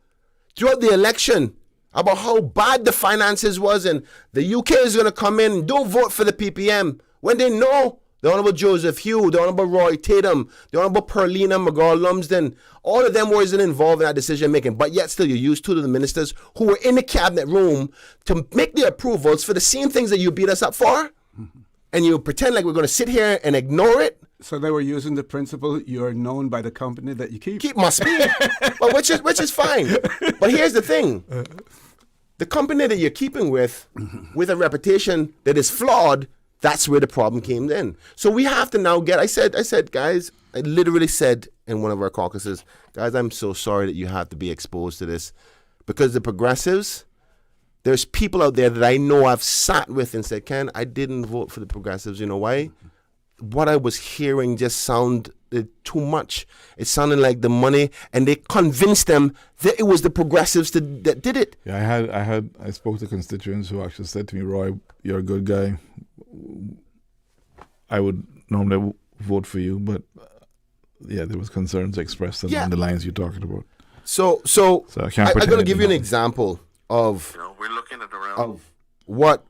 [SPEAKER 14] throughout the election about how bad the finances was, and the UK is going to come in and don't vote for the PPM when they know the Honorable Joseph Hugh, the Honorable Roy Tatum, the Honorable Perlina McGraw-Lumsden, all of them wasn't involved in that decision making, but yet still you used two of the ministers who were in the cabinet room to make the approvals for the same things that you beat us up for, and you pretend like we're going to sit here and ignore it.
[SPEAKER 9] So they were using the principle, you're known by the company that you keep.
[SPEAKER 14] Keep must be, well, which is fine. But here's the thing. The company that you're keeping with a reputation that is flawed, that's where the problem came in. So we have to now I said, guys, I literally said in one of our caucuses, guys, I'm so sorry that you have to be exposed to this, because the progressives, there's people out there that I know I've sat with and said, Ken, I didn't vote for the progressives. You know why? What I was hearing just sounded too much. It sounded like the money, and they convinced them that it was the progressives that did it.
[SPEAKER 7] Yeah, I spoke to constituents who actually said to me, Roy, you're a good guy. I would normally vote for you, but there was concerns expressed along the lines you're talking about.
[SPEAKER 14] So I'm going to give you an example of
[SPEAKER 22] we're looking at around
[SPEAKER 14] what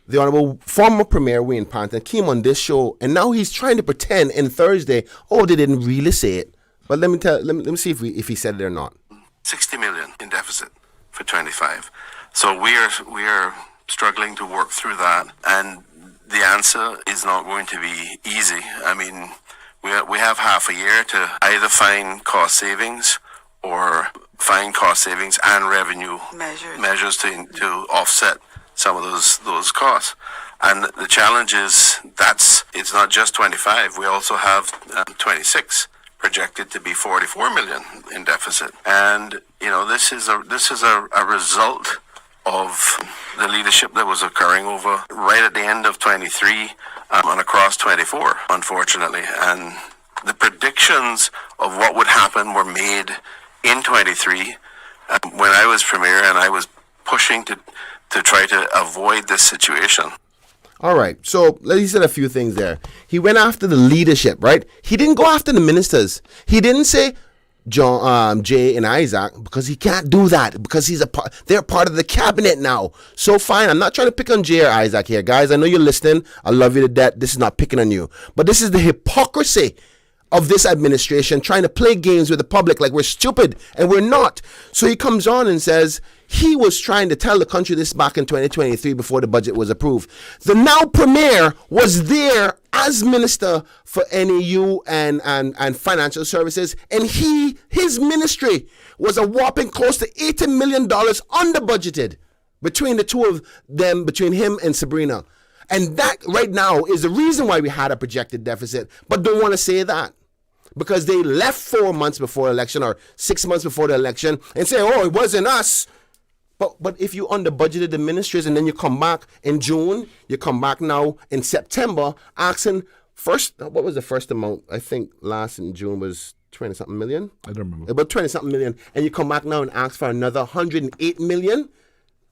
[SPEAKER 14] the Honorable former Premier Wayne Panton came on this show, and now he's trying to pretend in Thursday, they didn't really say it. But let me see if he said it or not.
[SPEAKER 22] 60 million in deficit for 25. So we are struggling to work through that, and the answer is not going to be easy. I mean, we have half a year to either find cost savings or find cost savings and revenue measures to offset some of those costs. And the challenge is it's not just 25. We also have 26 projected to be 44 million in deficit. And this is a result of the leadership that was occurring over right at the end of 23 and across 24, unfortunately. And the predictions of what would happen were made in 23 when I was Premier, and I was pushing to try to avoid this situation.
[SPEAKER 14] All right, so he said a few things there. He went after the leadership, right? He didn't go after the ministers. He didn't say Jay and Isaac, because he can't do that, because they're part of the cabinet now. So fine, I'm not trying to pick on Jay or Isaac here, guys. I know you're listening. I love you to death. This is not picking on you, but this is the hypocrisy of this administration trying to play games with the public like we're stupid, and we're not. So he comes on and says he was trying to tell the country this back in 2023 before the budget was approved. The now Premier was there as Minister for NEU and Financial Services, and his ministry was a whopping close to $80 million under budgeted between the two of them, between him and Sabrina. And that right now is the reason why we had a projected deficit, but don't want to say that, because they left 4 months before election or 6 months before the election and say, it wasn't us. But if you under budgeted the ministries and then you come back in June, you come back now in September asking first, what was the first amount? I think last in June was 20-something million.
[SPEAKER 7] I don't remember.
[SPEAKER 14] About 20-something million. And you come back now and ask for another 108 million.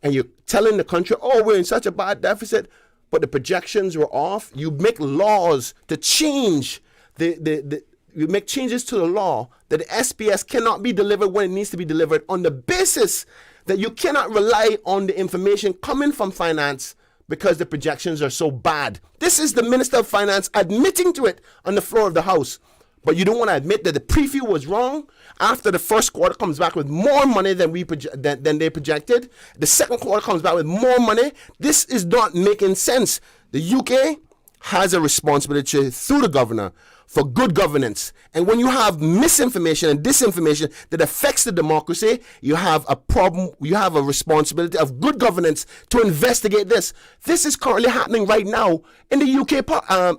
[SPEAKER 14] And you're telling the country, oh, we're in such a bad deficit. But the projections were off. You make laws to change you make changes to the law that the SPS cannot be delivered when it needs to be delivered on the basis that you cannot rely on the information coming from finance because the projections are so bad. This is the Minister of Finance admitting to it on the floor of the House. But you don't want to admit that the preview was wrong. After the first quarter comes back with more money than than they projected. The second quarter comes back with more money. This is not making sense. The UK has a responsibility through the governor for good governance. And when you have misinformation and disinformation that affects the democracy, you have a problem, you have a responsibility of good governance to investigate this. This is currently happening right now in the UK,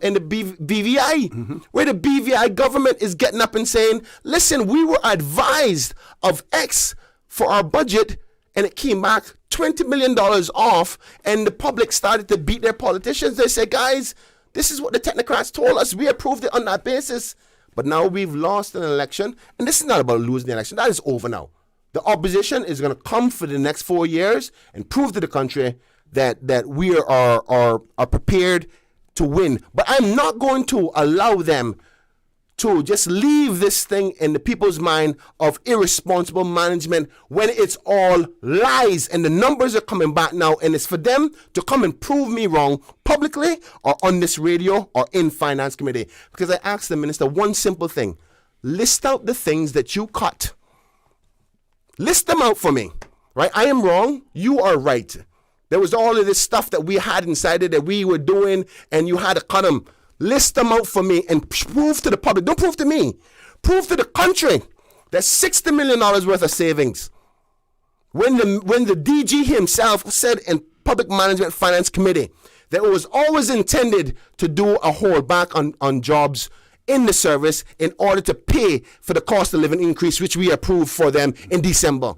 [SPEAKER 14] in the BVI, where the BVI government is getting up and saying, listen, we were advised of X for our budget, and it came back $20 million off, and the public started to beat their politicians. They say, guys, this is what the technocrats told us. We approved it on that basis. But now we've lost an election. And this is not about losing the election. That is over now. The opposition is going to come for the next 4 years and prove to the country that we are prepared to win. But I'm not going to allow them to just leave this thing in the people's mind of irresponsible management when it's all lies and the numbers are coming back now, and it's for them to come and prove me wrong publicly or on this radio or in finance committee. Because I asked the minister one simple thing: list out the things that you cut. List them out for me, right? I am wrong, you are right. There was all of this stuff that we had inside it that we were doing, and you had to cut them. List them out for me and prove to the public. Don't prove to me. Prove to the country that $60 million worth of savings. When the DG himself said in Public Management Finance Committee that it was always intended to do a holdback on jobs in the service in order to pay for the cost of living increase, which we approved for them in December.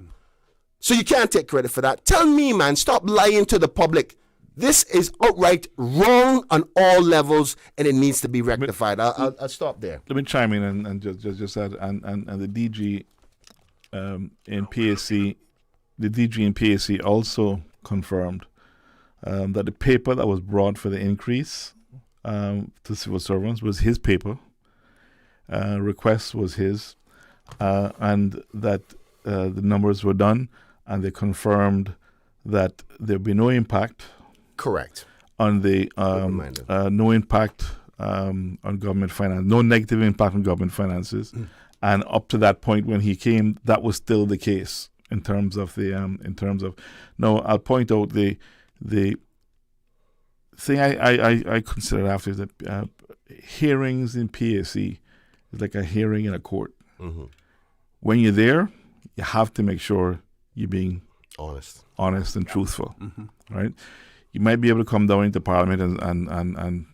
[SPEAKER 14] So you can't take credit for that. Tell me, man, stop lying to the public. This is outright wrong on all levels, and it needs to be rectified. I'll stop there.
[SPEAKER 7] Let me chime in and just add, and the DG in PAC, the DG in PAC also confirmed that the paper that was brought for the increase to civil servants was his paper. Request was his, and that the numbers were done, and they confirmed that there'd be no impact.
[SPEAKER 14] Correct.
[SPEAKER 7] On the no impact on government finance, no negative impact on government finances, and up to that point when he came, that was still the case in terms of the Now I'll point out the thing I consider after is that hearings in PAC is like a hearing in a court. Mm-hmm. When you're there, you have to make sure you're being honest and truthful, right? You might be able to come down into Parliament and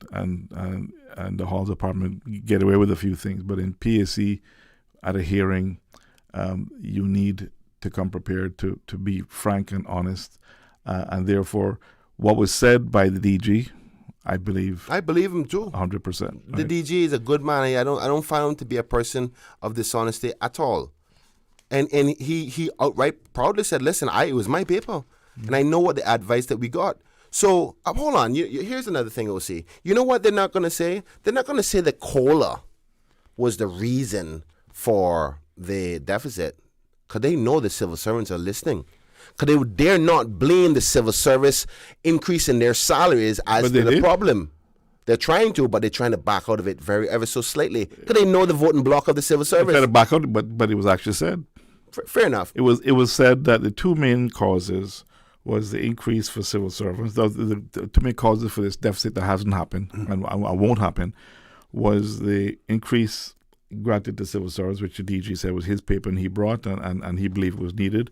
[SPEAKER 7] the halls of Parliament get away with a few things, but in PAC, at a hearing, you need to come prepared to be frank and honest, and therefore, what was said by the DG, I believe him too, 100%. Right?
[SPEAKER 14] The DG is a good man. I don't find him to be a person of dishonesty at all, and he outright proudly said, "Listen, it was my paper, and I know what the advice that we got." So, hold on. Here's another thing we'll see. You know what they're not going to say? They're not going to say that COLA was the reason for the deficit, because they know the civil servants are listening. Because they dare not blame the civil service increase in their salaries as the problem. They're trying to, but they're trying to back out of it ever so slightly, because they know the voting bloc of the civil service.
[SPEAKER 7] They try to back out, but it was actually said.
[SPEAKER 14] Fair enough.
[SPEAKER 7] It was said that the two main causes was the increase for civil servants. The two main causes for this deficit that hasn't happened and won't happen was the increase granted to civil servants, which the DG said was his paper and he brought and he believed was needed.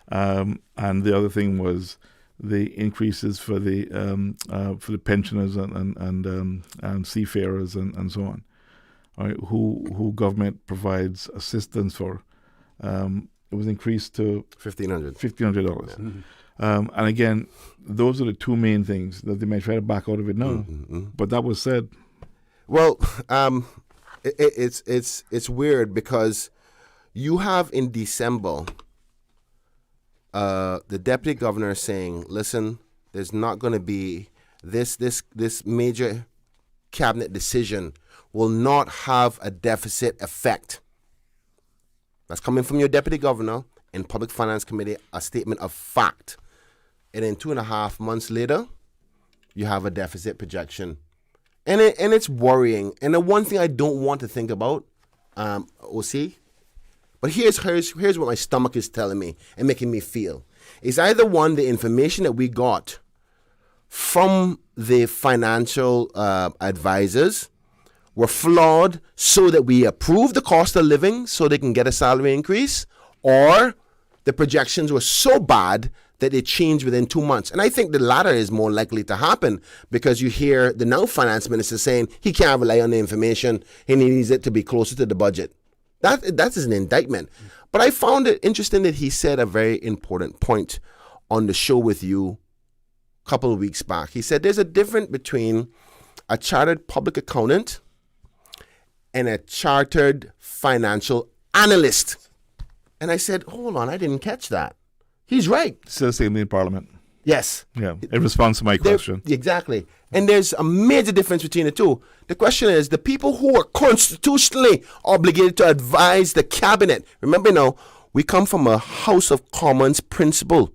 [SPEAKER 7] And the other thing was the increases for the pensioners and seafarers and so on, right, who government provides assistance for. It was increased to $1,500. Yeah. And again, those are the two main things that they may try to back out of it now. Mm-hmm. But that was said.
[SPEAKER 14] Well, It's weird because you have in December the deputy governor saying, listen, there's not going to be this major cabinet decision will not have a deficit effect. That's coming from your deputy governor in Public Finance Committee, a statement of fact. And then 2.5 months later, you have a deficit projection. And it's worrying. And the one thing I don't want to think about, OC, but here's what my stomach is telling me and making me feel. Is either one, the information that we got from the financial advisors were flawed so that we approve the cost of living so they can get a salary increase, or the projections were so bad that it changed within 2 months. And I think the latter is more likely to happen because you hear the now finance minister saying he can't rely on the information, he needs it to be closer to the budget. That is an indictment. But I found it interesting that he said a very important point on the show with you a couple of weeks back. He said there's a difference between a chartered public accountant and a chartered financial analyst. And I said, hold on, I didn't catch that. He's right.
[SPEAKER 7] Still saying in Parliament.
[SPEAKER 14] Yes.
[SPEAKER 7] Yeah, in response to my question.
[SPEAKER 14] Exactly. And there's a major difference between the two. The question is, the people who are constitutionally obligated to advise the cabinet. Remember now, we come from a House of Commons principle.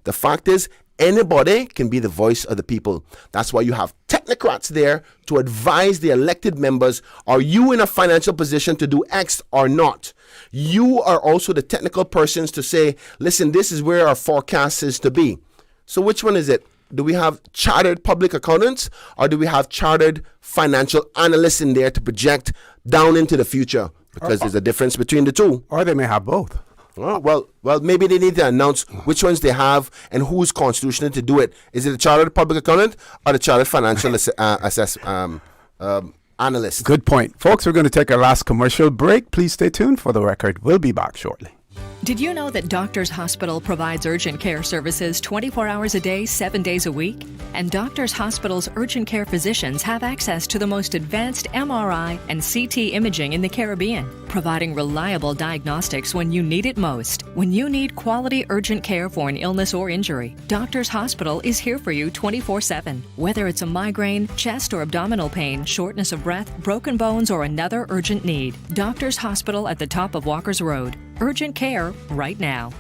[SPEAKER 14] The fact is, anybody can be the voice of the people. That's why you have technocrats there to advise the elected members. Are you in a financial position to do X or not? You are also the technical persons to say, listen, this is where our forecast is to be. So which one is it? Do we have chartered public accountants or do we have chartered financial analysts in there to project down into the future? Because there's a difference between the two.
[SPEAKER 9] Or they may have both.
[SPEAKER 14] Oh, well, maybe they need to announce which ones they have and who's constitutional to do it. Is it a chartered public accountant or the chartered financial analyst?
[SPEAKER 9] Good point. Folks, we're going to take our last commercial break. Please stay tuned for the record. We'll be back shortly.
[SPEAKER 2] Did you know that Doctors Hospital provides urgent care services 24 hours a day, 7 days a week? And Doctors Hospital's urgent care physicians have access to the most advanced MRI and CT imaging in the Caribbean, providing reliable diagnostics when you need it most. When you need quality urgent care for an illness or injury, Doctors Hospital is here for you 24/7. Whether it's a migraine, chest or abdominal pain, shortness of breath, broken bones, or another urgent need, Doctors Hospital at the top of Walker's Road. Urgent care right now.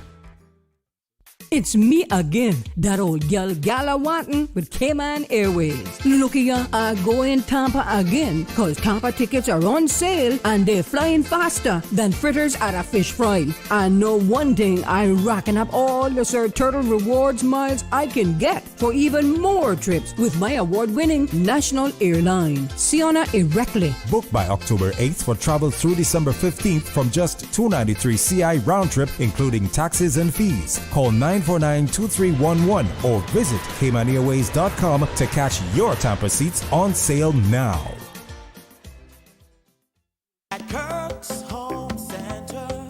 [SPEAKER 10] It's me again, that old gal Galawantin with Cayman Airways. Look here, I go in Tampa again, cause Tampa tickets are on sale and they're flying faster than fritters at a fish fry. I know one thing, I'm racking up all the Sir Turtle rewards miles I can get for even more trips with my award-winning national airline, Siona Erectly.
[SPEAKER 12] Book by October 8th for travel through December 15th from just $293 CI round trip, including taxes and fees. Call 949-2311 or visit CaymanAirways.com to catch your Tampa seats on sale now.
[SPEAKER 17] At Kirk's Home Center,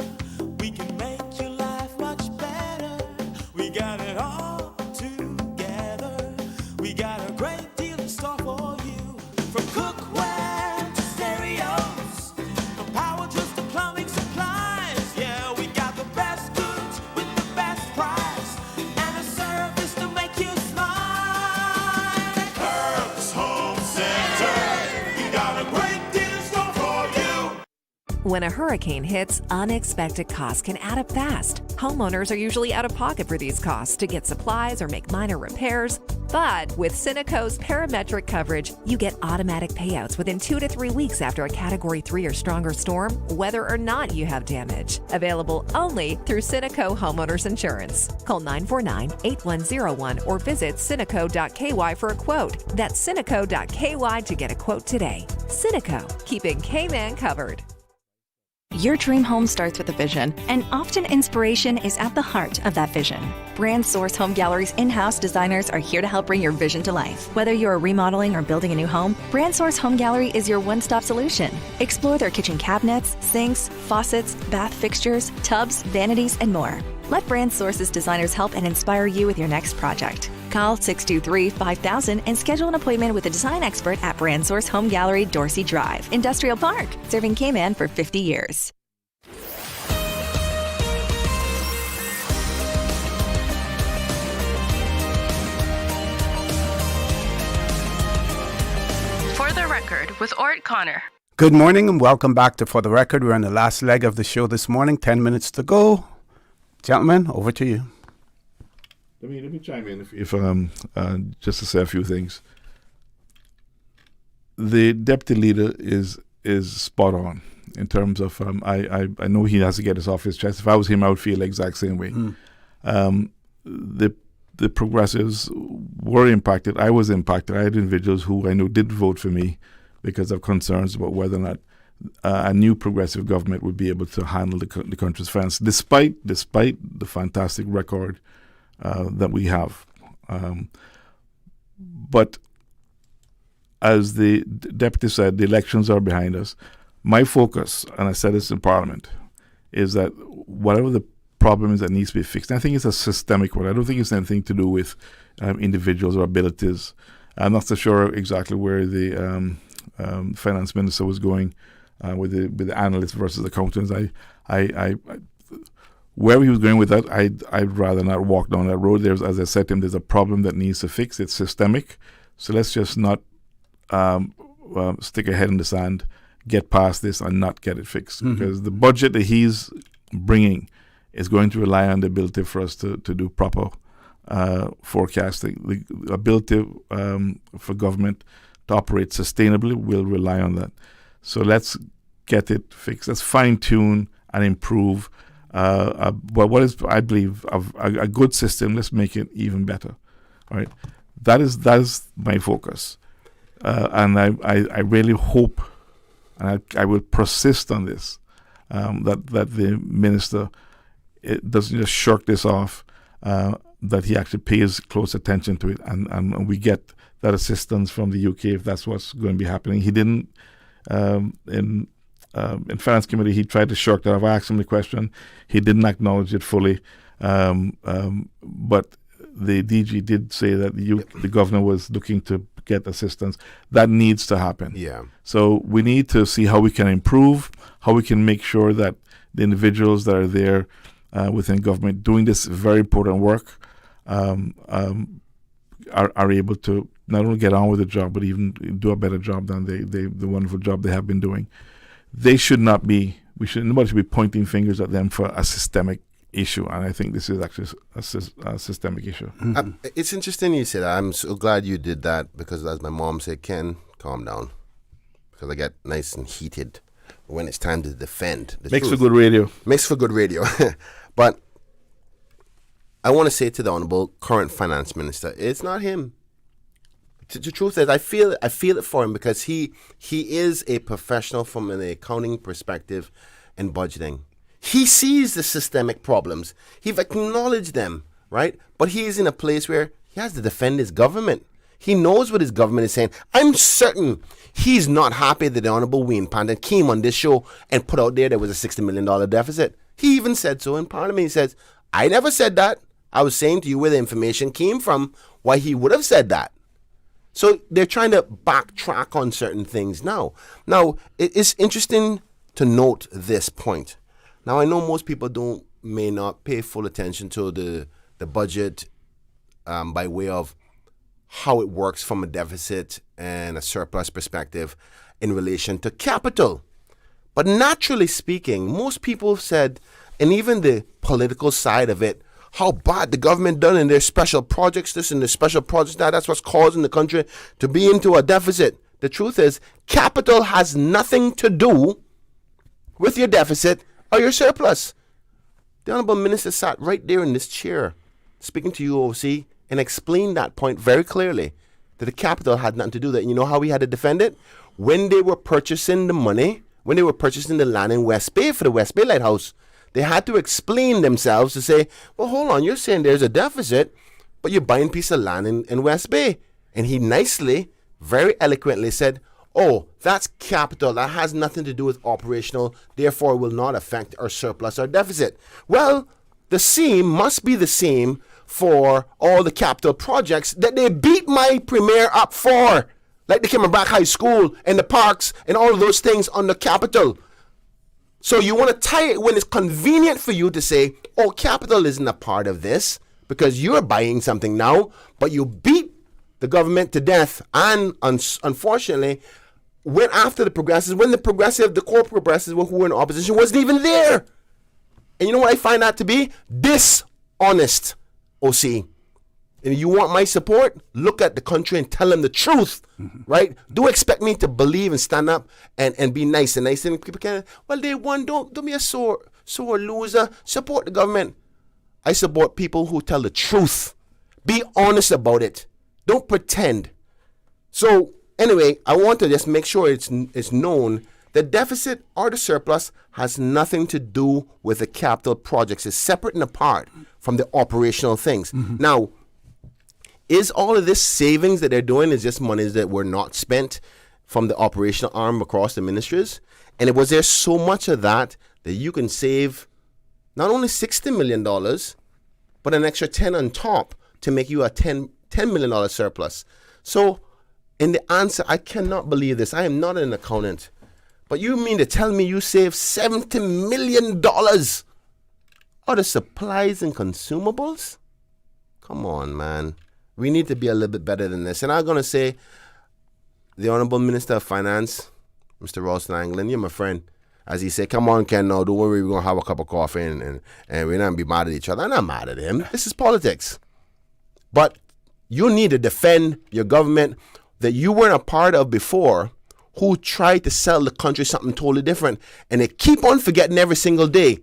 [SPEAKER 17] we can make your life much better. We got it all together. We got a great deal in store for you. From cookware to stereos, from power tools to plumbing supplies. Yeah, we got the best goods with the best price and a service to make you smile. At Kirk's Home Center, we got a great deal in store for you.
[SPEAKER 2] When a hurricane hits, unexpected costs can add up fast. Homeowners are usually out of pocket for these costs to get supplies or make minor repairs. But with Cineco's parametric coverage, you get automatic payouts within 2 to 3 weeks after a Category 3 or stronger storm, whether or not you have damage. Available only through Cineco Homeowners Insurance. Call 949-8101 or visit Cineco.ky for a quote. That's Cineco.ky to get a quote today. Cineco, keeping Cayman covered.
[SPEAKER 20] Your dream home starts with a vision, and often inspiration is at the heart of that vision. Brand Source Home Gallery's in-house designers are here to help bring your vision to life. Whether you're remodeling or building a new home, Brand Source Home Gallery is your one-stop solution. Explore their kitchen cabinets, sinks, faucets, bath fixtures, tubs, vanities, and more. Let Brand Source's designers help and inspire you with your next project. Call 623-5000 and schedule an appointment with a design expert at Brand Source Home Gallery, Dorsey Drive, Industrial Park, serving Cayman for 50 years.
[SPEAKER 5] For the Record with ORRETT Connor.
[SPEAKER 9] Good morning and welcome back to For the Record. We're on the last leg of the show this morning. 10 minutes to go. Gentlemen, over to you.
[SPEAKER 7] Let me chime in if just to say a few things. The deputy leader is spot on in terms of I know he has to get this off his chest. If I was him, I would feel the exact same way. The progressives were impacted. I was impacted. I had individuals who I know did vote for me because of concerns about whether or not a new progressive government would be able to handle the country's finance, despite the fantastic record that we have. But as the deputy said, the elections are behind us. My focus, and I said this in Parliament, is that whatever the problem is that needs to be fixed, and I think it's a systemic one. I don't think it's anything to do with individuals or abilities. I'm not so sure exactly where the finance minister was going with the analysts versus accountants. Wherever he was going with that, I'd rather not walk down that road. As I said to him, there's a problem that needs to fix. It's systemic. So let's just not stick a head in the sand, get past this, and not get it fixed. Because the budget that he's bringing is going to rely on the ability for us to do proper forecasting. The ability for government to operate sustainably will rely on that. So let's get it fixed. Let's fine-tune and improve. But what is, I believe, a good system, let's make it even better. All right, that is my focus, and I really hope, and I will persist on this, that the minister doesn't just shirk this off, that he actually pays close attention to it, and we get that assistance from the UK if that's what's going to be happening. He didn't in Finance Committee. He tried to shirk that off. I asked him the question. He didn't acknowledge it fully, but the DG did say that the governor was looking to get assistance. That needs to happen.
[SPEAKER 14] Yeah.
[SPEAKER 7] So we need to see how we can improve, how we can make sure that the individuals that are there within government doing this very important work are able to not only get on with the job, but even do a better job than the wonderful job they have been doing. Nobody should be pointing fingers at them for a systemic issue, and I think this is actually a systemic issue.
[SPEAKER 14] It's interesting you said that. I'm so glad you did that, because as my mom said, Ken, calm down, because I get nice and heated when it's time to defend the
[SPEAKER 7] Makes
[SPEAKER 14] truth.
[SPEAKER 7] for good radio.
[SPEAKER 14] Makes for good radio. But I want to say to the Honorable current Finance Minister, it's not him. The truth is, I feel it for him, because he is a professional from an accounting perspective and budgeting. He sees the systemic problems. He's acknowledged them, right? But he is in a place where he has to defend his government. He knows what his government is saying. I'm certain he's not happy that the Honorable Wayne Pandon came on this show and put out there was a $60 million deficit. He even said so in Parliament. He says, I never said that. I was saying to you where the information came from, why he would have said that. So they're trying to backtrack on certain things now. Now, it's interesting to note this point. Now, I know most people may not pay full attention to the budget by way of how it works from a deficit and a surplus perspective in relation to capital. But naturally speaking, most people have said, and even the political side of it, how bad the government done in their special projects, this and their special projects that. That's what's causing the country to be into a deficit. The truth is, capital has nothing to do with your deficit or your surplus. The Honourable Minister sat right there in this chair, speaking to you, OC, and explained that point very clearly, that the capital had nothing to do with that. And you know how we had to defend it? When they were purchasing the money, when they were purchasing the land in West Bay for the West Bay Lighthouse, they had to explain themselves to say, well, hold on, you're saying there's a deficit, but you're buying a piece of land in West Bay. And he nicely, very eloquently said, oh, that's capital. That has nothing to do with operational, therefore will not affect our surplus or deficit. Well, the same must be the same for all the capital projects that they beat my premier up for, like the Kimmerbach High School and the parks and all of those things on the capital. So you want to tie it when it's convenient for you to say, oh, capital isn't a part of this because you're buying something now, but you beat the government to death and unfortunately went after the progressives when the core progressives who were in opposition wasn't even there. And you know what I find that to be? Dishonest, OC. And you want my support? Look at the country and tell them the truth, right? Do expect me to believe and stand up and be nice. And nice. And people can, well, they won. Don't be a sore loser. Support the government. I support people who tell the truth. Be honest about it. Don't pretend. So anyway, I want to just make sure it's known the deficit or the surplus has nothing to do with the capital projects. It's separate and apart from the operational things. Now, is all of this savings that they're doing is just monies that were not spent from the operational arm across the ministries? And was there so much of that you can save not only $60 million, but an extra 10 on top to make you a $10 million surplus? So in the answer, I cannot believe this. I am not an accountant. But you mean to tell me you saved $70 million on the supplies and consumables? Come on, man. We need to be a little bit better than this. And I'm going to say, the Honorable Minister of Finance, Mr. Ross Langland, you're my friend. As he said, come on, Ken, no, don't worry, we're going to have a cup of coffee and we're not going to be mad at each other. I'm not mad at him. This is politics. But you need to defend your government that you weren't a part of before, who tried to sell the country something totally different. And they keep on forgetting every single day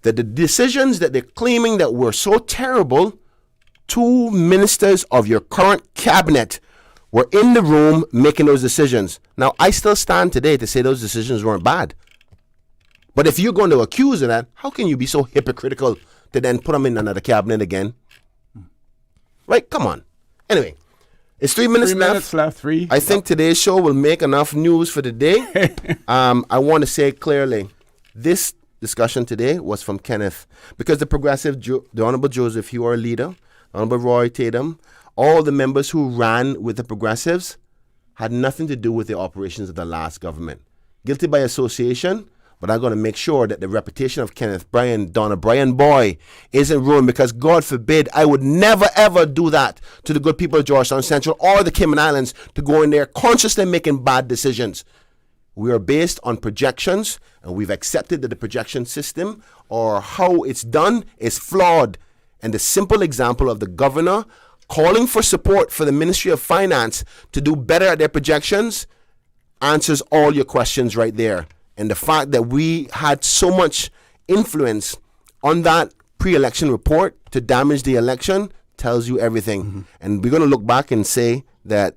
[SPEAKER 14] that the decisions that they're claiming that were so terrible, 2 ministers of your current cabinet were in the room making those decisions. Now, I still stand today to say those decisions weren't bad. But if you're going to accuse of that, how can you be so hypocritical to then put them in another cabinet again? Right? Come on. Anyway, it's 3 minutes left.
[SPEAKER 9] 3 minutes left.
[SPEAKER 14] I think today's show will make enough news for the day. I want to say clearly, this discussion today was from Kenneth, because the progressive, the Honorable Joseph, you are a leader, Honorable Roy Tatum, all the members who ran with the progressives had nothing to do with the operations of the last government. Guilty by association, but I'm going to make sure that the reputation of Kenneth, Bryan, Donna, Bryan Boy isn't ruined, because God forbid I would never ever do that to the good people of Georgetown Central or the Cayman Islands, to go in there consciously making bad decisions. We are based on projections, and we've accepted that the projection system or how it's done is flawed. And the simple example of the governor calling for support for the Ministry of Finance to do better at their projections answers all your questions right there. And the fact that we had so much influence on that pre-election report to damage the election tells you everything. And we're going to look back and say that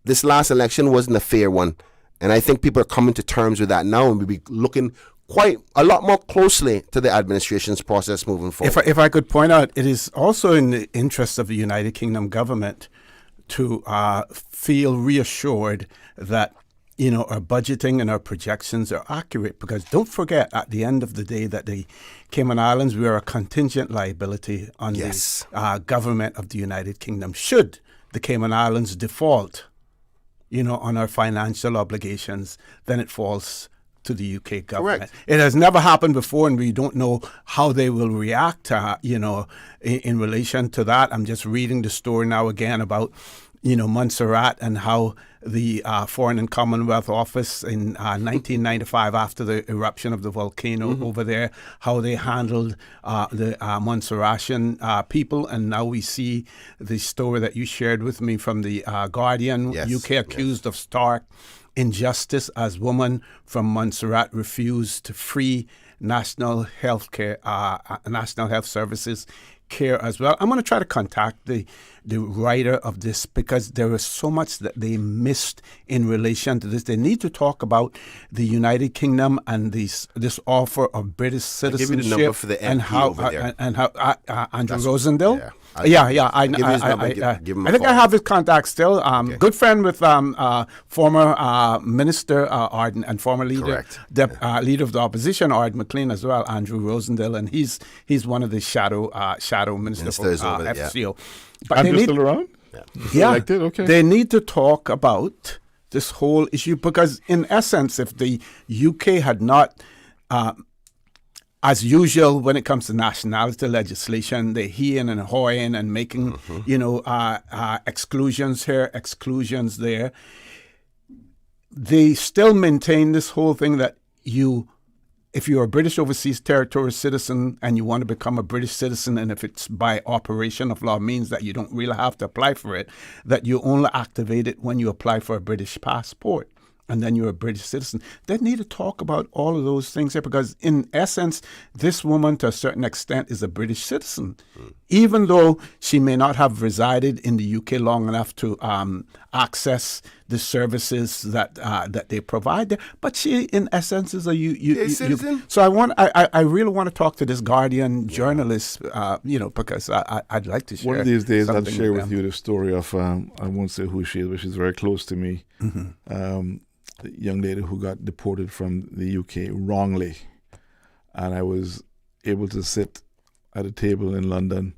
[SPEAKER 14] this last election wasn't a fair one. And I think people are coming to terms with that now, and we'll be looking quite a lot more closely to the administration's process moving forward.
[SPEAKER 9] If I could point out, it is also in the interest of the United Kingdom government to feel reassured that, you know, our budgeting and our projections are accurate, because don't forget, at the end of the day, that the Cayman Islands, we are a contingent liability on the government of the United Kingdom. Should the Cayman Islands default, you know, on our financial obligations, then it falls to the UK government.
[SPEAKER 14] Correct.
[SPEAKER 9] It has never happened before, and we don't know how they will react, you know, in relation to that. I'm just reading the story now again about, you know, Montserrat and how the Foreign and Commonwealth Office in 1995, after the eruption of the volcano over there, how they handled the Montserratian people. And now we see the story that you shared with me from the Guardian, UK accused of stark injustice as woman from Montserrat refused to free national health services care as well. I'm going to try to contact the writer of this, because there is so much that they missed in relation to this. They need to talk about the United Kingdom and this offer of British citizenship.
[SPEAKER 14] I'll give you the number for the MP
[SPEAKER 9] and how
[SPEAKER 14] over there.
[SPEAKER 9] Andrew Rosendale.
[SPEAKER 14] Yeah.
[SPEAKER 9] Yeah.
[SPEAKER 14] Give his number, give him a
[SPEAKER 9] I think
[SPEAKER 14] call.
[SPEAKER 9] I have his contact still. Good friend with former Minister Arden and former leader, leader of the opposition, Arden McLean as well, Andrew Rosendale, and he's one of the shadow ministers for FCO. But
[SPEAKER 7] Andrew's still around?
[SPEAKER 9] Yeah.
[SPEAKER 7] Elected? Okay.
[SPEAKER 9] They need to talk about this whole issue because, in essence, if the UK had not, as usual, when it comes to nationality legislation, they're heeing and hawing and making, exclusions here, exclusions there. They still maintain this whole thing that if you're a British overseas territorial citizen and you want to become a British citizen, and if it's by operation of law means that you don't really have to apply for it, that you only activate it when you apply for a British passport, and then you're a British citizen. They need to talk about all of those things here because, in essence, this woman, to a certain extent, is a British citizen, even though she may not have resided in the UK long enough to access the services that they provide there. But she, in essence, is a
[SPEAKER 14] citizen.
[SPEAKER 9] So I really want to talk to this Guardian journalist, because I'd like to share.
[SPEAKER 7] One of these days, I'll
[SPEAKER 9] something
[SPEAKER 7] share
[SPEAKER 9] with
[SPEAKER 7] with
[SPEAKER 9] them.
[SPEAKER 7] you the story of I won't say who she is, but she's very close to me. The young lady who got deported from the UK wrongly, and I was able to sit at a table in London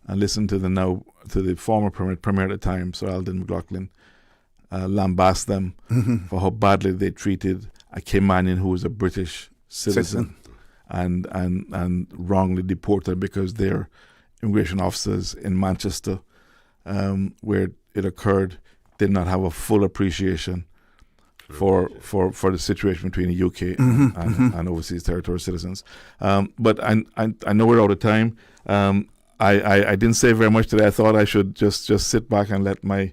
[SPEAKER 7] and listen to the former Premier at the time, Sir Alden McLaughlin, lambast them for how badly they treated a Caymanian who was a British citizen. And wrongly deported because their immigration officers in Manchester, where it occurred, did not have a full appreciation for the situation between the UK and overseas territorial citizens. But I know we're out of time. I didn't say very much today. I thought I should just sit back and let my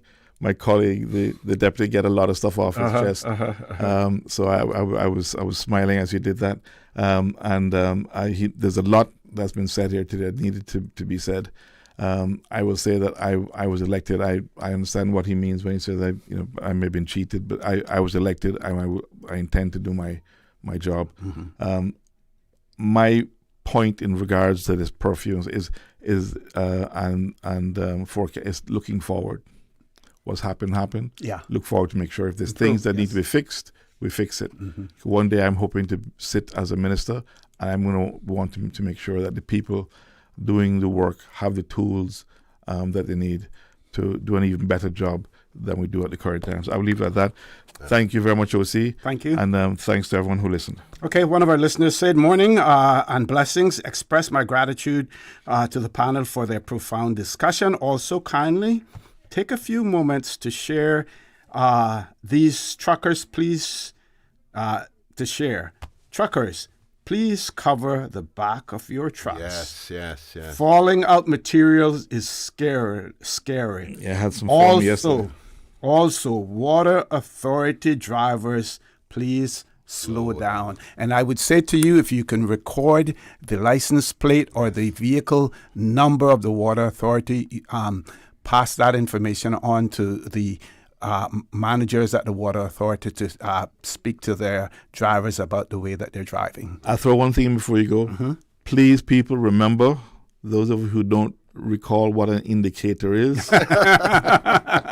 [SPEAKER 7] colleague, the deputy, get a lot of stuff off his chest. So I was smiling as he did that. There's a lot that's been said here today that needed to be said. I will say that I was elected. I understand what he means when he says I may have been cheated, but I was elected. I intend to do my job. My point in regards to this perfumes is looking forward. What's happened.
[SPEAKER 9] Yeah.
[SPEAKER 7] Look forward to make sure if there's things that need to be fixed, we fix it. One day I'm hoping to sit as a minister, and I'm going to want to make sure that the people doing the work have the tools that they need to do an even better job than we do at the current time. So I'll leave it at that. Thank you very much, OC.
[SPEAKER 9] Thank you.
[SPEAKER 7] And thanks to everyone who listened.
[SPEAKER 9] Okay, one of our listeners said, morning and blessings. Express my gratitude to the panel for their profound discussion. Also, kindly take a few moments to share these truckers, please, to share. Truckers, please cover the back of your trucks.
[SPEAKER 14] Yes.
[SPEAKER 9] Falling out materials is scary.
[SPEAKER 7] Yeah, I had some fun yesterday.
[SPEAKER 9] Also, water authority drivers, please slow down. And I would say to you, if you can record the license plate or the vehicle number of the water authority, pass that information on to the managers at the water authority to speak to their drivers about the way that they're driving.
[SPEAKER 7] I'll throw one thing in before you go. Please, people, remember, those of you who don't recall what an indicator is,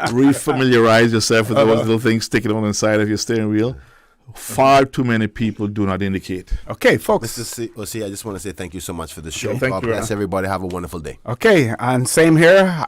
[SPEAKER 7] refamiliarize yourself with those little things sticking on the side of your steering wheel. Far too many people do not indicate.
[SPEAKER 9] Okay, folks.
[SPEAKER 14] Mr. OC, I just want to say thank you so much for the show.
[SPEAKER 7] Thank
[SPEAKER 14] God
[SPEAKER 7] you.
[SPEAKER 14] bless everybody. Have a wonderful day.
[SPEAKER 9] Okay, and same here.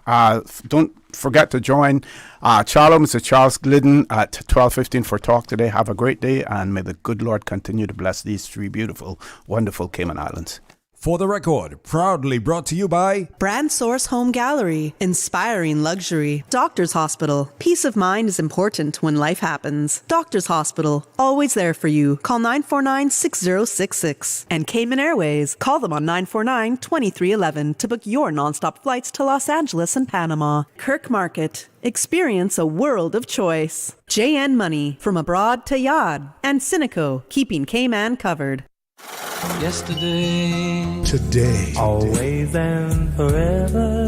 [SPEAKER 9] Don't forget to join Mr. Charles Glidden at 12:15 for Talk today. Have a great day, and may the good Lord continue to bless these three beautiful, wonderful Cayman Islands.
[SPEAKER 12] For the Record, proudly brought to you by
[SPEAKER 6] Brand Source Home Gallery, inspiring luxury. Doctor's Hospital, peace of mind is important when life happens. Doctor's Hospital, always there for you. Call 949-6066. And Cayman Airways, call them on 949-2311 to book your nonstop flights to Los Angeles and Panama. Kirk Market, experience a world of choice. JN Money, from abroad to Yad. And Cineco, keeping Cayman covered.
[SPEAKER 17] Yesterday,
[SPEAKER 3] Today,
[SPEAKER 17] always and forever.